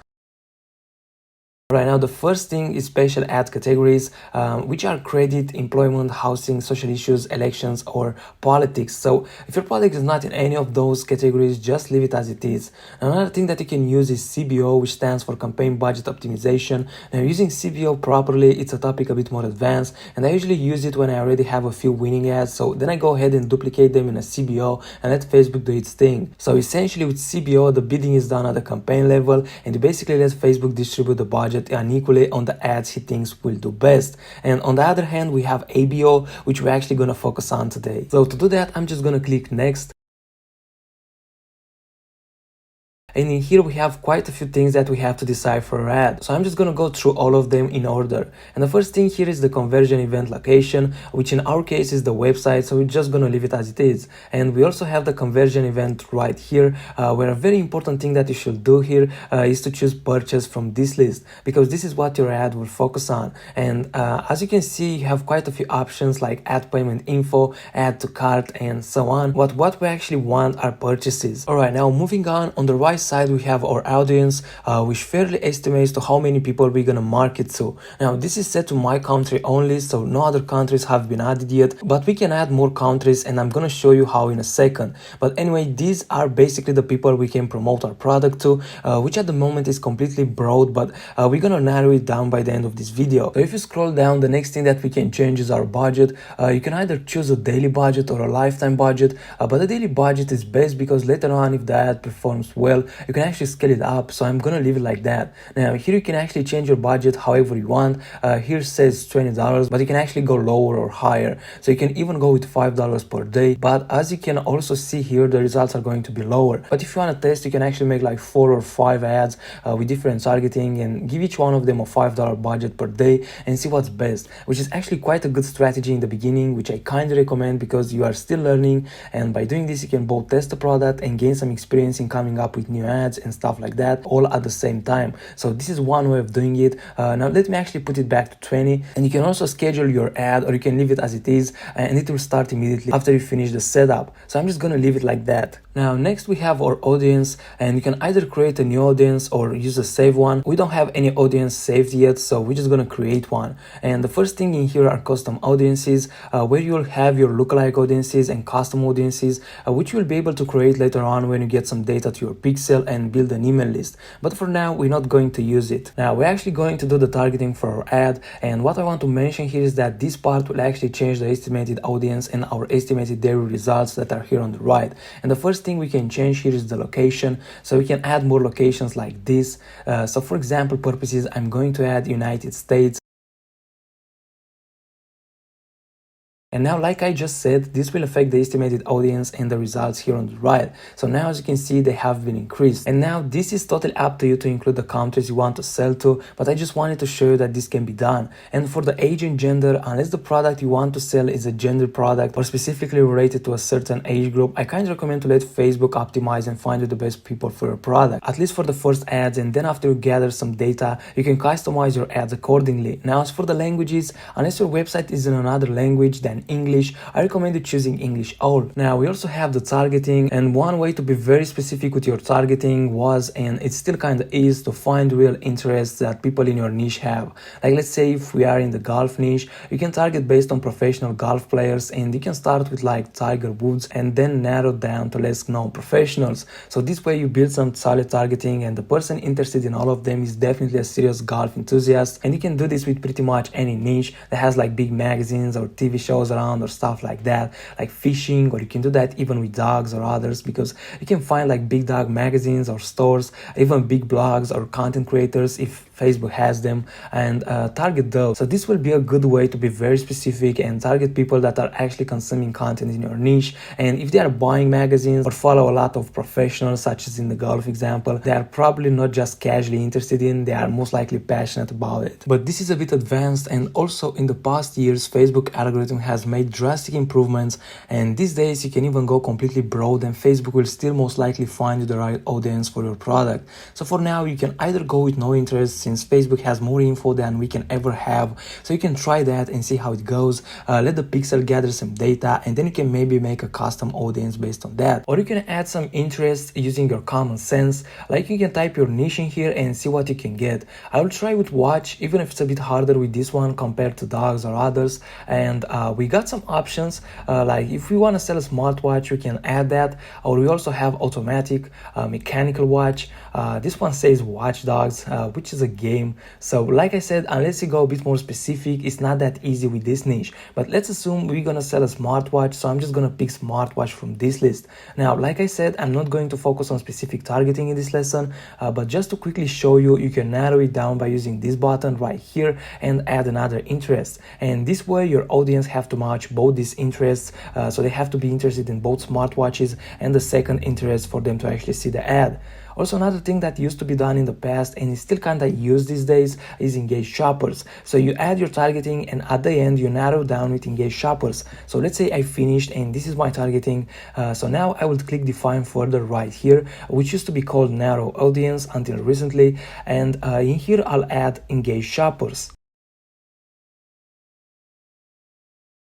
[SPEAKER 1] Right now, the first thing is special ad categories, which are credit, employment, housing, social issues, elections, or politics. So if your product is not in any of those categories, just leave it as it is. Another thing that you can use is CBO, which stands for campaign budget optimization. Now, using CBO properly, it's a topic a bit more advanced, and I usually use it when I already have a few winning ads. So then I go ahead and duplicate them in a CBO and let Facebook do its thing. So essentially with CBO, the bidding is done at the campaign level, and you basically let Facebook distribute the budget unequally on the ads he thinks will do best. And on the other hand, we have ABO, which we're actually going to focus on today. So to do that, I'm just going to click next. And in here we have quite a few things that we have to decide for our ad. So I'm just going to go through all of them in order. And the first thing here is the conversion event location, which in our case is the website. So we're just going to leave it as it is. And we also have the conversion event right here, where a very important thing that you should do here is to choose purchase from this list, because this is what your ad will focus on. And as you can see, you have quite a few options like add payment info, add to cart, and so on. But what we actually want are purchases. Alright, now moving on the right side we have our audience, which fairly estimates to how many people we're gonna market to. Now this is set to my country only, so no other countries have been added yet, but we can add more countries and I'm gonna show you how in a second. But anyway, these are basically the people we can promote our product to, which at the moment is completely broad, but we're gonna narrow it down by the end of this video. So if you scroll down, the next thing that we can change is our budget. You can either choose a daily budget or a lifetime budget, but the daily budget is best because later on, if the ad performs well, you can actually scale it up. So I'm gonna leave it like that. Now here you can actually change your budget however you want. Here says $20, but you can actually go lower or higher. So you can even go with $5 per day, but as you can also see here, the results are going to be lower. But if you want to test, you can actually make like 4 or 5 ads with different targeting and give each one of them a $5 budget per day and see what's best, which is actually quite a good strategy in the beginning, which I kind of recommend because you are still learning, and by doing this you can both test the product and gain some experience in coming up with new ads and stuff like that all at the same time. So this is one way of doing it. Now let me actually put it back to 20, and you can also schedule your ad, or you can leave it as it is and it will start immediately after you finish the setup. So I'm just gonna leave it like that. Now next we have our audience, and you can either create a new audience or use a save one. We don't have any audience saved yet, so we're just gonna create one. And the first thing in here are custom audiences, where you'll have your lookalike audiences and custom audiences, which you'll be able to create later on when you get some data to your pixel and build an email list. But for now, we're not going to use it. Now we're actually going to do the targeting for our ad, and what I want to mention here is that this part will actually change the estimated audience and our estimated daily results that are here on the right. And the first thing we can change here is the location, so we can add more locations like this. So for example purposes, I'm going to add United States. And now, like I just said, this will affect the estimated audience and the results here on the right. So now, as you can see, they have been increased. And now this is totally up to you to include the countries you want to sell to, but I just wanted to show you that this can be done. And for the age and gender, unless the product you want to sell is a gender product or specifically related to a certain age group, I kind of recommend to let Facebook optimize and find you the best people for your product, at least for the first ads. And then after you gather some data, you can customize your ads accordingly. Now, as for the languages, unless your website is in another language than English, I recommend you choosing English all. Now we also have the targeting, and one way to be very specific with your targeting was, and it still kind of is, to find real interests that people in your niche have. Like let's say if we are in the golf niche, you can target based on professional golf players, and you can start with like Tiger Woods and then narrow down to less known professionals. So this way you build some solid targeting, and the person interested in all of them is definitely a serious golf enthusiast. And you can do this with pretty much any niche that has like big magazines or TV shows around or stuff like that, like fishing, or you can do that even with dogs or others, because you can find like big dog magazines or stores, even big blogs or content creators if Facebook has them, and target those. So this will be a good way to be very specific and target people that are actually consuming content in your niche. And if they are buying magazines or follow a lot of professionals, such as in the golf example, they are probably not just casually interested in, they are most likely passionate about it. But this is a bit advanced, and also in the past years Facebook algorithm has made drastic improvements, and these days you can even go completely broad and Facebook will still most likely find you the right audience for your product. So for now you can either go with no interest, since Facebook has more info than we can ever have. So you can try that and see how it goes. Let the pixel gather some data, and then you can maybe make a custom audience based on that. Or you can add some interest using your common sense, like you can type your niche in here and see what you can get. I will try with watch, even if it's a bit harder with this one compared to dogs or others. And we got some options, like if we want to sell a smartwatch, we can add that. Or we also have automatic, mechanical watch. This one says Watch Dogs, which is a game. So like I said, unless you go a bit more specific, it's not that easy with this niche. But let's assume we're gonna sell a smartwatch, so I'm just gonna pick smartwatch from this list. Now, like I said, I'm not going to focus on specific targeting in this lesson, but just to quickly show you, you can narrow it down by using this button right here and add another interest. And this way your audience have to match both these interests, so they have to be interested in both smartwatches and the second interest for them to actually see the ad. Also, another thing that used to be done in the past and is still kind of used these days is engaged shoppers. So you add your targeting, and at the end you narrow down with engaged shoppers. So let's say I finished and this is my targeting. So now I will click define further right here, which used to be called narrow audience until recently. And in here I'll add engaged shoppers.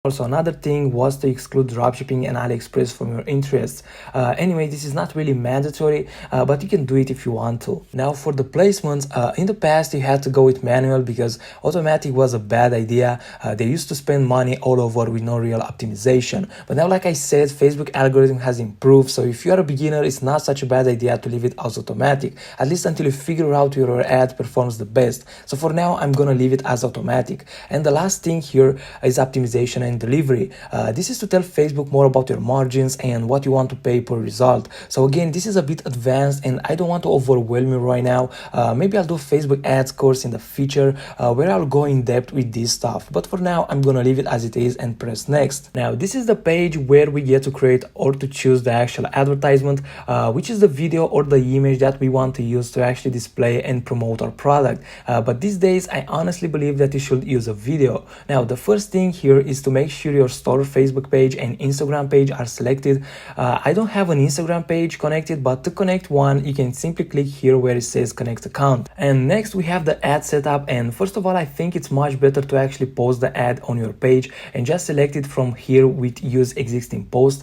[SPEAKER 1] Also, another thing was to exclude dropshipping and AliExpress from your interests. Anyway, this is not really mandatory, but you can do it if you want to. Now, for the placements, in the past you had to go with manual because automatic was a bad idea. They used to spend money all over with no real optimization. But now, like I said, Facebook algorithm has improved, so if you are a beginner, it's not such a bad idea to leave it as automatic, at least until you figure out your ad performs the best. So for now, I'm gonna leave it as automatic. And the last thing here is optimization and delivery. This is to tell Facebook more about your margins and what you want to pay per result. So again, this is a bit advanced and I don't want to overwhelm you right now. Maybe I'll do Facebook ads course in the future where I'll go in depth with this stuff. But for now, I'm gonna leave it as it is and press next. Now, this is the page where we get to create or to choose the actual advertisement, which is the video or the image that we want to use to actually display and promote our product. But these days, I honestly believe that you should use a video. Now, the first thing here is to make make sure your store Facebook page and Instagram page are selected. I don't have an Instagram page connected, but to connect one, you can simply click here where it says connect account. And next we have the ad setup, and first of all, I think it's much better to actually post the ad on your page and just select it from here with use existing post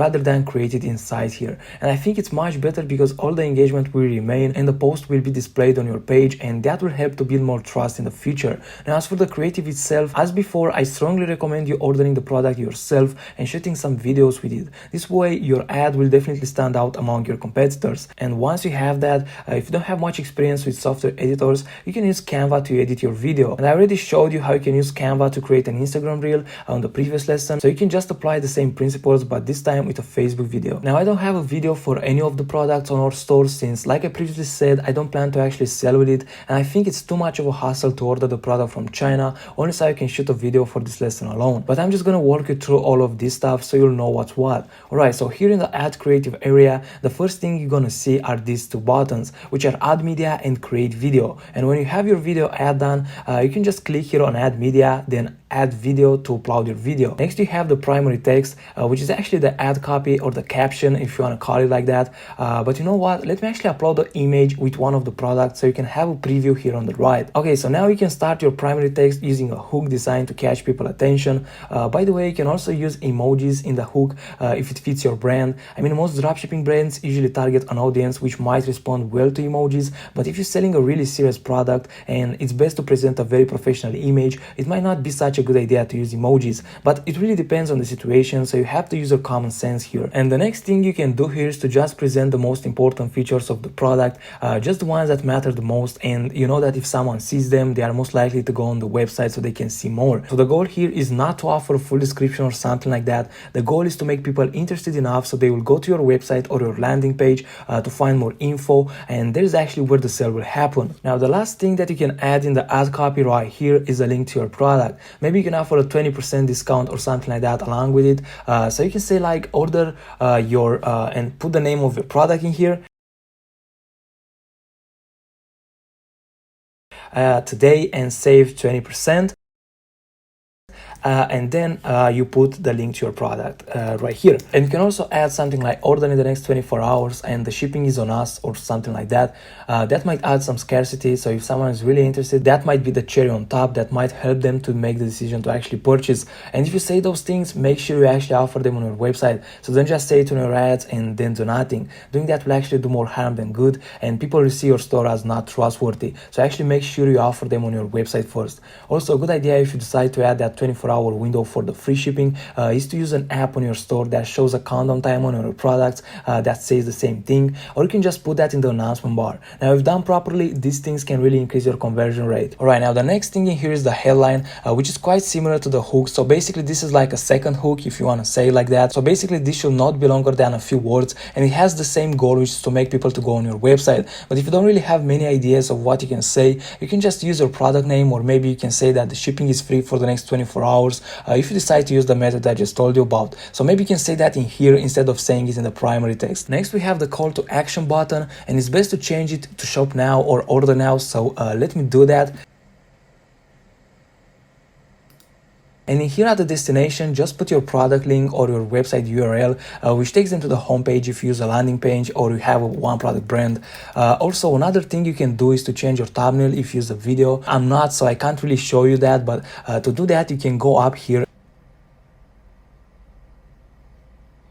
[SPEAKER 1] rather than create it inside here. And I think it's much better because all the engagement will remain and the post will be displayed on your page, and that will help to build more trust in the future. Now, as for the creative itself, as before, I strongly recommend you ordering the product yourself and shooting some videos with it. This way your ad will definitely stand out among your competitors. And once you have that, if you don't have much experience with software editors, you can use Canva to edit your video. And I already showed you how you can use Canva to create an Instagram reel on the previous lesson, so you can just apply the same principles but this time with a Facebook video. Now, I don't have a video for any of the products on our store since, like I previously said, I don't plan to actually sell with it, and I think it's too much of a hassle to order the product from China, only so I can shoot a video for this lesson alone. But I'm just gonna walk you through all of this stuff so you'll know what's what. Alright, so here in the ad creative area, the first thing you're gonna see are these two buttons, which are add media and create video. And when you have your video ad done, you can just click here on add media, then add video to upload your video. Next you have the primary text, which is actually the ad copy or the caption if you want to call it like that. But you know what, let me actually upload the image with one of the products so you can have a preview here on the right. Okay, so now you can start your primary text using a hook designed to catch people's attention. By the way, you can also use emojis in the hook if it fits your brand. I mean, most dropshipping brands usually target an audience which might respond well to emojis, but if you're selling a really serious product and it's best to present a very professional image, it might not be such a good idea to use emojis, but it really depends on the situation, so you have to use your common sense here. And the next thing you can do here is to just present the most important features of the product, just the ones that matter the most, and you know that if someone sees them, they are most likely to go on the website so they can see more. So the goal here is not to offer a full description or something like that. The goal is to make people interested enough so they will go to your website or your landing page to find more info, and that is actually where the sale will happen. Now, the last thing that you can add in the ad copy right here is a link to your product. Maybe you can offer a 20% discount or something like that along with it. So you can say like order and put the name of your product in here. Today and save 20%. And then you put the link to your product right here. And you can also add something like order in the next 24 hours and the shipping is on us or something like that. That might add some scarcity, so if someone is really interested, that might be the cherry on top that might help them to make the decision to actually purchase. And if you say those things, make sure you actually offer them on your website. So don't just say it on your ads and then do nothing. Doing that will actually do more harm than good, and people will see your store as not trustworthy. So actually make sure you offer them on your website first. Also, a good idea if you decide to add that 24-hour window for the free shipping is to use an app on your store that shows a countdown time on your products that says the same thing, or you can just put that in the announcement bar. Now, if done properly, these things can really increase your conversion rate. Alright, now the next thing in here is the headline, which is quite similar to the hook. So basically this is like a second hook, if you want to say it like that. So basically this should not be longer than a few words, and it has the same goal, which is to make people to go on your website. But if you don't really have many ideas of what you can say, you can just use your product name, or maybe you can say that the shipping is free for the next 24 hours if you decide to use the method I just told you about. So maybe you can say that in here instead of saying it in the primary text. Next we have the call to action button, and it's best to change it to shop now or order now. So let me do that. And in here at the destination, just put your product link or your website URL, which takes them to the homepage if you use a landing page or you have a one product brand. Also, another thing you can do is to change your thumbnail if you use a video. I'm not, so I can't really show you that, but to do that, you can go up here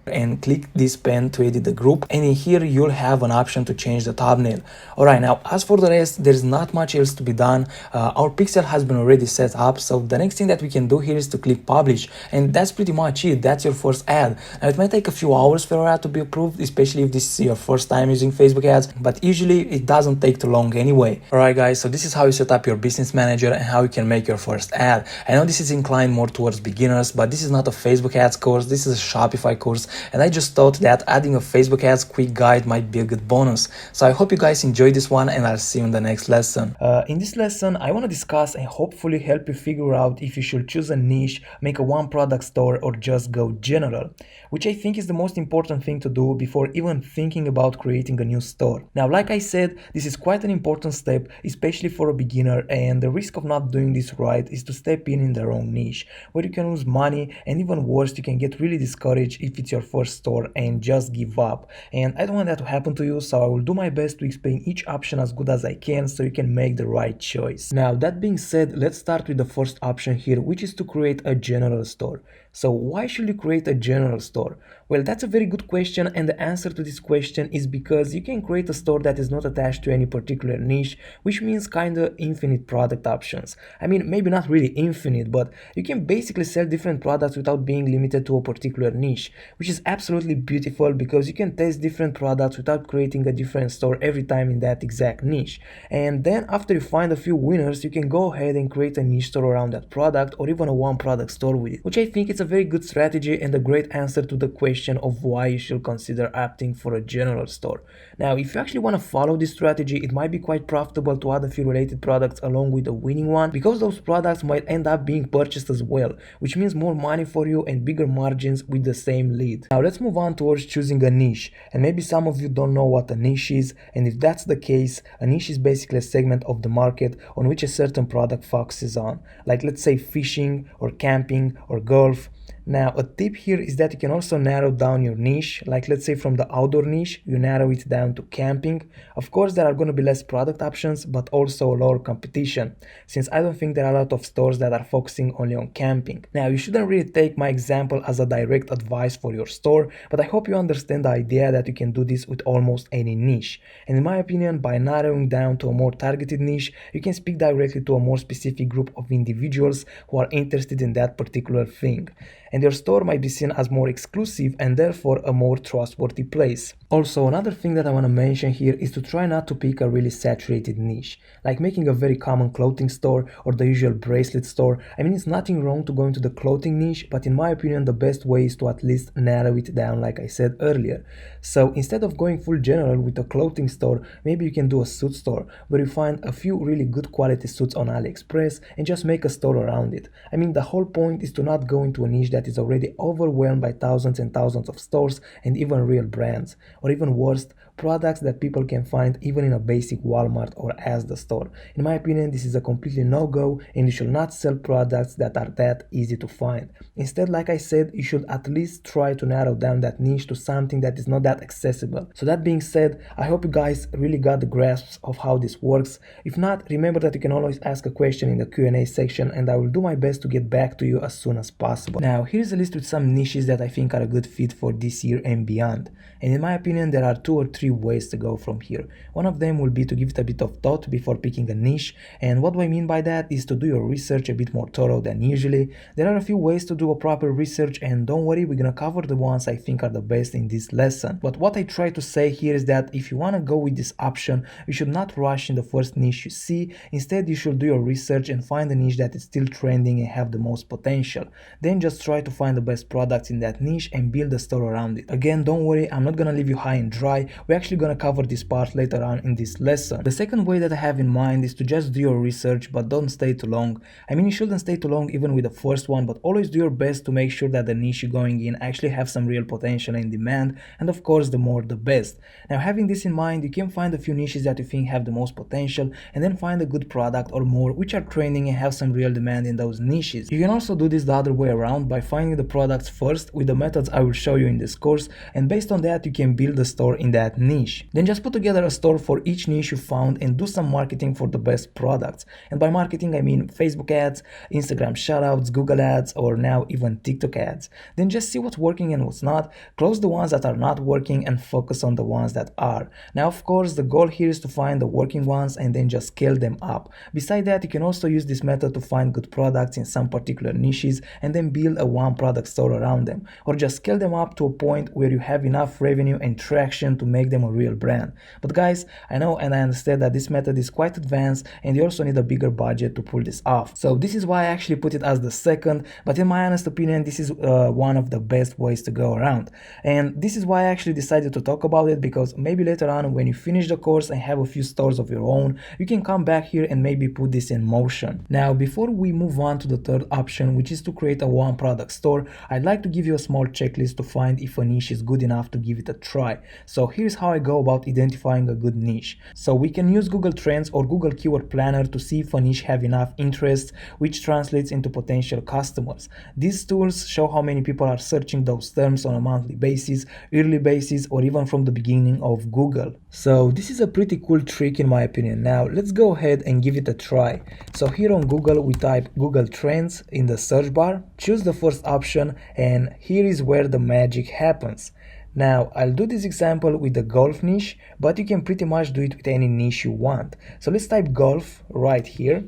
[SPEAKER 1] and click this pen to edit the group, and in here you'll have an option to change the thumbnail. Alright, now as for the rest, there's not much else to be done. Our pixel has been already set up, so the next thing that we can do here is to click publish, and that's pretty much it. That's your first ad. Now it might take a few hours for your ad to be approved, especially if this is your first time using Facebook ads, but usually it doesn't take too long anyway. Alright guys, so this is how you set up your business manager and how you can make your first ad. I know this is inclined more towards beginners, but this is not a Facebook ads course, this is a Shopify course, and I just thought that adding a Facebook ads quick guide might be a good bonus. So I hope you guys enjoyed this one, and I'll see you in the next lesson. In this lesson, I want to discuss and hopefully help you figure out if you should choose a niche, make a one product store, or just go general, which I think is the most important thing to do before even thinking about creating a new store. Now, like I said, this is quite an important step, especially for a beginner, and the risk of not doing this right is to step in the wrong niche, where you can lose money, and even worse, you can get really discouraged if it's your first store and just give up. And I don't want that to happen to you, so I will do my best to explain each option as good as I can so you can make the right choice. Now, that being said, let's start with the first option here, which is to create a general store. So why should you create a general store? Well, that's a very good question, and the answer to this question is because you can create a store that is not attached to any particular niche, which means kinda infinite product options. I mean, maybe not really infinite, but you can basically sell different products without being limited to a particular niche, which is absolutely beautiful because you can test different products without creating a different store every time in that exact niche. And then after you find a few winners, you can go ahead and create a niche store around that product, or even a one product store with it, which I think is a very good strategy and a great answer to the question of why you should consider opting for a general store. Now, if you actually want to follow this strategy, it might be quite profitable to add a few related products along with the winning one, because those products might end up being purchased as well, which means more money for you and bigger margins with the same lead. Now let's move on towards choosing a niche, and maybe some of you don't know what a niche is, and if that's the case, a niche is basically a segment of the market on which a certain product focuses on, like let's say fishing or camping or golf. Now, a tip here is that you can also narrow down your niche, like let's say from the outdoor niche, you narrow it down to camping. Of course, there are going to be less product options, but also lower competition, since I don't think there are a lot of stores that are focusing only on camping. Now, you shouldn't really take my example as a direct advice for your store, but I hope you understand the idea that you can do this with almost any niche. And in my opinion, by narrowing down to a more targeted niche, you can speak directly to a more specific group of individuals who are interested in that particular thing, and your store might be seen as more exclusive and therefore a more trustworthy place. Also, another thing that I want to mention here is to try not to pick a really saturated niche, like making a very common clothing store or the usual bracelet store. I mean, it's nothing wrong to go into the clothing niche, but in my opinion, the best way is to at least narrow it down, like I said earlier. So instead of going full general with a clothing store, maybe you can do a suit store where you find a few really good quality suits on AliExpress and just make a store around it. I mean, the whole point is to not go into a niche that is already overwhelmed by thousands and thousands of stores and even real brands, or even worse, products that people can find even in a basic Walmart or Asda store. In my opinion, this is a completely no-go, and you should not sell products that are that easy to find. Instead, like I said, you should at least try to narrow down that niche to something that is not that accessible. So that being said, I hope you guys really got the grasp of how this works. If not, remember that you can always ask a question in the Q&A section, and I will do my best to get back to you as soon as possible. Now, here's a list with some niches that I think are a good fit for this year and beyond. And in my opinion, there are 2 or 3 ways to go from here. One of them will be to give it a bit of thought before picking a niche, and what do I mean by that is to do your research a bit more thorough than usually. There are a few ways to do a proper research, and don't worry, we're gonna cover the ones I think are the best in this lesson. But what I try to say here is that if you wanna go with this option, you should not rush in the first niche you see. Instead, you should do your research and find a niche that is still trending and have the most potential. Then just try to find the best products in that niche and build a store around it. Again, don't worry, I'm not gonna leave you high and dry. We're actually gonna cover this part later on in this lesson. The second way that I have in mind is to just do your research, but don't stay too long. I mean, you shouldn't stay too long even with the first one, but always do your best to make sure that the niche you're going in actually have some real potential and demand, and of course, the more the best. Now, having this in mind, you can find a few niches that you think have the most potential, and then find a good product or more which are trending and have some real demand in those niches. You can also do this the other way around by finding the products first with the methods I will show you in this course, and based on that, you can build a store in that niche. Then just put together a store for each niche you found and do some marketing for the best products. And by marketing, I mean Facebook ads, Instagram shoutouts, Google ads, or now even TikTok ads. Then just see what's working and what's not, close the ones that are not working and focus on the ones that are. Now, of course, the goal here is to find the working ones and then just scale them up. Besides that, you can also use this method to find good products in some particular niches and then build a one product store around them, or just scale them up to a point where you have enough revenue and traction to make
[SPEAKER 2] them a real brand. But guys, I know and I understand that this method is quite advanced and you also need a bigger budget to pull this off. So this is why I actually put it as the second, but in my honest opinion, this is one of the best ways to go around. And this is why I actually decided to talk about it, because maybe later on when you finish the course and have a few stores of your own, you can come back here and maybe put this in motion. Now, before we move on to the third option, which is to create a one product store, I'd like to give you a small checklist to find if a niche is good enough to give it a try. So here's how I go about identifying a good niche. So we can use Google Trends or Google Keyword Planner to see if a niche have enough interest, which translates into potential customers. These tools show how many people are searching those terms on a monthly basis, yearly basis, or even from the beginning of Google. So this is a pretty cool trick in my opinion. Now let's go ahead and give it a try. So here on Google we type Google Trends in the search bar, choose the first option, and here is where the magic happens. Now, I'll do this example with the golf niche, but you can pretty much do it with any niche you want. So let's type golf right here.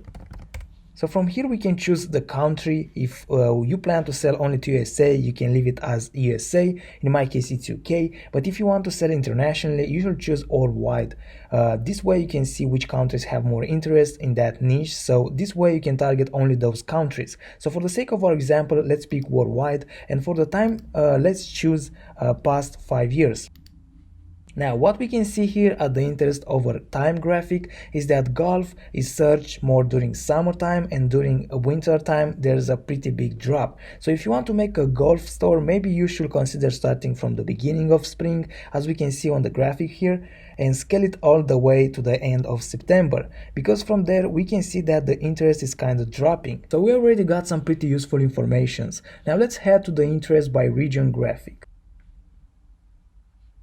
[SPEAKER 2] So from here we can choose the country. If you plan to sell only to USA, you can leave it as USA. In my case it's UK, but if you want to sell internationally, you should choose worldwide. This way you can see which countries have more interest in that niche, so this way you can target only those countries. So for the sake of our example, let's pick worldwide, and for the time let's choose past 5 years. Now, what we can see here at the interest over time graphic is that golf is searched more during summertime, and during winter time there's a pretty big drop. So if you want to make a golf store, maybe you should consider starting from the beginning of spring, as we can see on the graphic here, and scale it all the way to the end of September, because from there we can see that the interest is kind of dropping. So we already got some pretty useful informations. Now let's head to the interest by region graphic.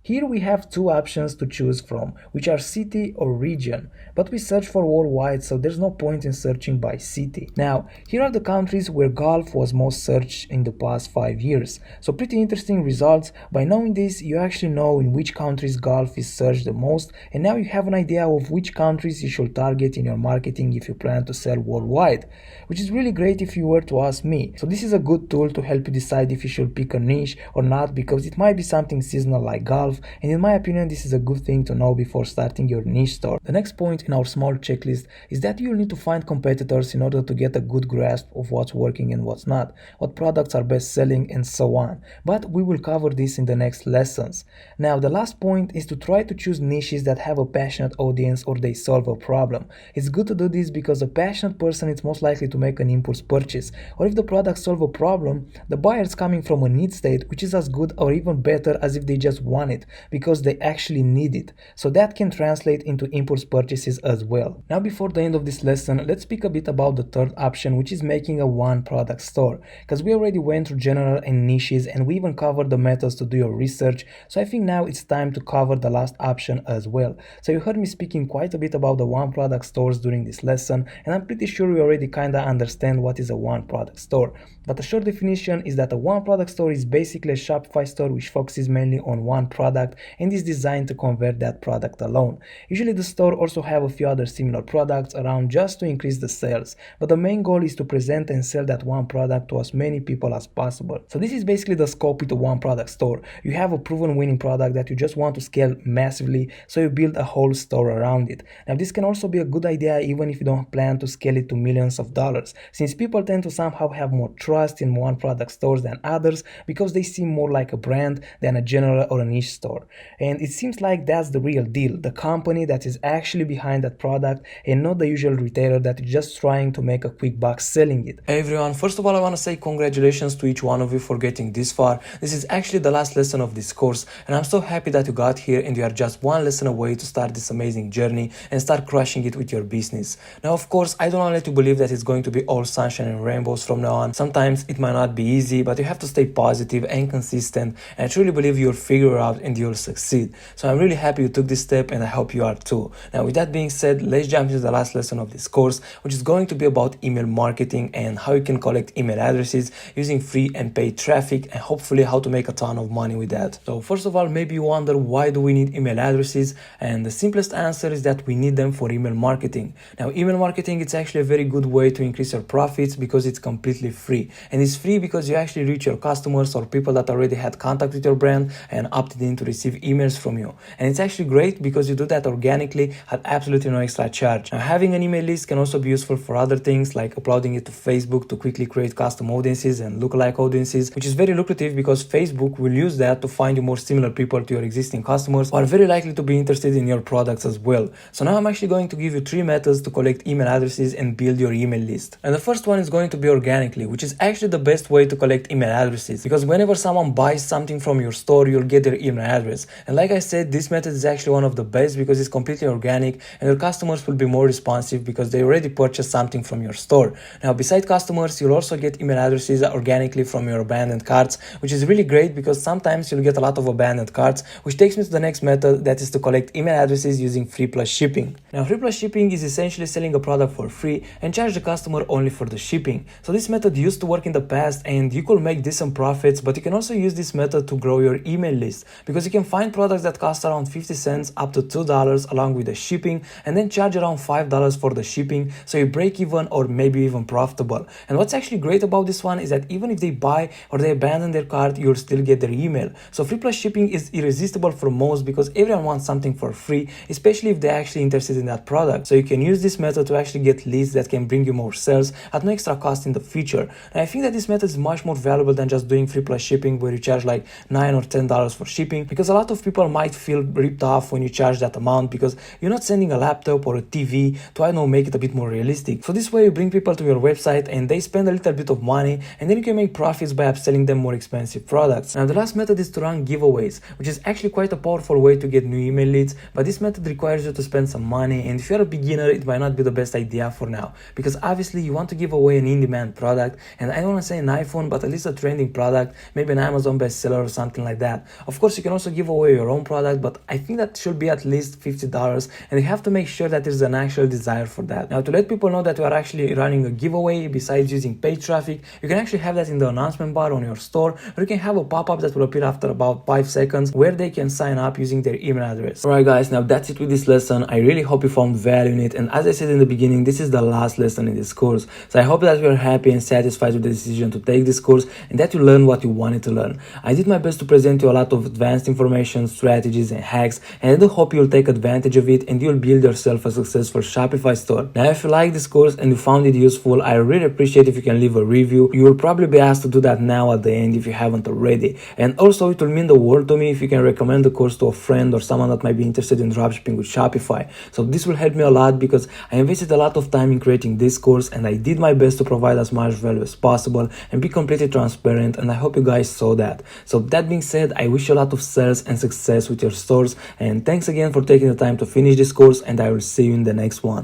[SPEAKER 2] Here we have two options to choose from, which are city or region, but we search for worldwide, so there's no point in searching by city. Now, here are the countries where golf was most searched in the past 5 years. So pretty interesting results. By knowing this, you actually know in which countries golf is searched the most, and now you have an idea of which countries you should target in your marketing if you plan to sell worldwide, which is really great if you were to ask me. So this is a good tool to help you decide if you should pick a niche or not, because it might be something seasonal like golf, and in my opinion this is a good thing to know before starting your niche store. The next point in our small checklist is that you'll need to find competitors in order to get a good grasp of what's working and what's not, what products are best selling, and so on. But we will cover this in the next lessons. Now the last point is to try to choose niches that have a passionate audience or they solve a problem. It's good to do this because a passionate person is most likely to make an impulse purchase, or if the product solve a problem, the buyer is coming from a need state, which is as good or even better as if they just want it, because they actually need it. So that can translate into impulse purchases as well. Now before the end of this lesson, let's speak a bit about the third option, which is making a one product store, because we already went through general and niches, and we even covered the methods to do your research. So I think now it's time to cover the last option as well. So you heard me speaking quite a bit about the one product stores during this lesson, and I'm pretty sure we already kinda understand what is a one product store. But a short definition is that a one product store is basically a Shopify store which focuses mainly on one product and is designed to convert that product alone. Usually the store also have a few other similar products around just to increase the sales, but the main goal is to present and sell that one product to as many people as possible. So this is basically the scope with a one product store. You have a proven winning product that you just want to scale massively, so you build a whole store around it. Now this can also be a good idea even if you don't plan to scale it to millions of dollars, since people tend to somehow have more trust in one product stores than others because they seem more like a brand than a general or a niche store. And it seems like that's the real deal, the company that is actually behind that product and not the usual retailer that is just trying to make a quick buck selling it.
[SPEAKER 1] Hey everyone, first of all I want to say congratulations to each one of you for getting this far. This is actually the last lesson of this course, and I'm so happy that you got here and you are just one lesson away to start this amazing journey and start crushing it with your business. Now of course I don't want to let you believe that it's going to be all sunshine and rainbows from now on. Sometimes it might not be easy, but you have to stay positive and consistent, and I truly believe you'll figure it out and you'll succeed. So I'm really happy you took this step, and I hope you are too. Now with that being said, let's jump into the last lesson of this course, which is going to be about email marketing and how you can collect email addresses using free and paid traffic, and hopefully how to make a ton of money with that. So first of all, maybe you wonder, why do we need email addresses? And the simplest answer is that we need them for email marketing. Now email marketing, it's actually a very good way to increase your profits because it's completely free, and it's free because you actually reach your customers or people that already had contact with your brand and opted
[SPEAKER 2] in to receive emails from you. And it's actually great because you do that organically at absolutely no extra charge. Now, having an email list can also be useful for other things like uploading it to Facebook to quickly create custom audiences and lookalike audiences, which is very lucrative because Facebook will use that to find you more similar people to your existing customers who are very likely to be interested in your products as well. So now I'm actually going to give you 3 methods to collect email addresses and build your email list. And the first one is going to be organically, which is actually the best way to collect email addresses, because whenever someone buys something from your store, you'll get their email address. And like I said, this method is actually one of the best because it's completely organic and your customers will be more responsive because they already purchased something from your store. Now, besides customers, you'll also get email addresses organically from your abandoned carts, which is really great because sometimes you'll get a lot of abandoned carts, which takes me to the next method, that is to collect email addresses using free plus shipping. Now, free plus shipping is essentially selling a product for free and charge the customer only for the shipping. So this method used to work in the past and you could make decent profits, but you can also use this method to grow your email list because you can find products that cost around 50 cents up to $2 along with the shipping and then charge around $5 for the shipping, so you break even or maybe even profitable. And what's actually great about this one is that even if they buy or they abandon their cart, you'll still get their email. So free plus shipping is irresistible for most because everyone wants something for free, especially if they're actually interested in that product. So you can use this method to actually get leads that can bring you more sales at no extra cost in the future. And I think that this method is much more valuable than just doing free plus shipping where you charge like $9 or $10 for shipping, because a lot of people might feel ripped off when you charge that amount because you're not sending a laptop or a TV to, I don't know, make it a bit more realistic. So this way you bring people to your website and they spend a little bit of money and then you can make profits by upselling them more expensive products. Now the last method is to run giveaways, which is actually quite a powerful way to get new email leads, but this method requires you to spend some money, and if you're a beginner it might not be the best idea for now because obviously you want to give away an in-demand product, and I don't want to say an iPhone, but at least a trending product, maybe an Amazon bestseller or something like that. Of course you can also give away your own product, but I think that should be at least $50 and you have to make sure that there's an actual desire for that. Now to let people know that you are actually running a giveaway, besides using paid traffic, you can actually have that in the announcement bar on your store, or you can have a pop-up that will appear after about 5 seconds where they can sign up using their email address. Alright guys, now that's it with this lesson. I really hope you found value in it, and as I said in the beginning, this is the last lesson in this course. So I hope that you are happy and satisfied with the decision to take this course and that you learned what you wanted to learn. I did my best to present you a lot of advanced information, strategies and hacks, and I do hope you'll take advantage of it and you'll build yourself a successful Shopify store. Now if you like this course and you found it useful, I really appreciate if you can leave a review. You will probably be asked to do that now at the end if you haven't already. And also it will mean the world to me if you can recommend the course to a friend or someone that might be interested in dropshipping with Shopify. So this will help me a lot because I invested a lot of time in creating this course and I did my best to provide as much value as possible and be completely transparent, and I hope you guys saw that. So that being said, I wish you a lot of sales and success with your stores, and thanks again for taking the time to finish this course, and I will see you in the next one.